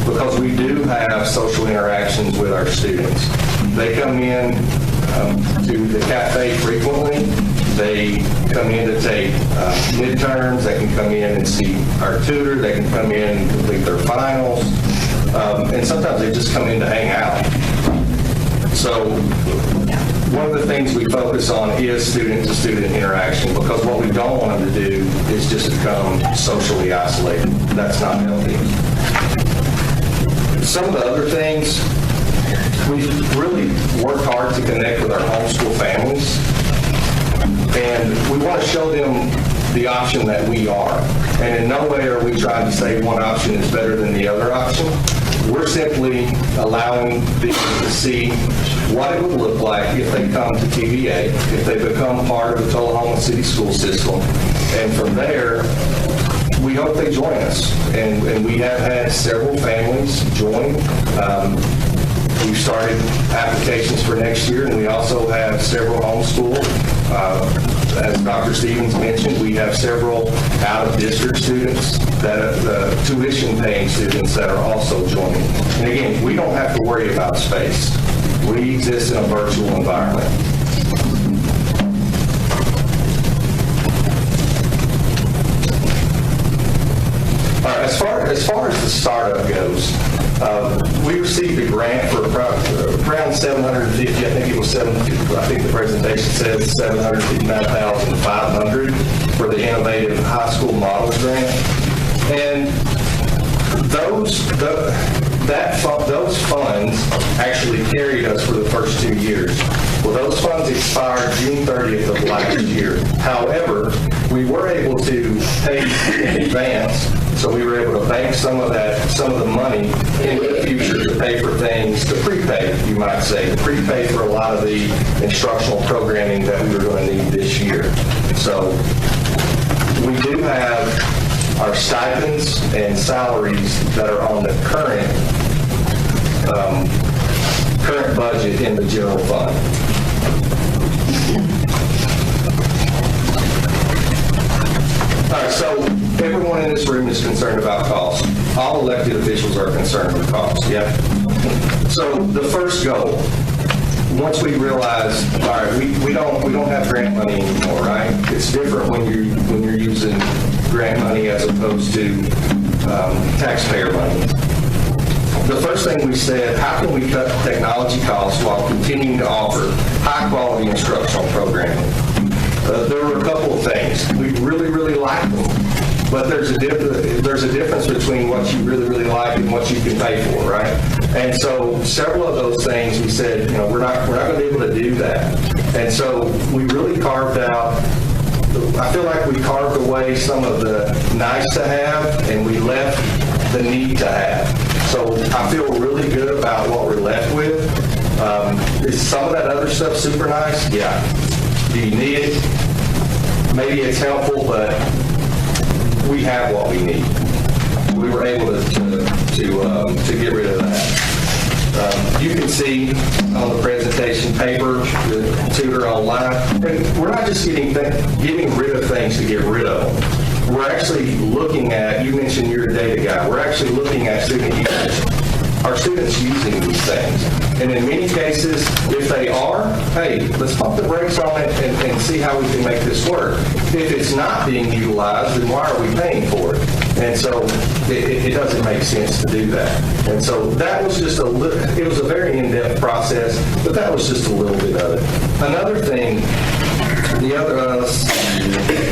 because we do have social interactions with our students. They come in to the cafe frequently. They come in to take midterms. They can come in and see our tutor. They can come in and complete their finals. And sometimes they just come in to hang out. So one of the things we focus on is student-to-student interaction, because what we don't want them to do is just become socially isolated. That's not healthy. Some of the other things, we've really worked hard to connect with our homeschool families, and we want to show them the option that we are. And in no way are we trying to say one option is better than the other option. We're simply allowing them to see what it would look like if they come to TVA, if they become part of the Tullahoma City School System. And from there, we hope they join us. And we have had several families join. We've started applications for next year, and we also have several homeschool. As Dr. Stevens mentioned, we have several out-of-district students, the tuition-paying students that are also joining. And again, we don't have to worry about space. We exist in a virtual environment. All right, as far as the startup goes, we received a grant for around 750. I think it was 750. I think the presentation says 759,500 for the Innovative High School Models Grant, and those funds actually carried us for the first 2 years. Well, those funds expired June 30th of last year. However, we were able to pay in advance. So we were able to bank some of the money in the future to pay for things, to prepay, you might say, to prepay for a lot of the instructional programming that we were going to need this year. So we do have our stipends and salaries that are on the current budget in the general fund. All right, so everyone in this room is concerned about cost. All elected officials are concerned with cost, yeah? So the first goal, once we realize, all right, we don't have grant money anymore, right? It's different when you're using grant money as opposed to taxpayer money. The first thing we said, how can we cut technology costs while continuing to offer high-quality instructional programming? There were a couple of things. We really, really liked them, but there's a difference between what you really, really like and what you can pay for, right? And so several of those things we said, we're not going to be able to do that. And so we really carved out. I feel like we carved away some of the nice to have, and we left the need to have. So I feel really good about what we're left with. Is some of that other stuff super nice? Yeah. Do you need it? Maybe it's helpful, but we have what we need. We were able to get rid of that. You can see on the presentation paper, the tutor online, and we're not just getting rid of things to get rid of them. we're actually looking at, you mentioned you're a data guy, we're actually looking at student usage. Are students using these things? And in many cases, if they are, hey, let's pump the brakes on it and see how we can make this work. If it's not being utilized, then why are we paying for it? And so it doesn't make sense to do that. And so that was just it was a very in-depth process, but that was just a little bit of it. Another thing,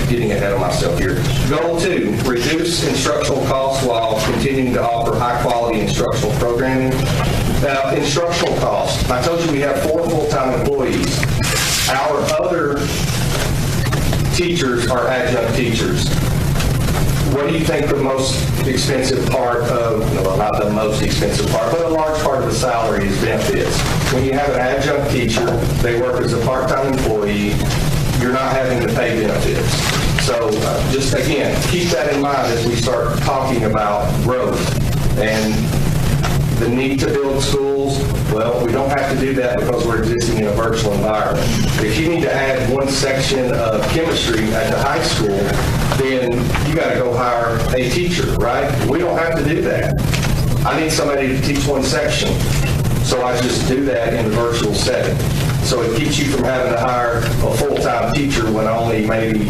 getting ahead of myself here. Goal 2, reduce instructional costs while continuing to offer high-quality instructional programming. Now, instructional costs. I told you we have 4 full-time employees. Our other teachers are adjunct teachers. What do you think the most expensive part of, well, not the most expensive part, but a large part of the salary is benefits? When you have an adjunct teacher, they work as a part-time employee, you're not having to pay benefits. So just again, keep that in mind as we start talking about growth and the need to build schools. Well, we don't have to do that because we're existing in a virtual environment. If you need to add 1 section of chemistry at the high school, then you got to go hire a teacher, right? We don't have to do that. I need somebody to teach 1 section, so I just do that in the virtual setting. So it keeps you from having to hire a full-time teacher when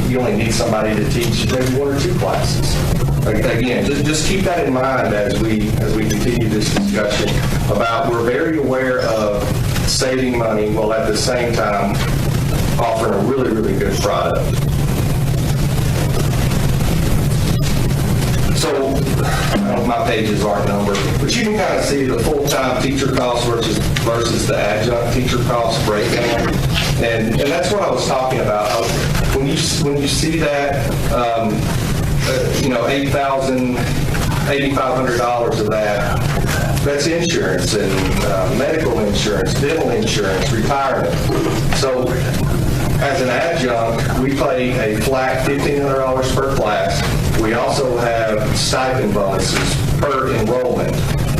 you only need somebody to teach maybe 1 or 2 classes. Again, just keep that in mind as we continue this discussion about we're very aware of saving money while at the same time offering a really, really good product. So, my pages aren't numbered, but you can kind of see the full-time teacher cost versus the adjunct teacher cost breakdown. And that's what I was talking about. When you see that, $8,500 of that's insurance and medical insurance, dental insurance, retirement. So as an adjunct, we pay a flat $1,500 per class. We also have stipend bonuses per enrollment.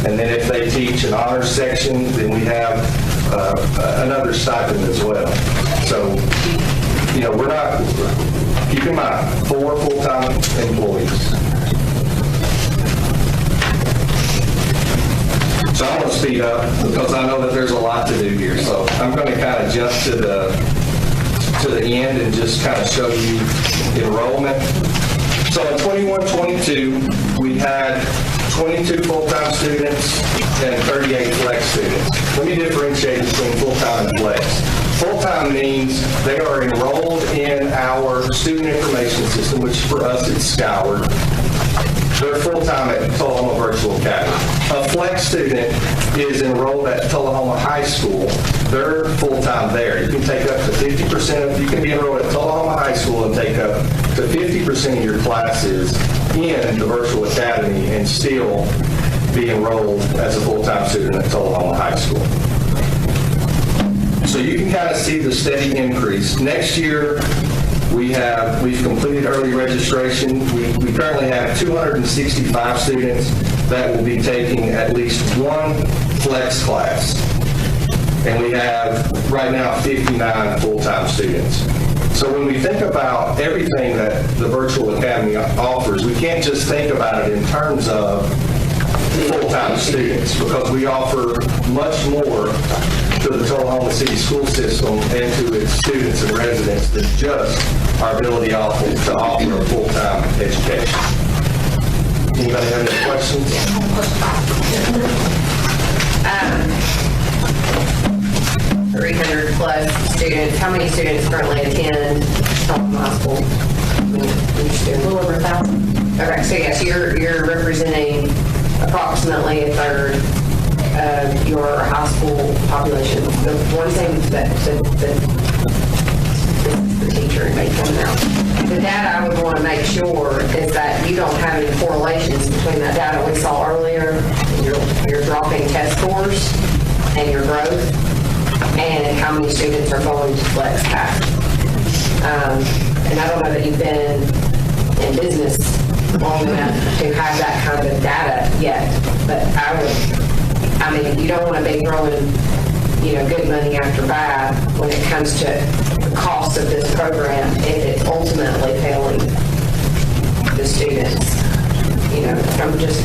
And then if they teach an honors section, then we have another stipend as well. So, we're not, keep in mind, 4 full-time employees. So I'm going to speed up because I know that there's a lot to do here. So I'm going to kind of jump to the end and just kind of show you enrollment. So in 21-22, we had 22 full-time students and 38 flex students. Let me differentiate between full-time and flex. Full-time means they are enrolled in our student information system, which for us it's Skyward. They're full-time at Tullahoma Virtual Academy. A flex student is enrolled at Tullahoma High School. They're full-time there. You can take up to 50%, you can be enrolled at Tullahoma High School and take up to 50% of your classes in the Virtual Academy and still be enrolled as a full-time student at Tullahoma High School. So you can kind of see the steady increase. Next year, we've completed early registration. We currently have 265 students that will be taking at least 1 flex class. And we have right now 59 full-time students. So when we think about everything that the Virtual Academy offers, we can't just think about it in terms of full-time students, because we offer much more to the Tullahoma City school system and to its students and residents than just our ability to offer a full-time education. Anybody have any questions? 300 plus students. How many students currently attend Tullahoma High School? A little over 1,000. Okay, so yes, you're representing approximately a third of your high school population. The one thing that the teacher may come out. The data I would want to make sure is that you don't have any correlations between that data we saw earlier, your dropping test scores and your growth, and how many students are going to flex pack. And I don't know that you've been in business long enough to have that kind of data yet, but you don't want to be throwing, good money after bad when it comes to the cost of this program if it's ultimately failing. the students, from just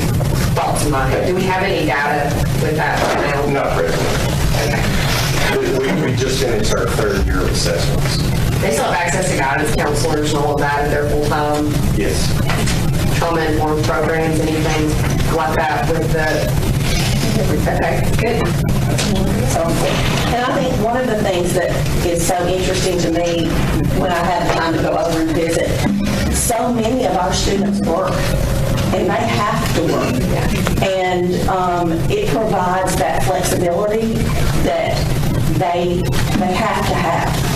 thoughts in my head. Do we have any data with that right now? Not present. We just finished our third year of assessments. They still have access to guidance counselors and all of that at their full-time Yes. trauma-informed programs, anything like that with the, okay, good. And I think one of the things that is so interesting to me when I have time to go over and visit, so many of our students work, and they have to work. And it provides that flexibility that they have to have.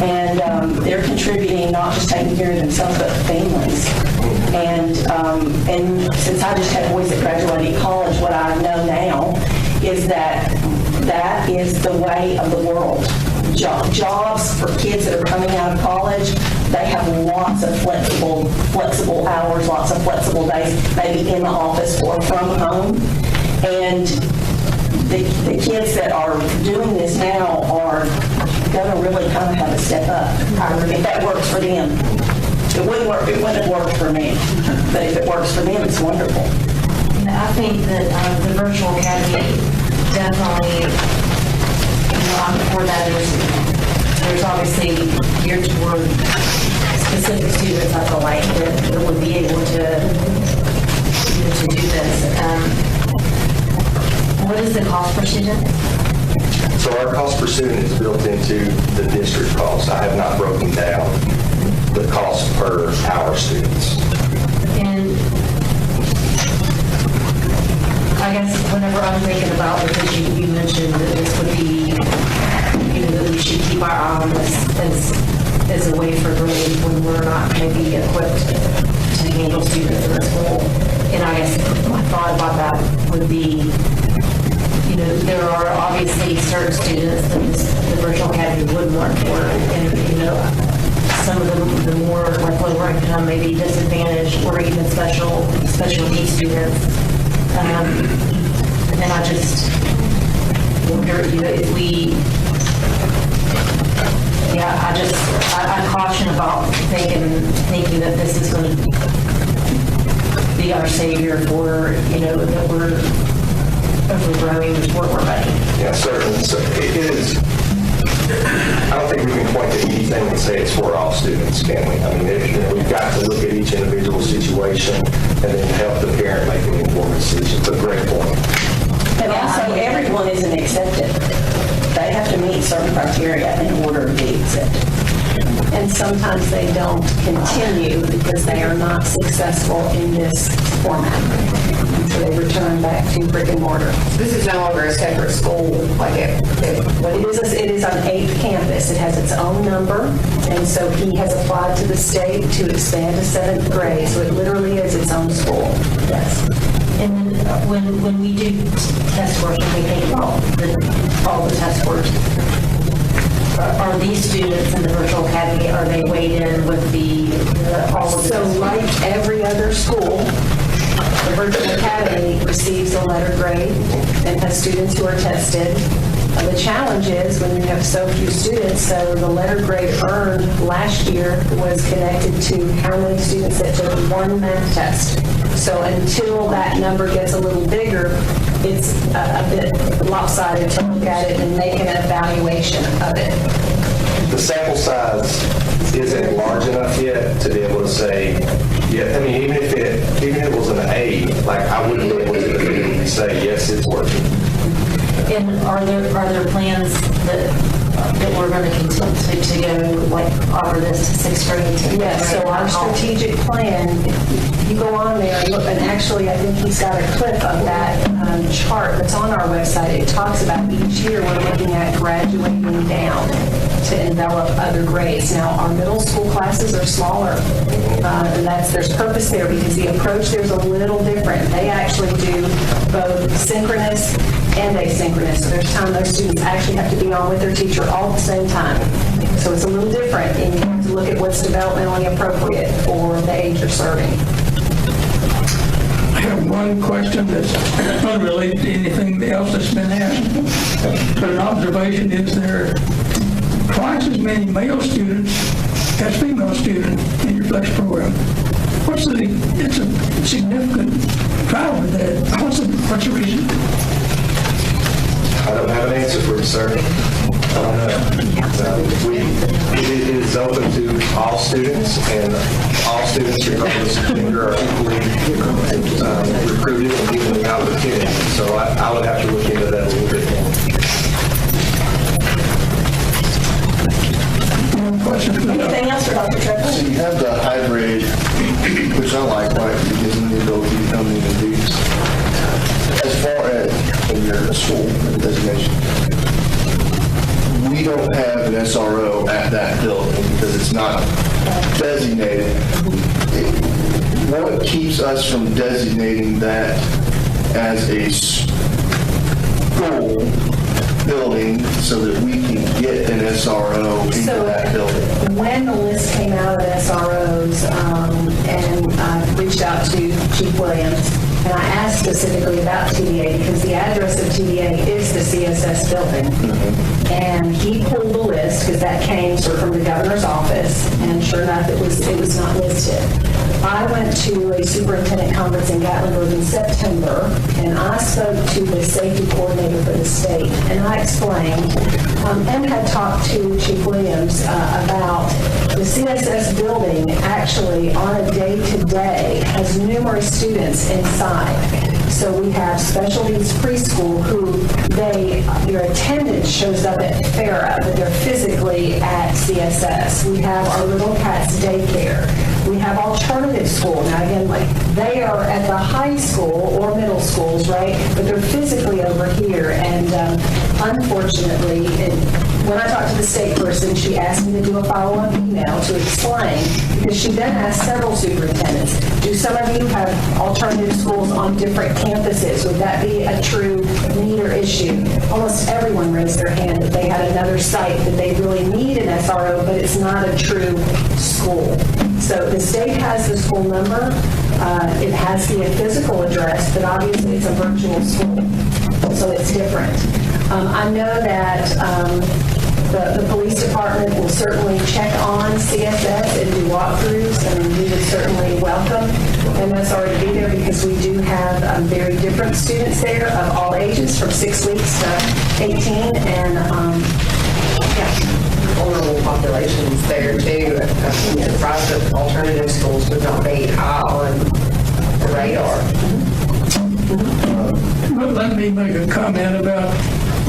And they're contributing, not just taking care of themselves, but families. And since I just had boys that graduated college, what I know now is that that is the way of the world. Jobs for kids that are coming out of college, they have lots of flexible hours, lots of flexible days, maybe in the office or from home. And the kids that are doing this now are going to really kind of have a step up. If that works for them. It wouldn't have worked for me. But if it works for them, it's wonderful. I think that the virtual academy definitely, I'm for that. There's obviously geared toward specific students, I feel like, that would be able to do this. What is the cost per student? So our cost per student is built into the district cost. I have not broken down the cost per our students. And I guess whenever I'm thinking about, because you mentioned that this would be, that we should keep our eye on this as a way for grade when we're not maybe equipped to handle students in the school. And I guess my thought about that would be, there are obviously certain students that the virtual academy would work for, and some of them, the more like lower income, maybe disadvantaged, or even special needs students. And I just wonder, if we, I caution about thinking that this is going to be our savior for, that we're overgrowing with more money. Yeah, certainly. So it is. I don't think we can point to anything and say it's for all students, can we? I mean, we've got to look at each individual situation and then help the parent make an informed decision. It's a great point. And also, everyone isn't accepted. They have to meet certain criteria in order to be accepted. And sometimes they don't continue because they are not successful in this format. So they return back to brick and mortar. This is no longer a separate school like it is on 8th campus. It has its own number, and so he has applied to the state to expand to 7th grade. So it literally is its own school. Yes. And then when we do test scores, when we take all the test scores, are these students in the virtual academy, are they weighed in with all of So like every other school, the virtual academy receives a letter grade and has students who are tested. The challenge is when you have so few students, so the letter grade earned last year was connected to how many students that took one math test. So until that number gets a little bigger, it's a bit lopsided to look at it and make an evaluation of it. The sample size isn't large enough yet to be able to say, yeah, I mean, even if it was an A, like I wouldn't be able to definitively say, yes, it's working. And are there plans that we're going to continue to go, like, offer this to 6th grade? Yes, so our strategic plan, you go on there and look, and actually I think he's got a clip of that chart that's on our website. It talks about each year we're looking at graduating down to envelop other grades. Now, our middle school classes are smaller, and there's purpose there because the approach there's a little different. They actually do both synchronous and asynchronous. So there's time those students actually have to be on with their teacher all at the same time. So it's a little different, and you have to look at what's developmentally appropriate for the age you're serving. I have one question that's unrelated to anything else that's been asked. But an observation is there twice as many male students as female students in your flex program. it's a significant driver there. What's the reason? I don't have an answer for you, sir. I don't know. It is open to all students, and all students, regardless of gender, are equally recruited and given the opportunity. So I would have to look into that a little bit more. Anything else for Dr. Trevor? So you have the hybrid, which I like, right? It gives them the ability to come in and do. As far as when you're in a school designation, we don't have an SRO at that building because it's not designated. What keeps us from designating that as a school building so that we can get an SRO into that building? When the list came out of SROs, and I reached out to Chief Williams, and I asked specifically about TDA because the address of TDA is the CSS building. And he pulled the list because that came sort of from the governor's office, and sure enough, it was not listed. I went to a superintendent conference in Gatlinburg in September, and I spoke to the safety coordinator for the state, and I explained and had talked to Chief Williams about the CSS building actually on a day-to-day has numerous students inside. So we have special needs preschool who their attendance shows up at FARA, but they're physically at CSS. We have our Little Cats daycare. We have alternative school. Now again, like they are at the high school or middle schools, right? But they're physically over here. And unfortunately, when I talked to the state person, she asked me to do a follow-up email to explain, because she then asked several superintendents, do some of you have alternative schools on different campuses? Would that be a true need or issue? Almost everyone raised their hand that they had another site that they really need an SRO, but it's not a true school. So the state has the school number. It has the physical address, but obviously it's a virtual school, so it's different. I know that the police department will certainly check on CSS and do walkthroughs, and we would certainly welcome MSR to be there because we do have very different students there of all ages, from 6 weeks to 18, and vulnerable populations there too. The private alternative schools would not be high on the radar. Let me make a comment about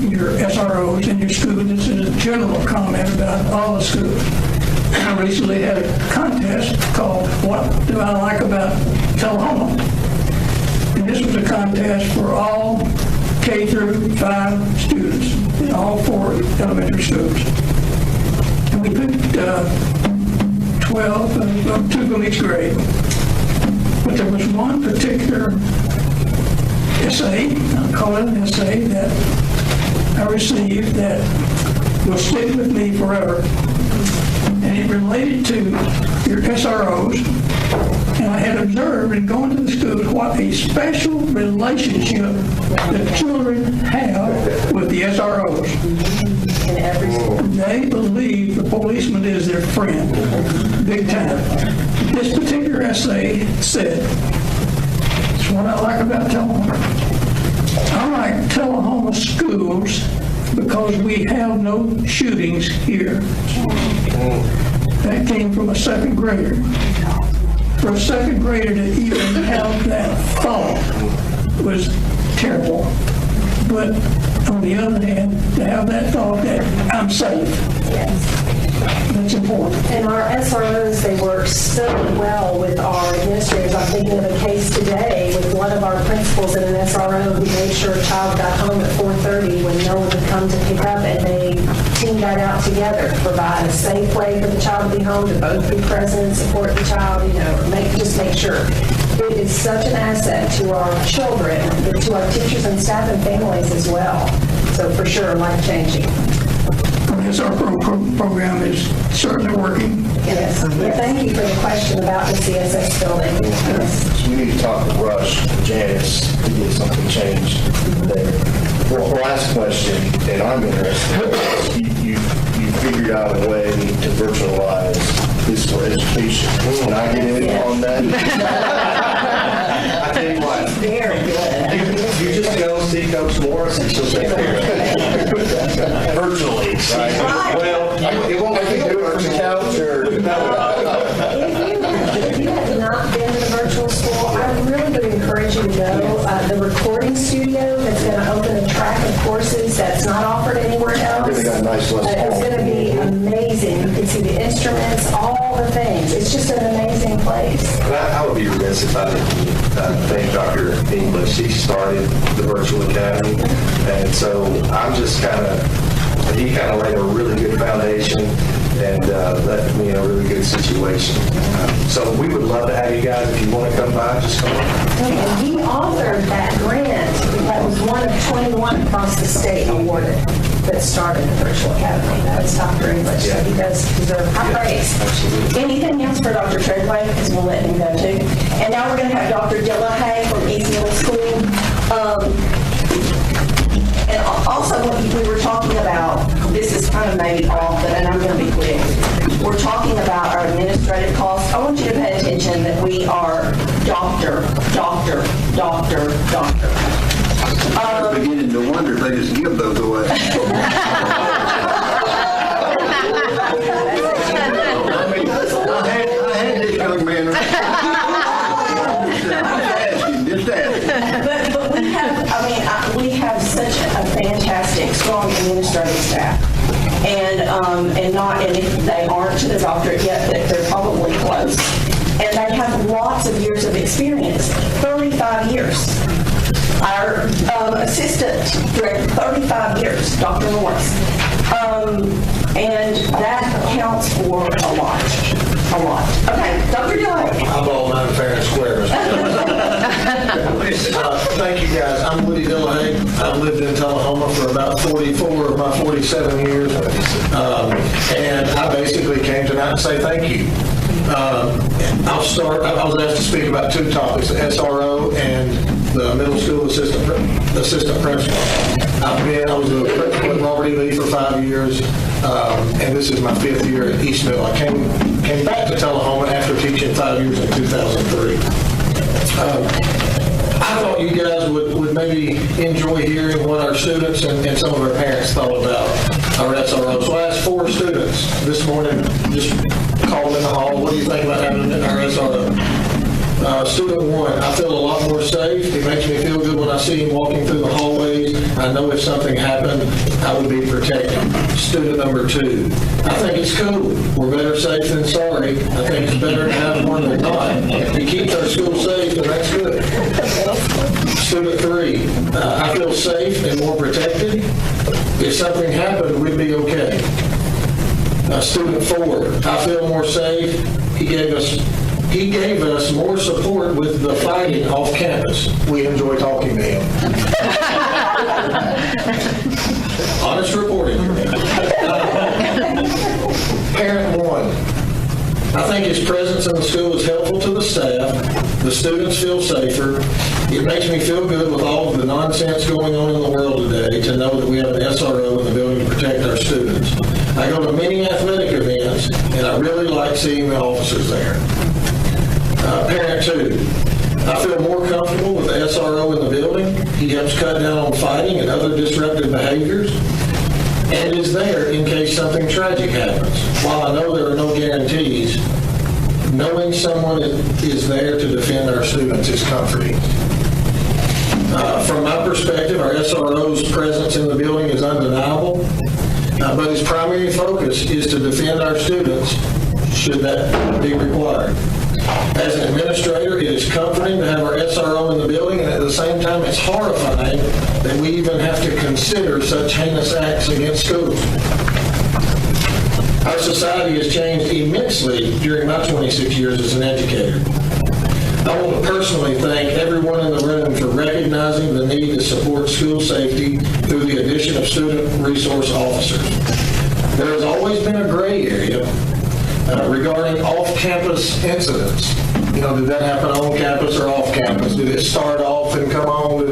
your SROs in your school. This is a general comment about all the schools. I recently had a contest called What Do I Like About Tullahoma? And this was a contest for all K through 5 students in all 4 elementary schools. And we picked 12, 2 from each grade. But there was one particular essay, I'll call it an essay, that I received that will stick with me forever. And it related to your SROs. And I had observed in going to the schools what a special relationship the children have with the SROs. In every school. They believe the policeman is their friend, big time. This particular essay said, it's what I like about Tullahoma. I like Tullahoma schools because we have no shootings here. That came from a 2nd grader. For a 2nd grader to even have that thought was terrible. But on the other hand, to have that thought that I'm safe. Yes. That's important. And our SROs, they work so well with our administrators. I'm thinking of a case today with one of our principals in an SRO who made sure a child got home at 4:30 when no one would come to pick up, and they teamed that out together to provide a safe way for the child to be home, to both be present and support the child, just make sure. It is such an asset to our children, but to our teachers and staff and families as well. So for sure, life-changing. Yes, our program is certainly working. Yes. Well, thank you for the question about the CSS building. Yes. We need to talk to Rush and Janice to get something changed there. Well, last question, and I'm interested, you figured out a way to virtualize physical education. Can I get in on that? I tell you what. Very good. You just go see Coach Morris and she'll take care of it. Virtually, right? Well, it won't be do it from the couch or. If you have not been to the virtual school, I really would encourage you to go. The recording studio that's going to open a track of courses that's not offered anywhere else. Really got a nice lesson. It's going to be amazing. You can see the instruments, all the things. It's just an amazing place. I would be remiss if I didn't thank Dr. English. She started the virtual academy, and so I'm just he kind of laid a really good foundation and left me in a really good situation. So we would love to have you guys. If you want to come by, just come on. And he authored that grant that was one of 21 across the state awarded that started the virtual academy. That was Dr. English. So he does deserve high praise. Anything else for Dr. Treadway? Because we'll let him go too. And now we're going to have Dr. Tullahoma from East Middle School. And also, what we were talking about, this is kind of maybe off, and I'm going to be quick. We're talking about our administrative costs. I want you to pay attention that we are doctor. I'm beginning to wonder if they just give those away. I had this young man. Just asking. But we have such a fantastic, strong administrative staff. And if they aren't to the doctorate yet, they're probably close. And they have lots of years of experience, 35 years. Our assistant director, 35 years, Dr. Morris. And that counts for a lot. Okay, Dr. Dillon. I'm all mine fair and square. Thank you, guys. I'm Woody Dillahay. I've lived in Tullahoma for about 44 of my 47 years. And I basically came tonight to say thank you. I'll start. I was asked to speak about two topics, the SRO and the middle school assistant principal. I was a principal at Robert E. Lee for 5 years, and this is my 5th year at East Middle. I came back to Tullahoma after teaching 5 years in 2003. I thought you guys would maybe enjoy hearing what our students and some of our parents thought about our SRO. So I asked 4 students this morning, just called them in the hall, what do you think about having our SRO? Student 1, I feel a lot more safe. It makes me feel good when I see him walking through the hallways. I know if something happened, I would be protected. Student number 2, I think it's cool. We're better safe than sorry. I think it's better to have one than not. If it keeps our school safe, then that's good. Student 3, I feel safe and more protected. If something happened, we'd be okay. Student 4, I feel more safe. He gave us more support with the fighting off campus. We enjoy talking to him. Honest reporting. Parent 1, I think his presence in the school is helpful to the staff. The students feel safer. It makes me feel good with all of the nonsense going on in the world today to know that we have an SRO in the building to protect our students. I go to many athletic events, and I really like seeing the officers there. Parent 2, I feel more comfortable with the SRO in the building. He helps cut down on fighting and other disruptive behaviors and is there in case something tragic happens. While I know there are no guarantees, knowing someone is there to defend our students is comforting. From my perspective, our SRO's presence in the building is undeniable, but his primary focus is to defend our students should that be required. As an administrator, it is comforting to have our SRO in the building, and at the same time, it's horrifying that we even have to consider such heinous acts against schools. Our society has changed immensely during my 26 years as an educator. I want to personally thank everyone in the room for recognizing the need to support school safety through the addition of student resource officers. There has always been a gray area regarding off-campus incidents. Did that happen on campus or off campus? Did it start off and come on?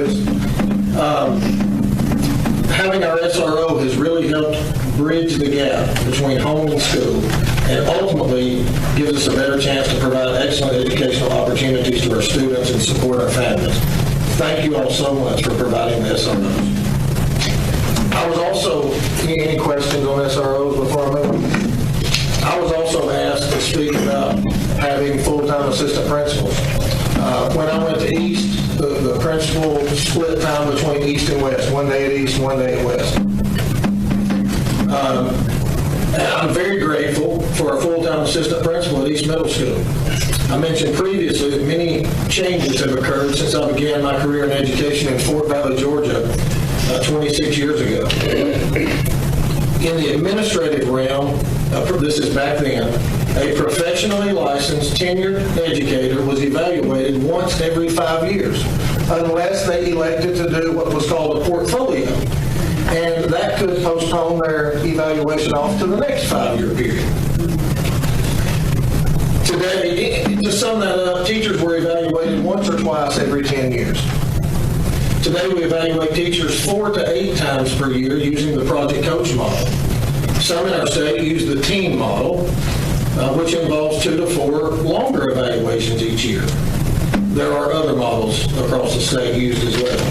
Having our SRO has really helped bridge the gap between home and school, and ultimately gives us a better chance to provide excellent educational opportunities to our students and support our families. Thank you all so much for providing the SROs. I was also, any questions on SROs before I move? I was also asked to speak about having full-time assistant principals. When I went to East, the principal split time between East and West, one day at East, one day at West. And I'm very grateful for a full-time assistant principal at East Middle School. I mentioned previously that many changes have occurred since I began my career in education in Fort Valley, Georgia, 26 years ago. In the administrative realm, this is back then, a professionally licensed tenured educator was evaluated once every 5 years, unless they elected to do what was called a portfolio. And that could postpone their evaluation off to the next 5-year period. Today, to sum that up, teachers were evaluated once or twice every 10 years. Today, we evaluate teachers 4 to 8 times per year using the Project Coach model. Some in our state use the team model, which involves 2 to 4 longer evaluations each year. There are other models across the state used as well.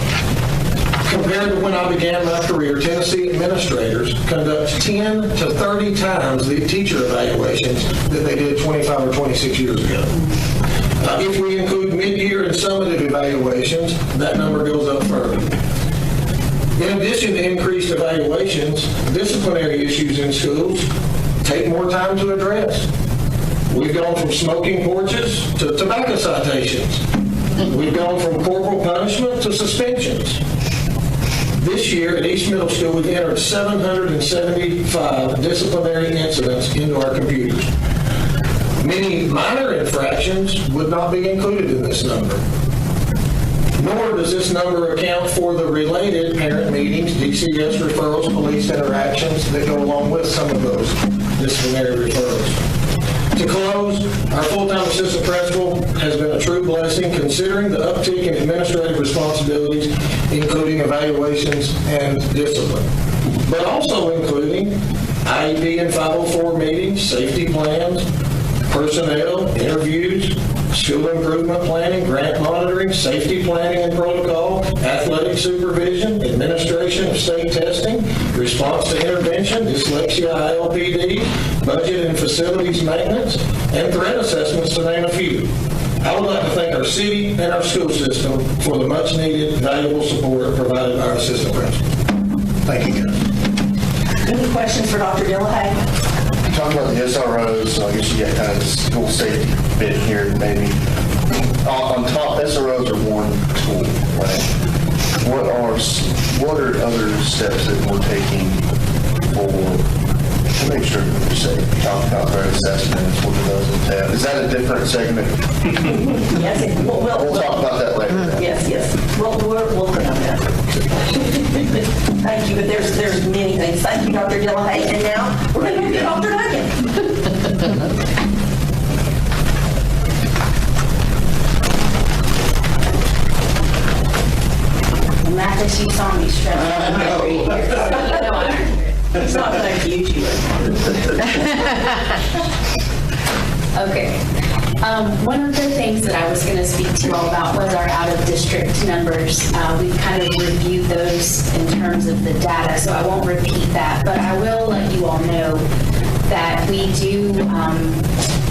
Compared to when I began my career, Tennessee administrators conduct 10 to 30 times the teacher evaluations that they did 25 or 26 years ago. If we include mid-year and summative evaluations, that number goes up further. In addition to increased evaluations, disciplinary issues in schools take more time to address. We've gone from smoking porches to tobacco citations. We've gone from corporal punishment to suspensions. This year at East Middle School, we've entered 775 disciplinary incidents into our computers. Many minor infractions would not be included in this number. Nor does this number account for the related parent meetings, DCS referrals, police interactions that go along with some of those disciplinary referrals. To close, our full-time assistant principal has been a true blessing considering the uptick in administrative responsibilities, including evaluations and discipline, but also including IEP and 504 meetings, safety plans, personnel, interviews, school improvement planning, grant monitoring, safety planning and protocol, athletic supervision, administration of state testing, response to intervention, dyslexia ILPD, budget and facilities maintenance, and threat assessments, to name a few. I would like to thank our city and our school system for the much-needed, valuable support provided by our assistant principal. Thank you, guys. Any questions for Dr. Dillahay? Talking about the SROs, I guess you got kind of this school safety bit here, maybe. On top, SROs are one tool, right? What are other steps that we're taking to make sure that we're safe? Talk about threat assessments, what do those entail? Is that a different segment? Yes, we'll talk about that later. Yes. We'll put on that. Thank you, but there's many things. Thank you, Dr. Dillahay. And now we're going to go to Dr. Duncan. Mathis, you saw me stretch. It's not going to accuse you. Okay. One of the things that I was going to speak to you all about was our out-of-district numbers. We've kind of reviewed those in terms of the data, so I won't repeat that, but I will let you all know that we do,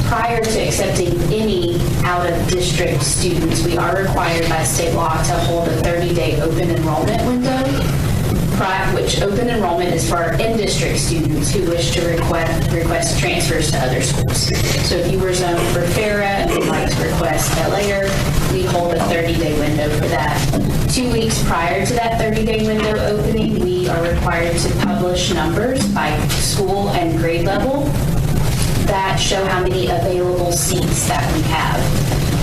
prior to accepting any out-of-district students, we are required by state law to hold a 30-day open enrollment window, which open enrollment is for our in-district students who wish to request transfers to other schools. So if you were zoned for FARA and would like to request that later, we hold a 30-day window for that. 2 weeks prior to that 30-day window opening, we are required to publish numbers by school and grade level that show how many available seats that we have.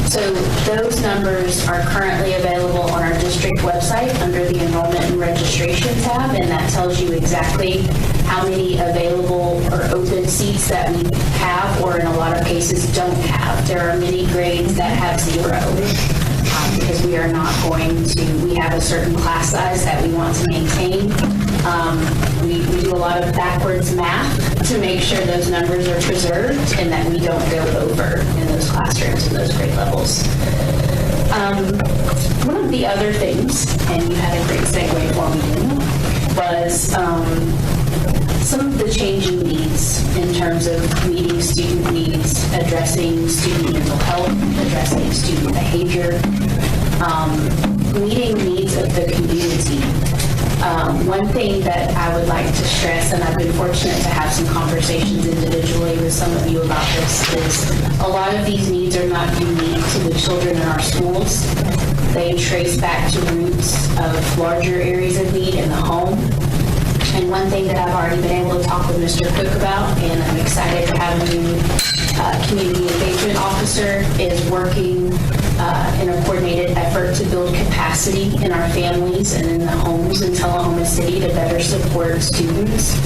So those numbers are currently available on our district website under the Enrollment and Registration tab, and that tells you exactly how many available or open seats that we have, or in a lot of cases don't have. There are many grades that have 0 because we are not going to, we have a certain class size that we want to maintain. We do a lot of backwards math to make sure those numbers are preserved and that we don't go over in those classrooms and those grade levels. One of the other things, and you had a great segue for me, was some of the changing needs in terms of meeting student needs, addressing student mental health, addressing student behavior, meeting needs of the community. One thing that I would like to stress, and I've been fortunate to have some conversations individually with some of you about this, is a lot of these needs are not unique to the children in our schools. They trace back to roots of larger areas of need in the home. And one thing that I've already been able to talk with Mr. Cook about, and I'm excited to have a new community engagement officer, is working in a coordinated effort to build capacity in our families and in the homes in Tullahoma City to better support students,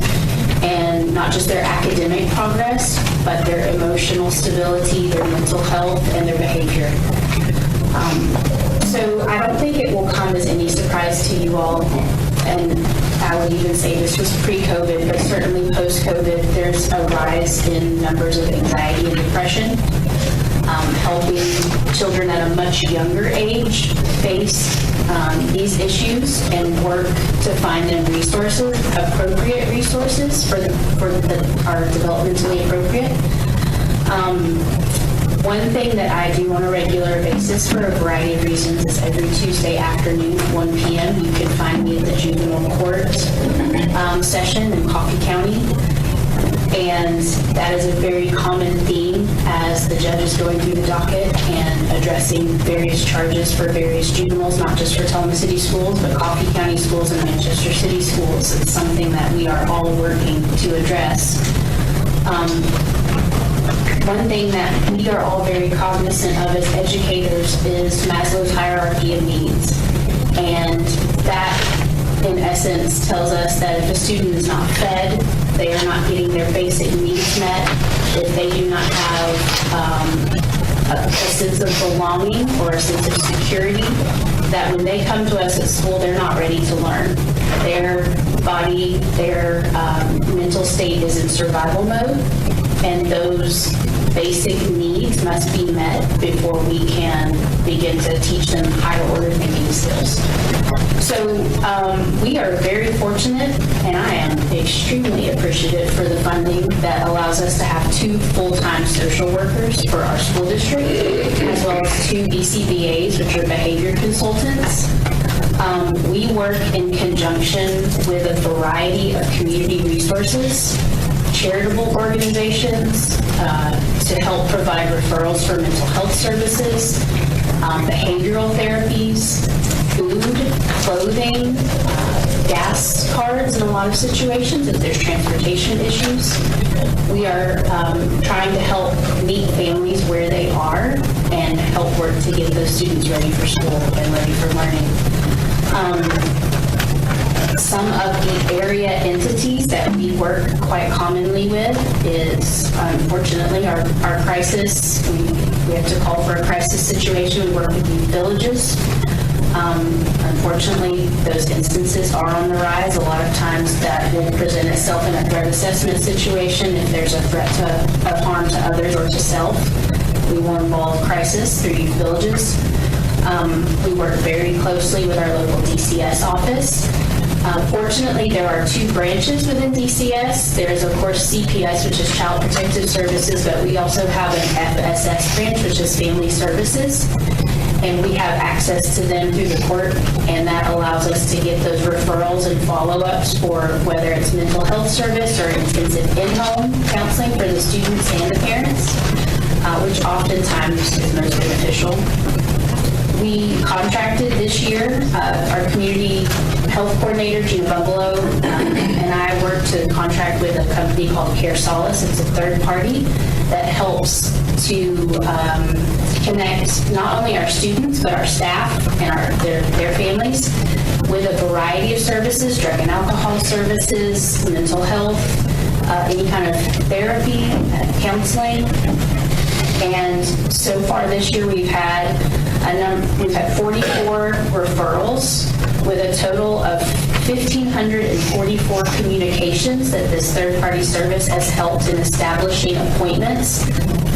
and not just their academic progress, but their emotional stability, their mental health, and their behavior. So I don't think it will come as any surprise to you all, and I would even say this was pre-COVID, but certainly post-COVID, there's a rise in numbers of anxiety and depression. Helping children at a much younger age face these issues and work to find them resources, appropriate resources for that are developmentally appropriate. One thing that I do on a regular basis for a variety of reasons is every Tuesday afternoon at 1 p.m. you can find me at the juvenile court session in Coffee County. And that is a very common theme as the judge is going through the docket and addressing various charges for various juveniles, not just for Tullahoma City schools, but Coffee County schools and Manchester City schools. It's something that we are all working to address. One thing that we are all very cognizant of as educators is Maslow's hierarchy of needs. And that, in essence, tells us that if a student is not fed, they are not getting their basic needs met, if they do not have a sense of belonging or a sense of security, that when they come to us at school, they're not ready to learn. Their body, their mental state is in survival mode, and those basic needs must be met before we can begin to teach them higher order thinking skills. So we are very fortunate, and I am extremely appreciative for the funding that allows us to have 2 full-time social workers for our school district, as well as 2 BCBAs, which are behavior consultants. We work in conjunction with a variety of community resources, charitable organizations, to help provide referrals for mental health services, behavioral therapies, food, clothing, gas cards in a lot of situations if there's transportation issues. We are trying to help meet families where they are and help work to get those students ready for school and ready for learning. Some of the area entities that we work quite commonly with is, unfortunately, our crisis. We have to call for a crisis situation. We work with youth villages. Unfortunately, those instances are on the rise. A lot of times that will present itself in a threat assessment situation. If there's a threat of harm to others or to self, we will involve crisis through youth villages. We work very closely with our local DCS office. Fortunately, there are 2 branches within DCS. There's, of course, CPS, which is Child Protective Services, but we also have an FSS branch, which is Family Services. And we have access to them through the court, and that allows us to get those referrals and follow-ups for whether it's mental health service or intensive in-home counseling for the students and the parents, which oftentimes is most beneficial. We contracted this year, our community health coordinator, Gina Bumbalo, and I worked to contract with a company called Care Solace. It's a third party that helps to connect not only our students, but our staff and their families with a variety of services, drug and alcohol services, mental health, any kind of therapy, counseling. And so far this year, we've had 44 referrals with a total of 1,544 communications that this third-party service has helped in establishing appointments,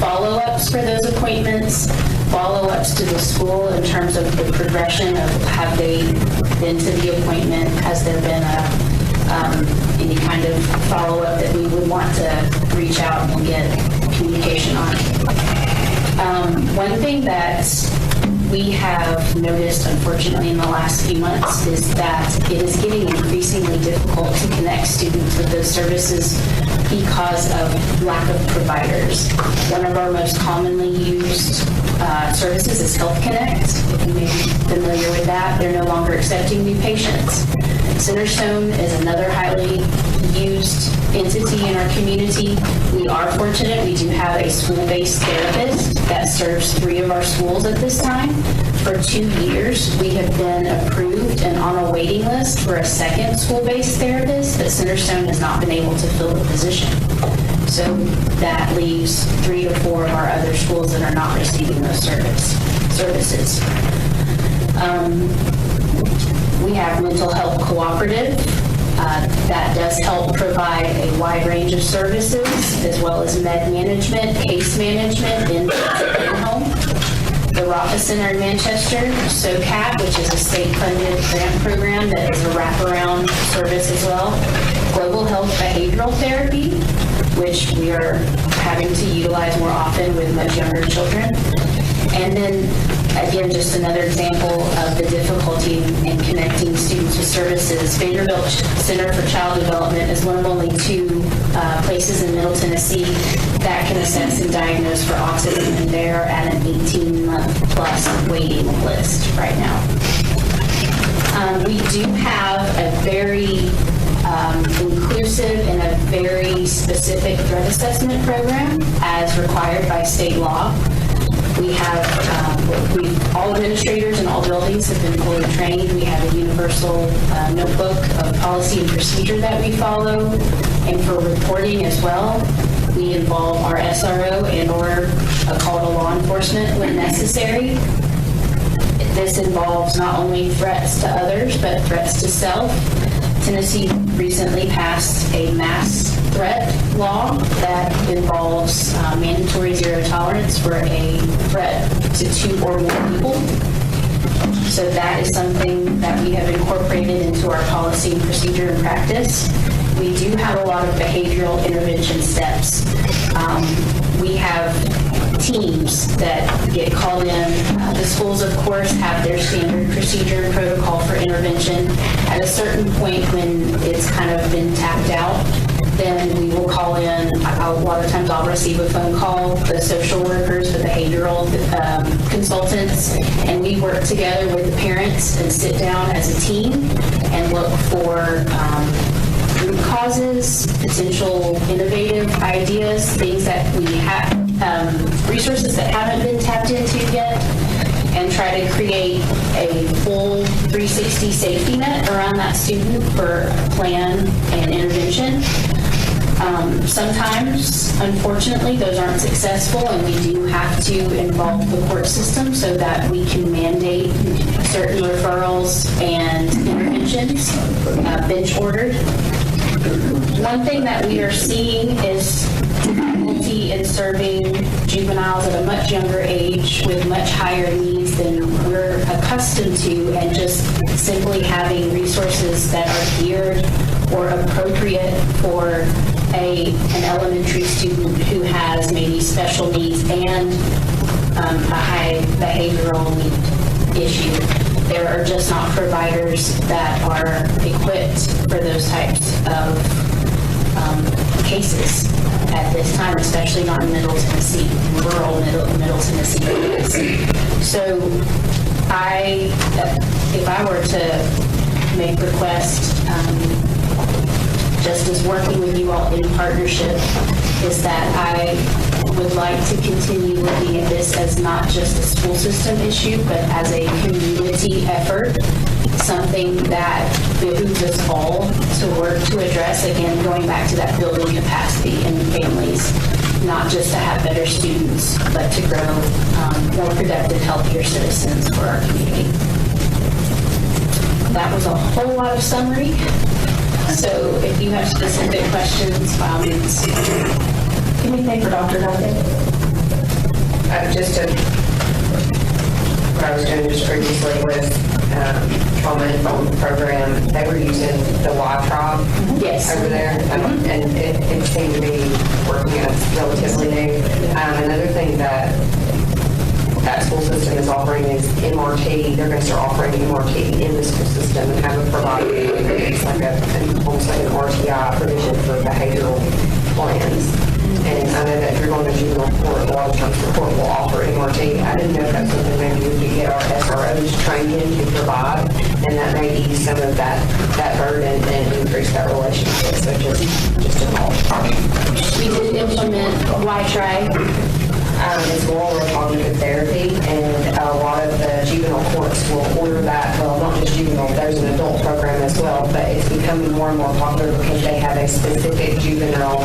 follow-ups for those appointments, follow-ups to the school in terms of the progression of have they been to the appointment, has there been any kind of follow-up that we would want to reach out and get communication on. One thing that we have noticed, unfortunately, in the last few months is that it is getting increasingly difficult to connect students with those services because of lack of providers. One of our most commonly used services is Health Connect. If you may be familiar with that, they're no longer accepting new patients. Centerstone is another highly used entity in our community. We are fortunate. We do have a school-based therapist that serves 3 of our schools at this time. For 2 years, we have been approved and on a waiting list for a second school-based therapist, but Centerstone has not been able to fill the position. So that leaves 3 or 4 of our other schools that are not receiving those services. We have Mental Health Cooperative. That does help provide a wide range of services, as well as med management, case management, in-home. The Rafa Center in Manchester, SOCAT, which is a state-funded grant program that is a wraparound service as well. Global Health Behavioral Therapy, which we are having to utilize more often with much younger children. And then, again, just another example of the difficulty in connecting students with services. Vanderbilt Center for Child Development is one of only 2 places in Middle Tennessee that can assess and diagnose for autism, and they're at an 18-month-plus waiting list right now. We do have a very inclusive and a very specific threat assessment program as required by state law. We have, all administrators in all buildings have been fully trained. We have a universal notebook of policy and procedure that we follow. And for reporting as well, we involve our SRO and or a call to law enforcement when necessary. This involves not only threats to others, but threats to self. Tennessee recently passed a mass threat law that involves mandatory zero tolerance for a threat to 2 or more people. So that is something that we have incorporated into our policy and procedure and practice. We do have a lot of behavioral intervention steps. We have teams that get called in. The schools, of course, have their standard procedure and protocol for intervention. At a certain point when it's kind of been tapped out, then we will call in. A lot of times I'll receive a phone call, the social workers, the behavioral consultants, and we work together with the parents and sit down as a team and look for root causes, potential innovative ideas, things that we have, resources that haven't been tapped into yet, and try to create a full 360 safety net around that student for plan and intervention. Sometimes, unfortunately, those aren't successful, and we do have to involve the court system so that we can mandate certain referrals and interventions, bench ordered. One thing that we are seeing is difficulty in serving juveniles at a much younger age with much higher needs than we're accustomed to, and just simply having resources that are geared or appropriate for an elementary student who has maybe special needs and a high behavioral need issue. There are just not providers that are equipped for those types of cases at this time, especially not in Middle Tennessee, rural Middle Tennessee. So if I were to make requests, just as working with you all in partnership, is that I would like to continue looking at this as not just a school system issue, but as a community effort, something that behooves us all to work to address, again, going back to that building capacity in families, not just to have better students, but to grow more productive, healthier citizens for our community. That was a whole lot of summary. So if you have specific questions, by all means. Anything for Dr. Duncan? Just to, what I was doing just previously with trauma informed program, they were using the Y-Prob over there, and it seemed to be working out relatively new. Another thing that school system is offering is MRT. They're going to start offering MRT in the school system and have a provider. It's like almost like an RTI provision for behavioral plans. And I know that if you're going to juvenile court, a lot of times the court will offer MRT. I didn't know if that's something maybe we could get our SROs trained in to provide, and that may ease some of that burden and increase that relationship. So just a thought. We did implement Y-Try. It's more cognitive therapy, and a lot of the juvenile courts will order that. Well, not just juvenile, there's an adult program as well, but it's becoming more and more popular because they have a specific juvenile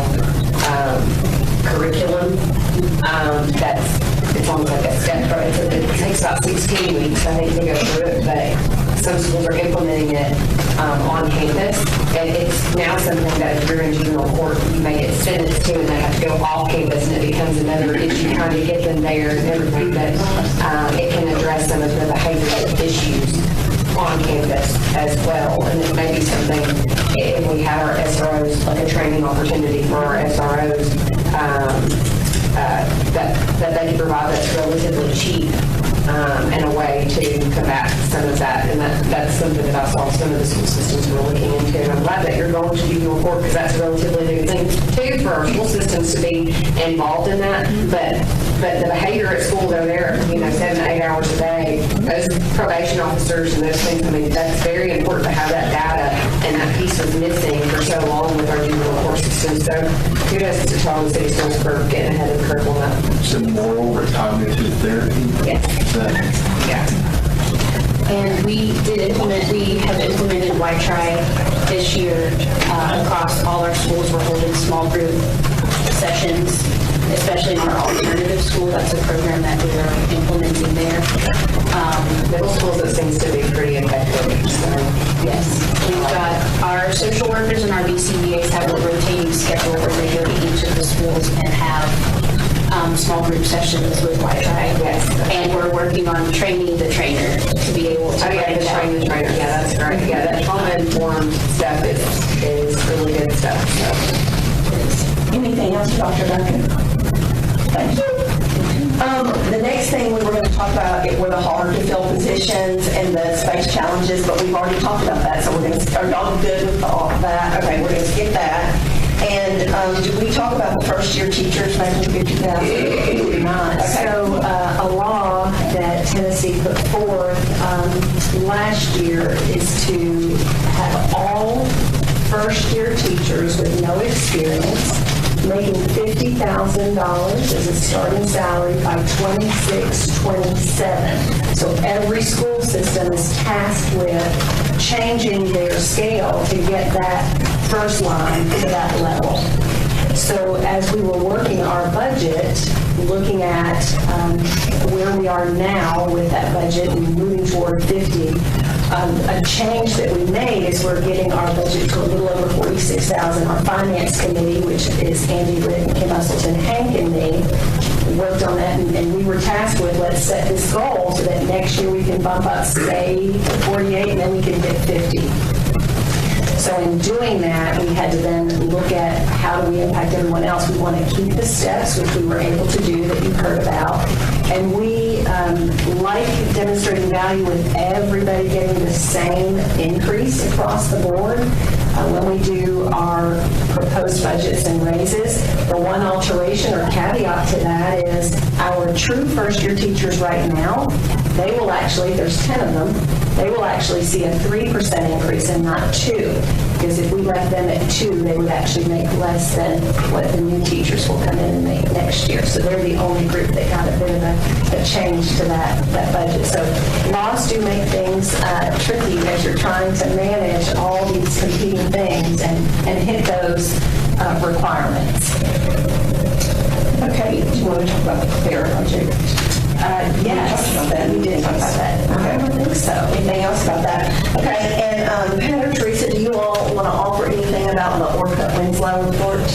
curriculum it's almost like a step program. It takes about 16 weeks, I think, to go through it, but some schools are implementing it on campus, and it's now something that if you're in juvenile court, you may get sentenced to, and they have to go off campus, and it becomes another issue trying to get them there and everything, but it can address some of the behavioral issues on campus as well, and it may be something, if we have our SROs, like a training opportunity for our SROs, that they can provide that's relatively cheap and a way to combat some of that. And that's something that I saw some of the school systems were looking into. And I'm glad that you're going to juvenile court because that's a relatively new thing too for our school systems to be involved in that. But the behavior at school, they're there, 7 to 8 hours a day. Those probation officers and those things, I mean, that's very important to have that data, and that piece was missing for so long with our juvenile court system. So kudos to Tullahoma City Schools for getting ahead of the curve on that. Some moral or cognitive therapy? Yes. Yeah. And we have implemented Y-Try this year across all our schools. We're holding small group sessions, especially in our alternative school. That's a program that we are implementing there. Middle schools, it seems to be pretty effective. So. Yes. We've got our social workers and our BCBAs have a rotating schedule where they go to each of the schools and have small group sessions with Y-Try. Yes. And we're working on training the trainer to be able to train the trainer. Yeah, that's great. Yeah, that trauma-informed stuff is really good stuff. So. Anything else, Dr. Duncan? Thank you. The next thing we were going to talk about were the hard-to-fill positions and the space challenges, but we've already talked about that, so we're going to, are y'all good with all of that? Okay, we're going to skip that. And did we talk about the first-year teachers making $50,000? Okay. So a law that Tennessee put forth last year is to have all first-year teachers with no experience making $50,000 as a starting salary by 26-27. So every school system is tasked with changing their scale to get that first line to that level. So as we were working our budget, looking at where we are now with that budget and moving toward 50, a change that we made is we're getting our budget to a little over $46,000. Our finance committee, which is Andy Ritt, Kim Usselton, Hank, and me, worked on that, and we were tasked with, let's set this goal so that next year we can bump up, say, to 48, and then we can hit 50. So in doing that, we had to then look at how do we impact everyone else. We want to keep the steps, which we were able to do that you've heard about. And we like demonstrating value with everybody getting the same increase across the board. When we do our proposed budgets and raises, the one alteration or caveat to that is our true first-year teachers right now, they will actually, there's 10 of them, they will actually see a 3% increase and not 2%. Because if we left them at 2%, they would actually make less than what the new teachers will come in and make next year. So they're the only group that got a bit of a change to that budget. So laws do make things tricky as you're trying to manage all these competing things and hit those requirements. Okay, do you want to talk about the fair budget? Yes. About that. We did talk about that. Okay. I don't think so. Anything else about that? Okay. And Pat or Teresa, do you all want to offer anything about the Orcutt Winslow report?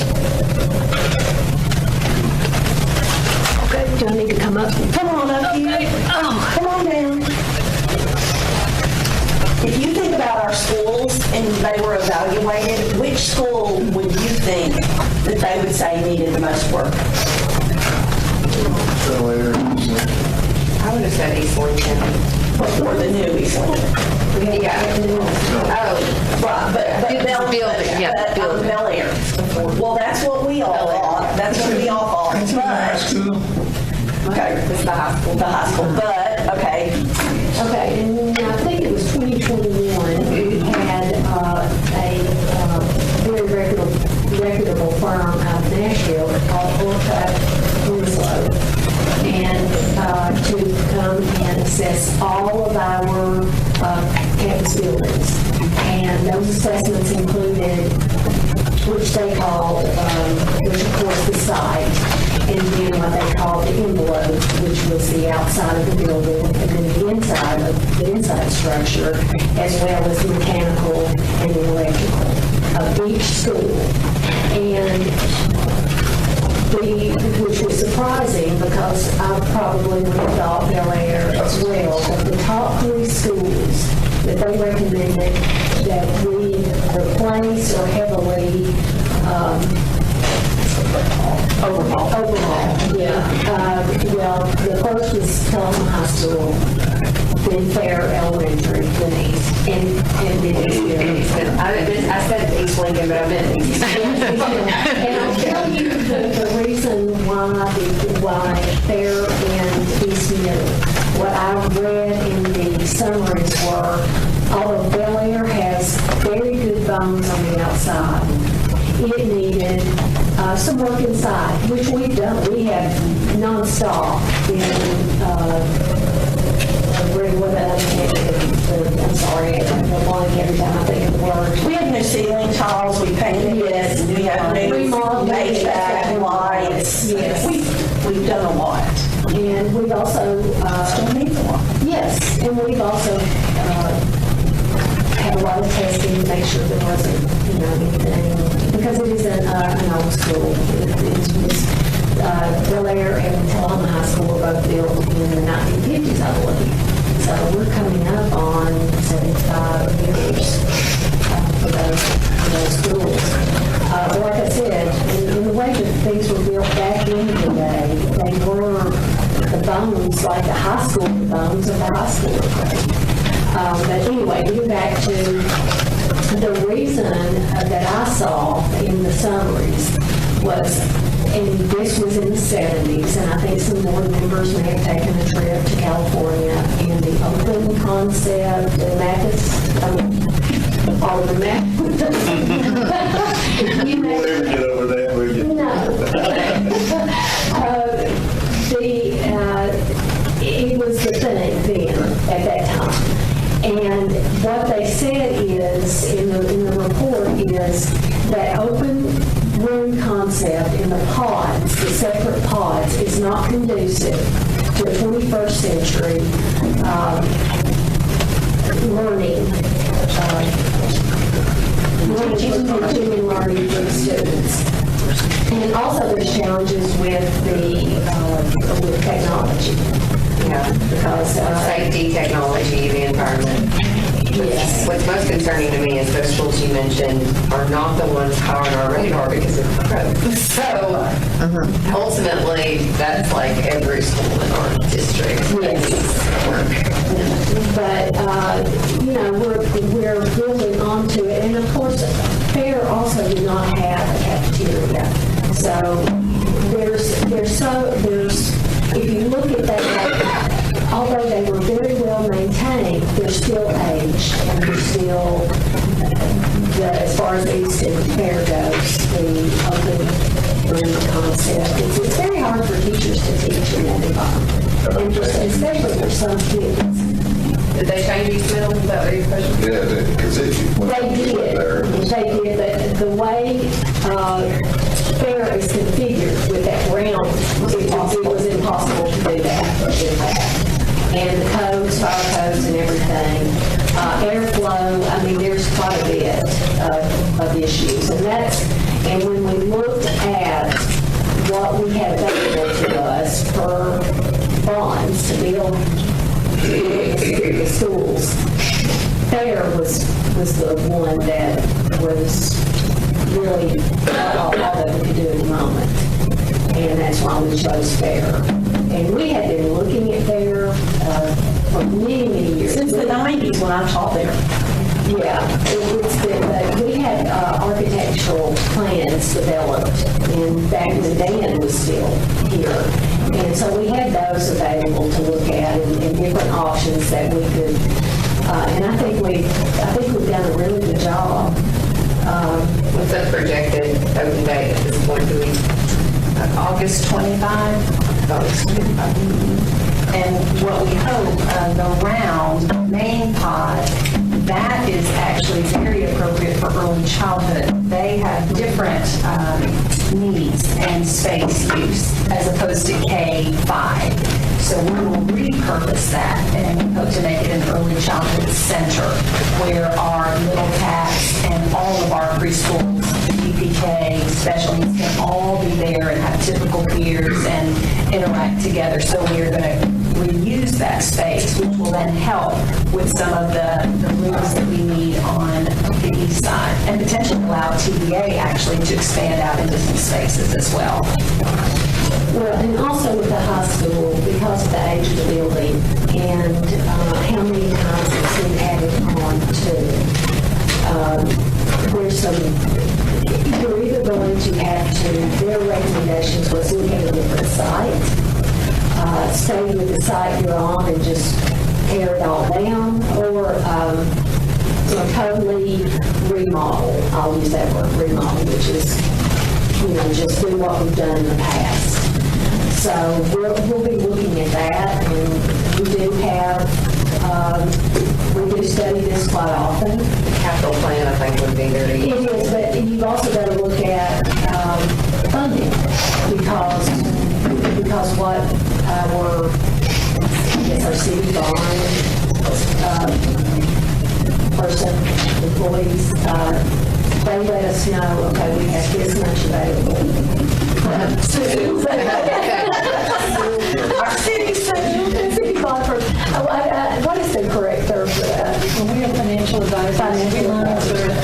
Okay, do I need to come up? Come on up here. Oh, come on down. If you think about our schools and they were evaluated, which school would you think that they would say needed the most work? I would have said East Lincoln. Before the new East Lincoln. Yeah. Oh, right, but Bel Air. Well, that's what we all thought. That's what we all thought. But, okay, it's the high school. The high school, but, okay. Okay, and I think it was 2021, we had a very reputable firm out of Nashville called Orcutt Winslow, and to come and assess all of our campus buildings. And those assessments included, which they called, which of course the site, and then what they called the envelope, which was the outside of the building, and then the inside structure, as well as the mechanical and the electrical of each school. And which was surprising because I probably would have thought Bel Air as well, but the top 3 schools that they recommended that we replace or heavily overhaul, yeah. Well, the first was Tullahoma High School, then Fair Elementary, then East, and then East. I said East Lincoln, but I meant East. And I'll tell you the reason why Fair and East Middle. What I read in the summaries were, although Bel Air has very good bones on the outside, it needed some work inside, which we've done. We have nonstop I'm sorry, I'm blank every time I think of the word. We have new ceiling tiles, we painted it, we have new HVAC, lights. Yes. We've done a lot. And we've also... Still need a lot. Yes, and we've also had a lot of testing to make sure there wasn't, anything, because it is an old school. Bel Air and Tullahoma High School were both built in the 1950s, I believe. So we're coming up on 75 years for those schools. But like I said, in the way that things were built back in the day, they were the bones, like the high school bones of the high school. But anyway, getting back to the reason that I saw in the summaries was, and this was in the 70s, and I think some board members may have taken a trip to California, and the open concept, the Mathis, all of the Mathis. You may never get over that, will you? No. It was the thing then, at that time. And what they said is, in the report, is that open room concept in the pods, the separate pods, is not conducive to a 21st century learning, teaching and learning for the students. And also there's challenges with with technology. Yeah, because safety, technology, the environment. Yes. What's most concerning to me is those schools you mentioned are not the ones high on our radar because of growth. So ultimately, that's like every school in our district. Yes. But we're building onto it, and of course, Fair also did not have a cafeteria. So there's if you look at that, although they were very well maintained, they're still aged, and they're still, as far as East and Fair goes, the open room concept, it's very hard for teachers to teach in that environment, and especially for some kids. Did they change East Middle? Is that what your question? Yeah, because They did, but the way fair is configured with that ground, it was impossible to do that. And the codes, fire codes and everything, airflow, I mean, there's quite a bit of issues. And when we looked at what we had available to us for bonds to build the schools, fair was the one that was really all that we could do at the moment. And that's why we chose fair. And we had been looking at fair for many, many years. Since the 90s when I taught there. Yeah, it's been, we had architectural plans developed back when Dan was still here. And so we had those available to look at and different options that we could, and I think we've done a really good job. What's the projected open date at this point? Do we, August 25? August 25. And what we hope, the round main pod, that is actually very appropriate for early childhood. They have different needs and space use as opposed to K-5. So we will repurpose that and hope to make it an early childhood center where our little cats and all of our preschools, PPK, special needs can all be there and have typical peers and interact together. So we are going to reuse that space, which will then help with some of the rooms that we need on the east side and potentially allow TBA actually to expand out into some spaces as well. Well, and also with the high school, because of the age of the building and how many times it's been added on to, there's some, you're either going to have to, their recommendations was look at a different site, stay with the site you're on and just tear it all down, or totally remodel. I'll use that word, remodel, which is, just do what we've done in the past. So we'll be looking at that, and we do study this quite often. Capital plan, I think, would be very... It is, but you've also got to look at funding, because what our city bond person, employees, they let us know, okay, we have this much available. Our city bond person, what is the correct term for that? Well, we have financial advisors.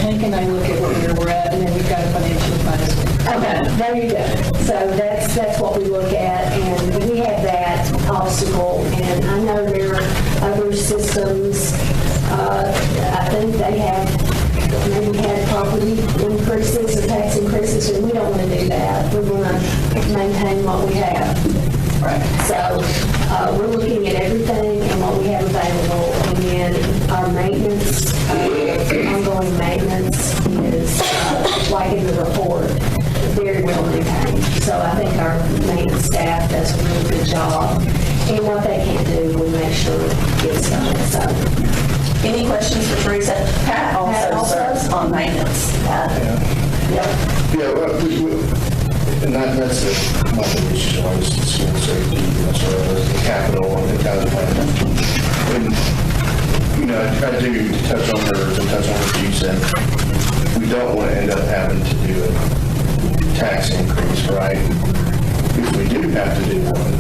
Hank and I look at where we're at, and then we've got a financial advisor. Okay, there you go. So that's what we look at, and we have that obstacle, and I know there are other systems. I think they have maybe had property increases or tax increases, and we don't want to do that. We want to maintain what we have. Right. So we're looking at everything and what we have available, and then our maintenance, ongoing maintenance is like in the report, very well maintained. So I think our maintenance staff does a really good job, and what they can do, we make sure it gets done. So. Any questions for Teresa? Pat also serves on maintenance. Yeah, well, and that's my big issue, obviously, school safety, as well as the capital and the kind of plan. And, I do touch on what you said. We don't want to end up having to do a tax increase, right? If we do have to do one,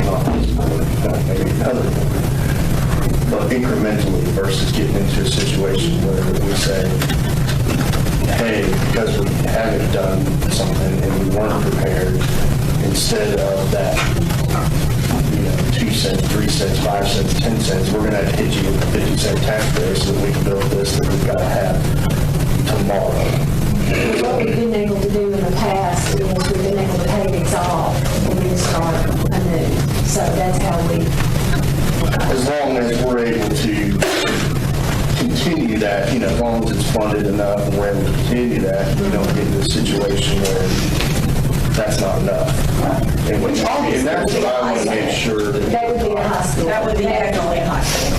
not this one, maybe another one. But incrementally versus getting into a situation where we say, hey, because we haven't done something and we weren't prepared, instead of that, 2 cents, 3 cents, 5 cents, 10 cents, we're going to have to hit you with a 50-cent tax rate so that we can build this that we've got to have tomorrow. What we've been able to do in the past is we've been able to pay these off and then start anew. So that's how we... As long as we're able to continue that, as long as it's funded enough and we're able to continue that, we don't get into a situation where that's not enough. And that's what I want to make sure that... That would be a high school. That would be definitely a high school.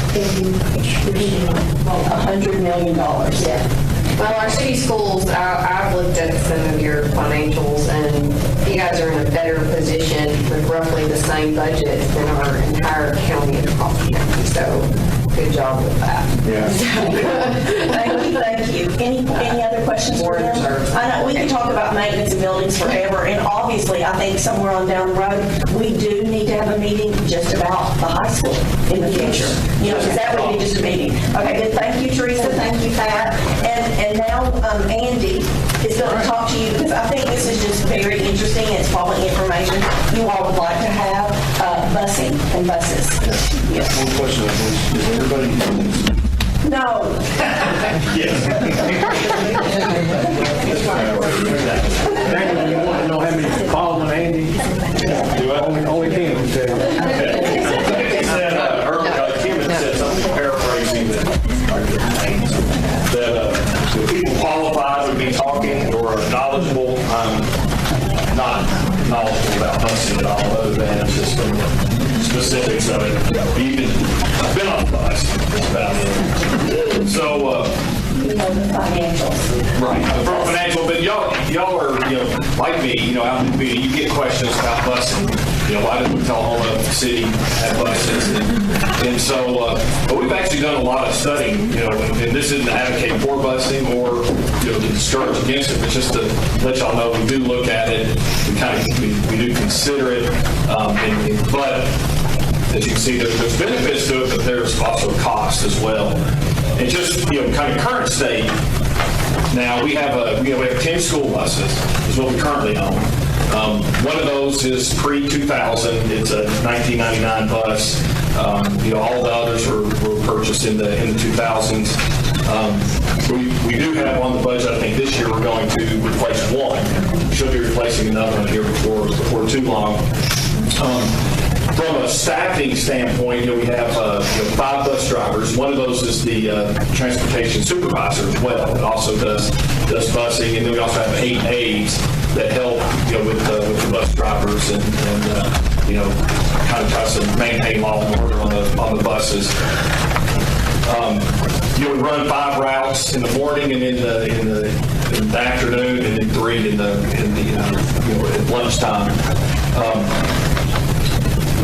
$100 million. Yeah. Well, our city schools, I've looked at some of your financials, and you guys are in a better position with roughly the same budget than our entire county and Coffee County. So, good job with that. Thank you. Any other questions for them? I know we can talk about maintenance of buildings forever, and obviously, I think somewhere on down the road, we do need to have a meeting just about the high school in the future. You know, because that would be just a meeting. Okay, good. Thank you, Teresa. Thank you, Pat. And now Andy is going to talk to you, because I think this is just very interesting. It's probably information you all would like to have, busing and buses. Yes. One question, is everybody using this? No. Andy, you want to know how many calls on Andy? Only Kim can tell you. He said, Kim had said something paraphrasing that the people qualified would be talking or knowledgeable. I'm not knowledgeable about busing at all, other than just specifics of it. I've been on the bus. That's about it. So, You know the financials. right, from financial, but y'all are, like me, out in the community, you get questions about busing. Why doesn't Tullahoma City have buses? And so, but we've actually done a lot of studying, and this isn't to advocate for busing or, to discourage against it, but just to let y'all know we do look at it, we do consider it, but as you can see, there's benefits to it, but there's also a cost as well. And just, kind of current state, now we have 10 school buses, is what we currently own. One of those is pre-2000. It's a 1999 bus. All the others were purchased in the 2000s. We do have on the budget, I think this year we're going to replace one. We should be replacing another one here before too long. From a staffing standpoint, we have 5 bus drivers. One of those is the transportation supervisor as well. It also does busing, and then we also have 8 aides that help with the bus drivers and kind of tries to maintain law and order on the buses. We run 5 routes in the morning and in the afternoon, and then 3 at lunchtime.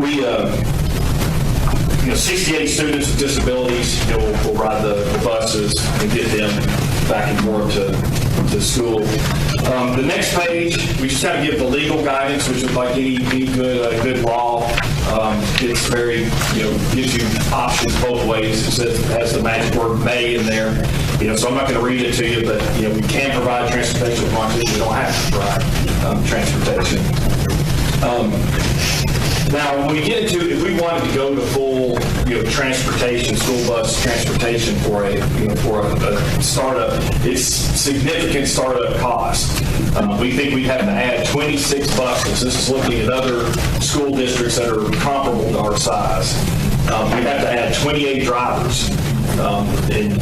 We 68 students with disabilities, will ride the buses and get them back and forth to school. The next page, we just kind of give the legal guidance, which is like any good law. It's very, gives you options both ways. It says, it has the magic word "may" in there. So I'm not going to read it to you, but we can provide transportation as long as we don't have to provide transportation. Now, when we get into, if we wanted to go to full, transportation, school bus transportation for a startup, it's significant startup cost. We think we'd have to add 26 buses. This is looking at other school districts that are comparable to our size. We'd have to add 28 drivers. And,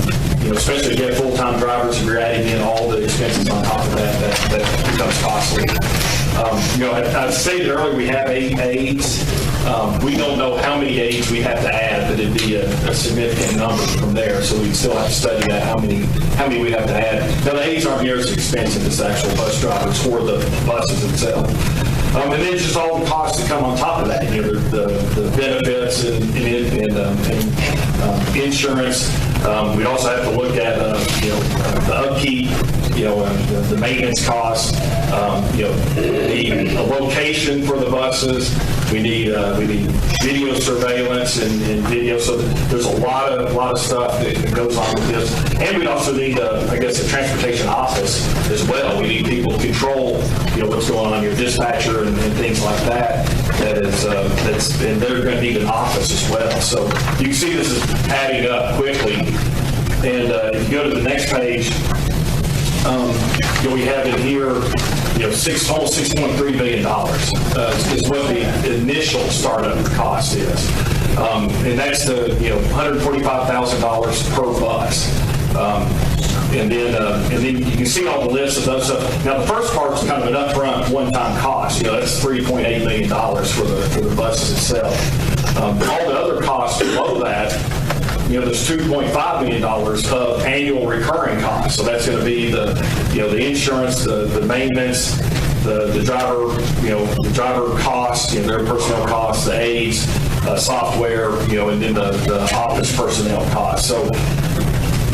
especially if you have full-time drivers, if you're adding in all the expenses on top of that becomes costly. I stated earlier we have 8 aides. We don't know how many aides we have to add, but it'd be a significant number from there. So we'd still have to study that, how many we have to add. Now, the aides aren't near as expensive as the actual bus drivers or the buses itself. And then just all the costs that come on top of that, the benefits and insurance. We also have to look at the upkeep, the maintenance costs, the location for the buses. We need video surveillance and video. So there's a lot of stuff that goes on with this. And we also need, a transportation office as well. We need people to control, what's going on, your dispatcher and things like that. And they're going to need an office as well. So you can see this is adding up quickly. And if you go to the next page, we have in here, almost $6.3 billion is what the initial startup cost is. And that's the, $145,000 per bus. And then you can see all the lists of those stuff. Now, the first part is kind of an upfront one-time cost. That's $3.8 million for the buses itself. All the other costs below that, there's $2.5 million of annual recurring costs. So that's going to be the insurance, the maintenance, the driver, the driver costs, their personnel costs, the aides, software, and then the office personnel costs. So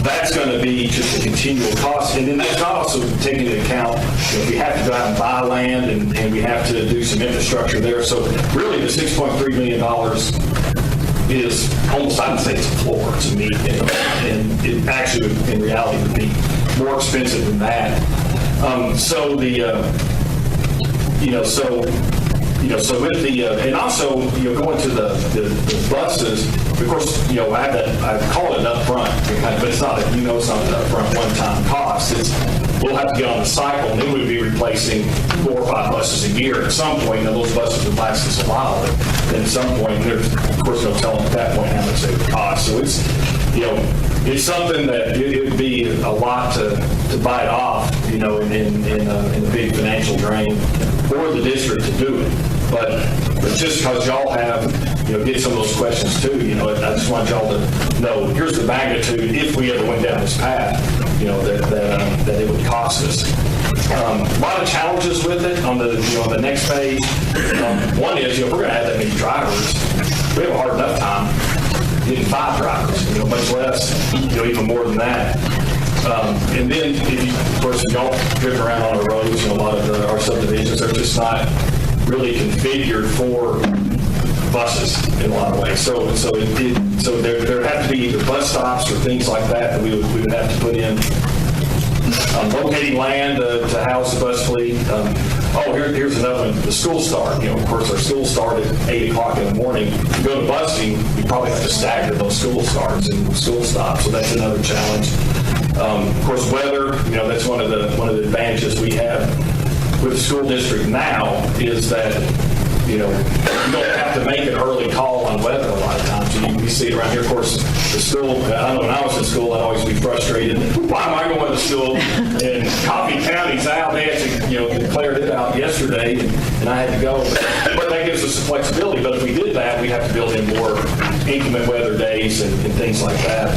that's going to be just a continual cost. And then that's not also taking into account, we have to go out and buy land and we have to do some infrastructure there. So really the $6.3 million is almost, I would say it's a floor to me. And it actually, in reality, would be more expensive than that. So with the, and also, going to the buses, of course, I call it an upfront, but it's not, it's not an upfront one-time cost. We'll have to get on the cycle, and then we'll be replacing 4 or 5 buses a year at some point. Now, those buses would last us a while, but at some point, there's, of course, no telling at that point how much they would cost. So it's something that it would be a lot to bite off, in a big financial drain for the district to do it. But just because y'all have, get some of those questions too, I just want y'all to know, here's the magnitude if we ever went down this path, that it would cost us. A lot of challenges with it on the next page. One is, if we're going to have that many drivers, we have a hard enough time getting 5 drivers, much less, even more than that. And then, of course, if y'all driven around on the roads, a lot of our subdivisions are just not really configured for buses in a lot of ways. So there have to be either bus stops or things like that we would have to put in. Locating land to house the bus fleet. Here's another one, the school start. Of course, our school start at 8 o'clock in the morning. To go to busing, you probably have to stagger those school starts and school stops, so that's another challenge. Of course, weather, that's one of the advantages we have with the school district now is that, you don't have to make an early call on weather a lot of times. You see it around here. Of course, the school, I know when I was in school, I'd always be frustrated. Why am I going to school? And Coffee County's out. They actually, declared it out yesterday, and I had to go. But that gives us some flexibility. But if we did that, we'd have to build in more inclement weather days and things like that.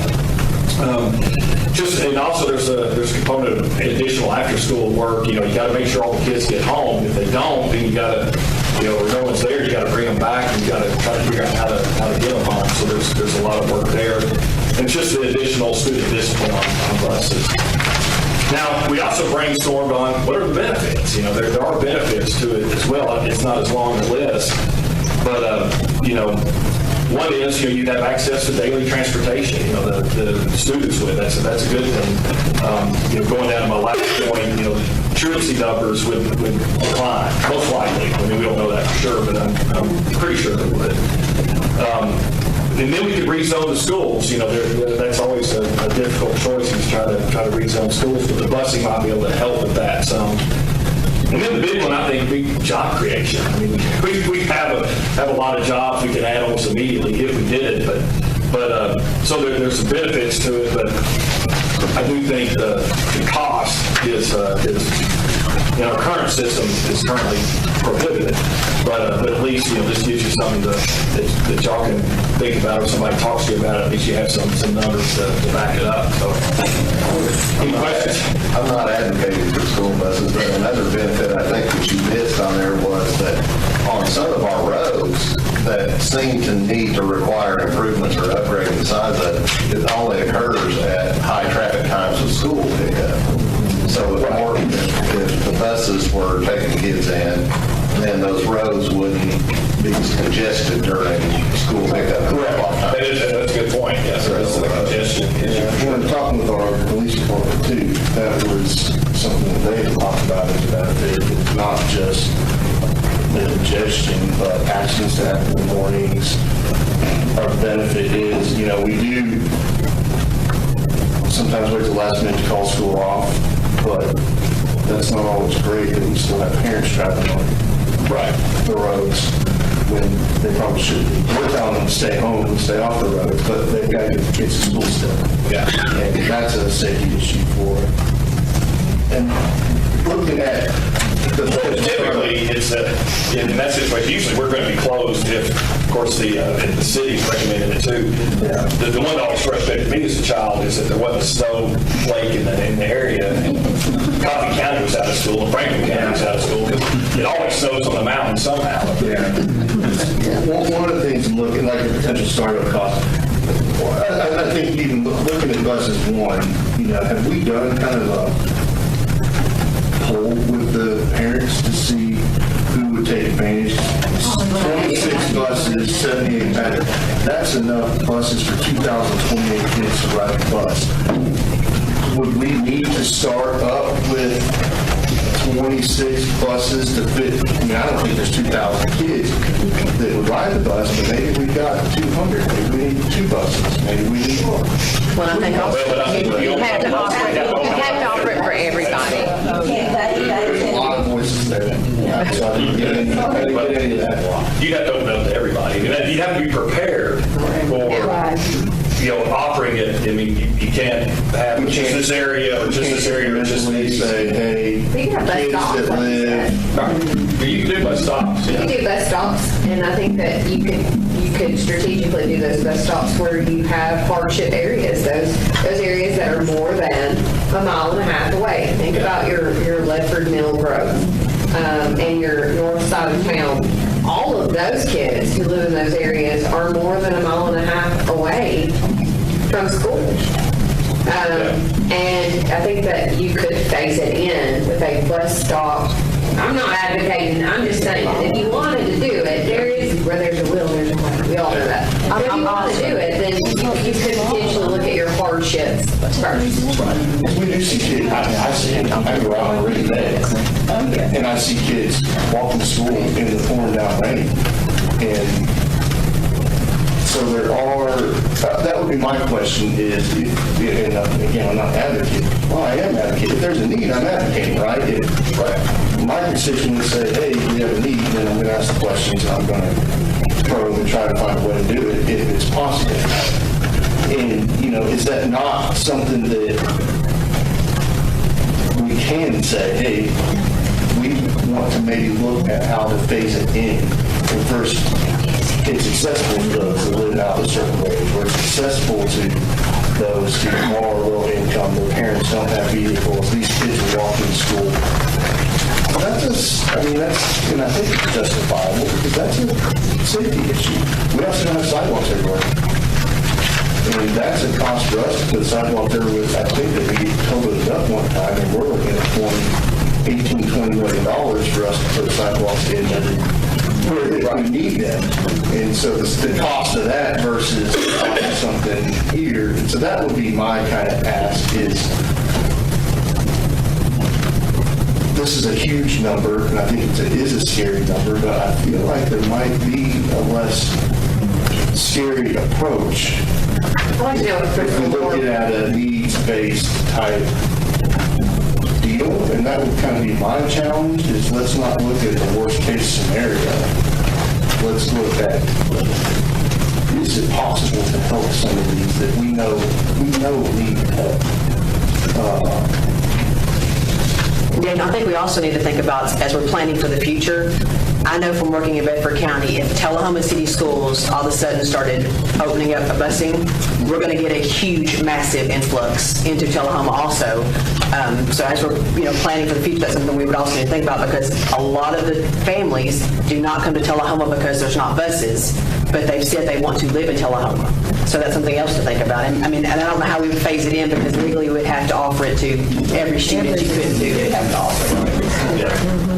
And also there's a component of additional after-school work. You got to make sure all the kids get home. If they don't, then you got to, or no one's there, you got to bring them back, and you got to try to figure out how to get them home. So there's a lot of work there. And just the additional student discipline on buses. Now, we also brainstormed on what are the benefits. There are benefits to it as well. It's not as long a list, but one is, you'd have access to daily transportation, the students would. That's a good thing. Going down to my last point, truancy numbers would decline, most likely. I mean, we don't know that for sure, but I'm pretty sure they would. And then we could rezone the schools. That's always a difficult choice, is try to rezone schools, but the busing might be able to help with that some. And then the big one, I think, would be job creation. I mean, we have a lot of jobs we can add almost immediately if we did it, but so there's some benefits to it, but I do think the cost is our current system is currently prohibited, but at least this gives you something that y'all can think about, or somebody talks to you about it. At least you have some numbers to back it up. So, any questions? I'm not advocating for school buses, but another benefit I think that you missed on there was that on some of our roads that seem to need to require improvements or upgrading the size of it only occurs at high traffic times of school pickup. So if the buses were taking kids in, then those roads wouldn't be congested during school pickup. Correct. That's a good point. Yes, there is congestion. When talking with our police department too, that was something that they had talked about as a benefit. It's not just the congestion, but accidents that happen in the mornings. Our benefit is, we do sometimes wait till the last minute to call school off, but that's not always great that we still have parents driving on the roads when they probably should be. We're telling them to stay home and stay off the roads, but they've got to get the kids to school still. Yeah. And that's a safety issue for it. And looking at typically, it's in that situation, usually we're going to be closed if, of course, the city's recommended it too. The one that always frustrated me as a child is that there wasn't a snowflake in the area. Coffee County was out of school, and Franklin County was out of school, because it always snows on the mountain somehow. One of the things I'm looking like a potential startup cost, I think even looking at buses, one, have we done kind of a poll with the parents to see who would take advantage? 26 buses, 78 better. That's enough buses for 2,028 kids to ride the bus. Would we need to start up with 26 buses to fit? I don't think there's 2,000 kids that would ride the bus, but maybe we've got 200. Maybe we need 2 buses. Maybe we need more. Well, I think also you have to offer it for everybody. There's a lot of voices there. So I didn't get any of that. You'd have to open it up to everybody. You'd have to be prepared for, offering it. I mean, you can't have just this area or just this area or just these. Say, hey, You can have bus kids stops, that like you live. You can do bus stops. You can do bus stops, and I think that you could strategically do those bus stops where you have hardship areas, those areas that are more than a mile and a half away. Think about your Ledford Mill Grove and your north side of town. All of those kids who live in those areas are more than a mile and a half away from school. And I think that you could phase it in with a bus stop. I'm not advocating, I'm just saying that if you wanted to do it, there is, where there's a will, there's a way. We all know that. But if you want to do it, then you could potentially look at your hardships first. We do see kids, I see them, I go out every day, and I see kids walking to school in the pouring down rain. And so there are, that would be my question is, and again, I'm not advocating. Well, I am advocating. If there's a need, I'm advocating, right? If my constituents say, hey, we have a need, then I'm going to ask the questions, and I'm going to probe and try to find a way to do it if it's possible. And, is that not something that we can say, hey, we want to maybe look at how to phase it in? And first, it's accessible to those that live out a certain way, or it's accessible to those who are low income, their parents don't have vehicles, these kids are walking to school. And I think it's justifiable because that's a safety issue. We also don't have sidewalks everywhere. And that's a cost for us to put sidewalks everywhere. I think that we totaled it up one time and we're looking at $18-20 million for us to put sidewalks in where we need them. And so the cost of that versus something here. And so that would be my kind of ask is, this is a huge number, and I think it is a scary number, but I feel like there might be a less scary approach if we look at a needs-based type deal. And that would kind of be my challenge, is let's not look at the worst-case scenario. Let's look at, is it possible to help some of these that we know need help? Yeah, I think we also need to think about, as we're planning for the future, I know from working in Bedford County, if Tullahoma City Schools all of a sudden started opening up busing, we're going to get a huge, massive influx into Tullahoma also. So as we're planning for the future, that's something we would also need to think about, because a lot of the families do not come to Tullahoma because there's not buses, but they've said they want to live in Tullahoma. So that's something else to think about. And I don't know how we would phase it in, because legally we would have to offer it to every student. You couldn't do it.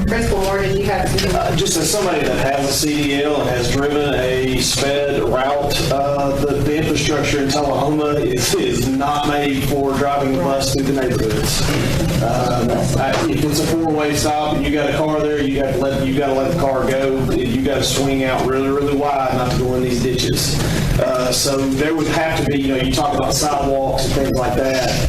Principal Moore, did you have something? Just as somebody that has a CDL and has driven a sped route, the infrastructure in Tullahoma is not made for driving a bus through the neighborhoods. If it's a four-way stop and you got a car there, you got to let the car go. You got to swing out really, really wide not to go in these ditches. So there would have to be, you talk about sidewalks and things like that.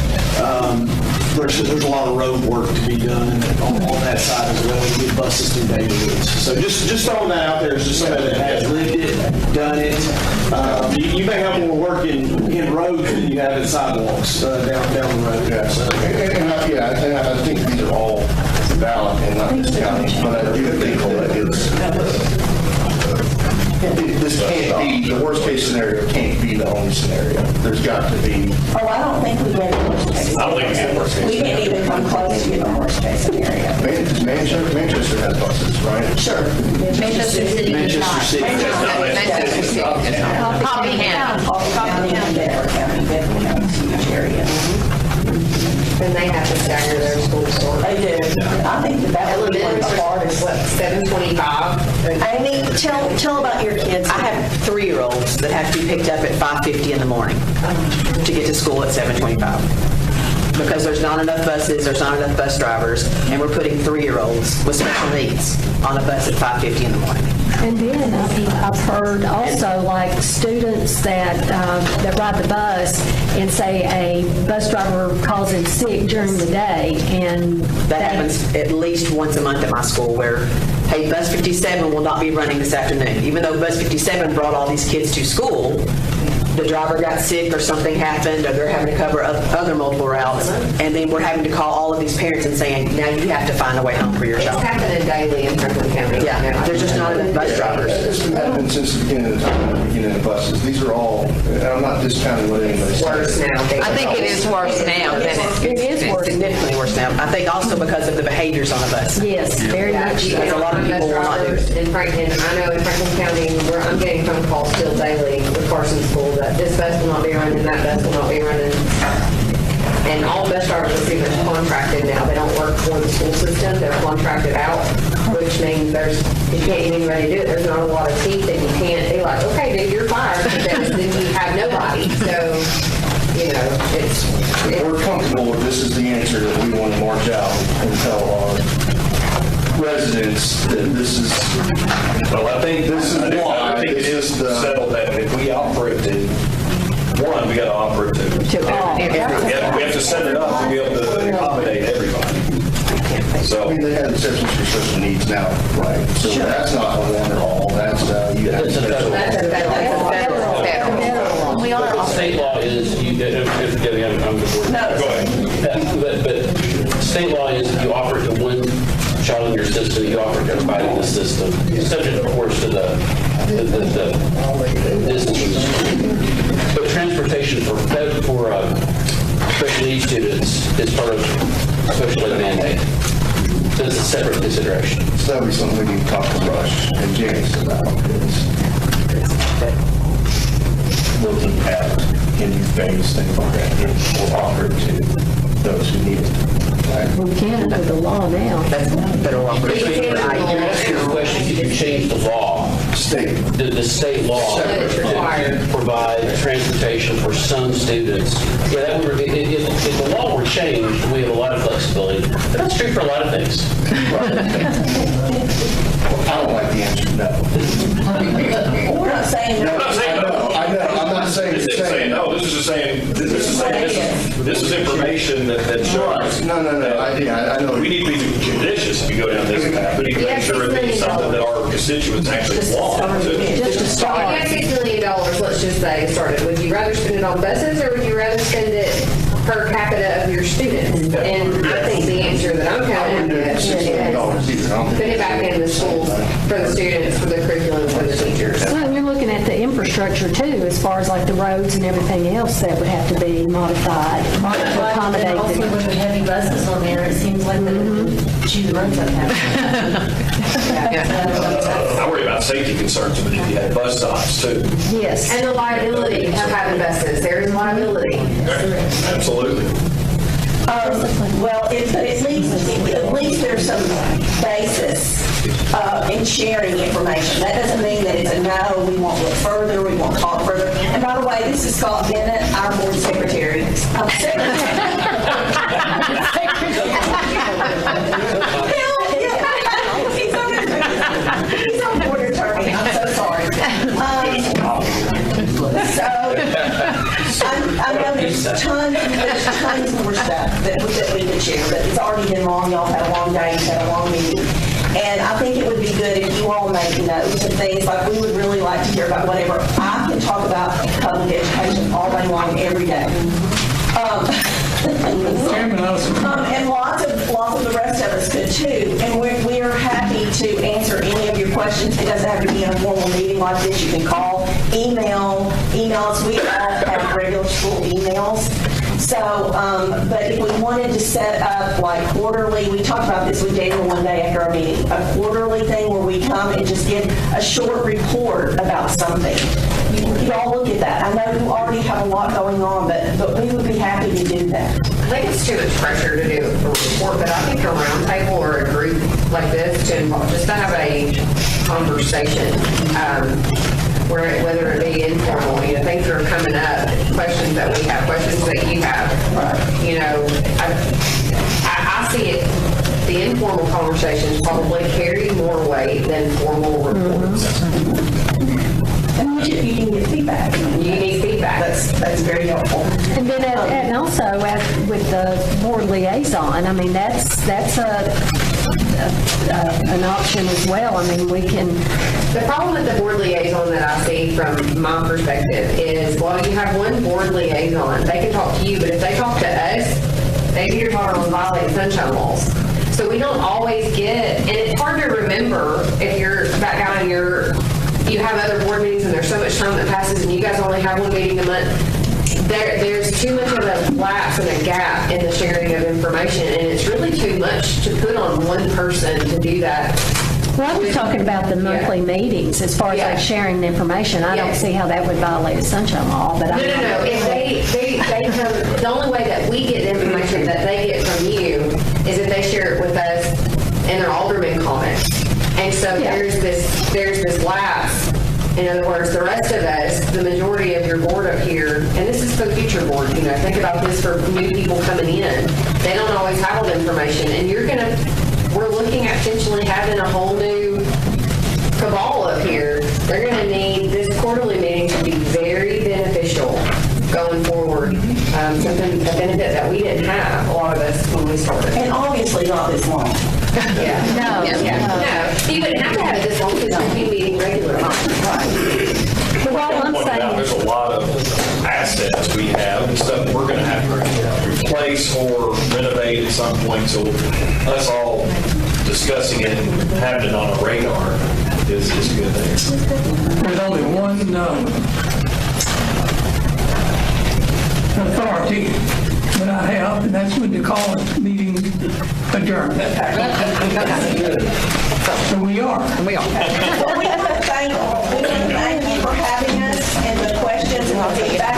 There's a lot of road work to be done on that side as well, to get buses through neighborhoods. So just throwing that out there is just somebody that has lived it, done it. You may have more work in roads than you have in sidewalks down the road. Yeah, so, I think these are all valid and not discounting, but I do think that This can't be, the worst case scenario can't be the only scenario. There's got to be. Oh, I don't think we get a worst case. I don't think we get a worst case We can't even come close to getting a worst case scenario. Manchester has buses, right? Sure. Manchester City does not. Manchester City does not. Coffee County. Coffee County, Bedford County, Bedford County's a huge area. And they have to stagger their school start. They do. I think that would be one of the hardest. What, 7:25? Amy, tell about your kids. I have 3-year-olds that have to be picked up at 5:50 in the morning to get to school at 7:25. Because there's not enough buses, there's not enough bus drivers, and we're putting 3-year-olds with special needs on a bus at 5:50 in the morning. And then I've heard also like students that ride the bus and say a bus driver calls in sick during the day, and That happens at least once a month at my school where, hey, bus 57 will not be running this afternoon. Even though bus 57 brought all these kids to school, the driver got sick or something happened, or they're having to cover other multiple routes, and then we're having to call all of these parents and saying, now you have to find a way home for your child. It's happening daily in Franklin County. Yeah, there's just not enough bus drivers. It's been happening since the beginning of the time, the beginning of buses. These are all, and I'm not discounting what anybody says. Worse now. I think it is worse now than it's significantly worse now. I think also because of the behaviors on the bus. yes, very much. Because a lot of people will not do it. In Franklin, I know in Franklin County, where I'm getting phone calls still daily with Carson School that this bus will not be running, that bus will not be running. And all bus drivers are pretty much contracted now. They don't work for the school system. They're contracted out, which means you can't even ready to do it. There's not a lot of teeth that you can't be like, okay, dude, you're fired. But then you have nobody. So, If we're comfortable with this is the answer that we want to march out and tell our residents that this is. Well, I think this is why. I think it is settled that if we offer it to one, we got to offer it to all. We have to set it up to be able to accommodate everybody. So I mean, they have exceptions for special needs now, right? So that's not a one at all. That's you have That's a federal. We are. State law is, I'm No. Go ahead. But state law is if you offer it to one child in your system, you offer it to everybody in the system, subject, of course, to the distance. But transportation for special needs students is part of special ed mandate. So it's a separate consideration. So that'll be something we need to talk to Rush and Janice about. Looking at in-phase things like that, we'll offer it to those who need it. Right? We can under the law now. That's federal law. You're asking the question, could you change the law? State. The state law to provide transportation for some students. Yeah, that would, if the law were changed, we have a lot of flexibility. But that's true for a lot of things. I don't like the answer, no. We're not saying no. I'm not saying no. I know. I'm not saying This isn't saying no. This is just saying this is information that shows. No. I know. We need to be judicious if you go down this path. We need to make sure it's something that our constituents actually want. Just to start. If you had $6 million, let's just say, started, would you rather spend it on buses or would you rather spend it per capita of your students? And I think the answer that I'm coming at is put it back in the schools for the students, for the curriculum, for the teachers. Well, you're looking at the infrastructure too, as far as like the roads and everything else that would have to be modified to accommodate And also with the heavy buses on there, it seems like they would chew the roads up. I worry about safety concerns if you had bus stops too. Yes. And the liability of having buses. There is liability. Absolutely. Well, at least there's some basis in sharing information. That doesn't mean that it's a no, we won't look further, we won't talk further. And by the way, this is Scott Bennett, our board secretary. He's our board attorney. I'm so sorry. I know there's tons more stuff that we could share, but it's already been long. Y'all had a long day, you've had a long meeting. And I think it would be good if you all make notes of things, like we would really like to hear about whatever. I can talk about public education all day long, every day. Chairman Ellison. And lots of the rest of us could too. And we are happy to answer any of your questions. It doesn't have to be in a formal meeting like this. You can call, email us. We all have regular school emails. So, but if we wanted to set up like quarterly, we talked about this with Daniel one day after our meeting, a quarterly thing where we come and just give a short report about something. You all look at that. I know you already have a lot going on, but we would be happy to do that. I think it's too much pressure to do a report, but I think a roundtable or a group like this to involve, just to have a conversation, whether it be informal, things that are coming up, questions that we have, questions that you have. I see it, the informal conversations probably carry more weight than formal reports. And you can get feedback. You need feedback. That's very helpful. And then, and also with the board liaison, I mean, that's an option as well. I mean, we can. The problem with the board liaison that I see from my perspective is, while you have one board liaison, they can talk to you, but if they talk to us, maybe you're talking on violating sunshine laws. So we don't always get, and it's hard to remember if you're back out and you have other board meetings and there's so much time that passes and you guys only have one meeting a month. There's too much of a lapse and a gap in the sharing of information, and it's really too much to put on one person to do that. Well, I was talking about the monthly meetings as far as like sharing the information. I don't see how that would violate a sunshine law, but No. If they come, the only way that we get the information that they get from you is if they share it with us in their alderman comments. And so there's this lapse. In other words, the rest of us, the majority of your board up here, and this is for the future board, think about this for new people coming in. They don't always have all the information, and we're looking at potentially having a whole new cabal up here. They're going to need this quarterly meeting to be very beneficial going forward. Something, a benefit that we didn't have, a lot of us, when we started. And obviously not this long. No. You wouldn't have to have it this long because you'd be meeting regularly. But what I'm saying, there's a lot of assets we have and stuff we're going to have to replace or renovate at some point. So us all discussing it and having it on a radar is a good thing. There's only one authority that I have, and that's when to call a meeting adjourned. So we are. Well, we want to thank you for having us and the questions and the feedback.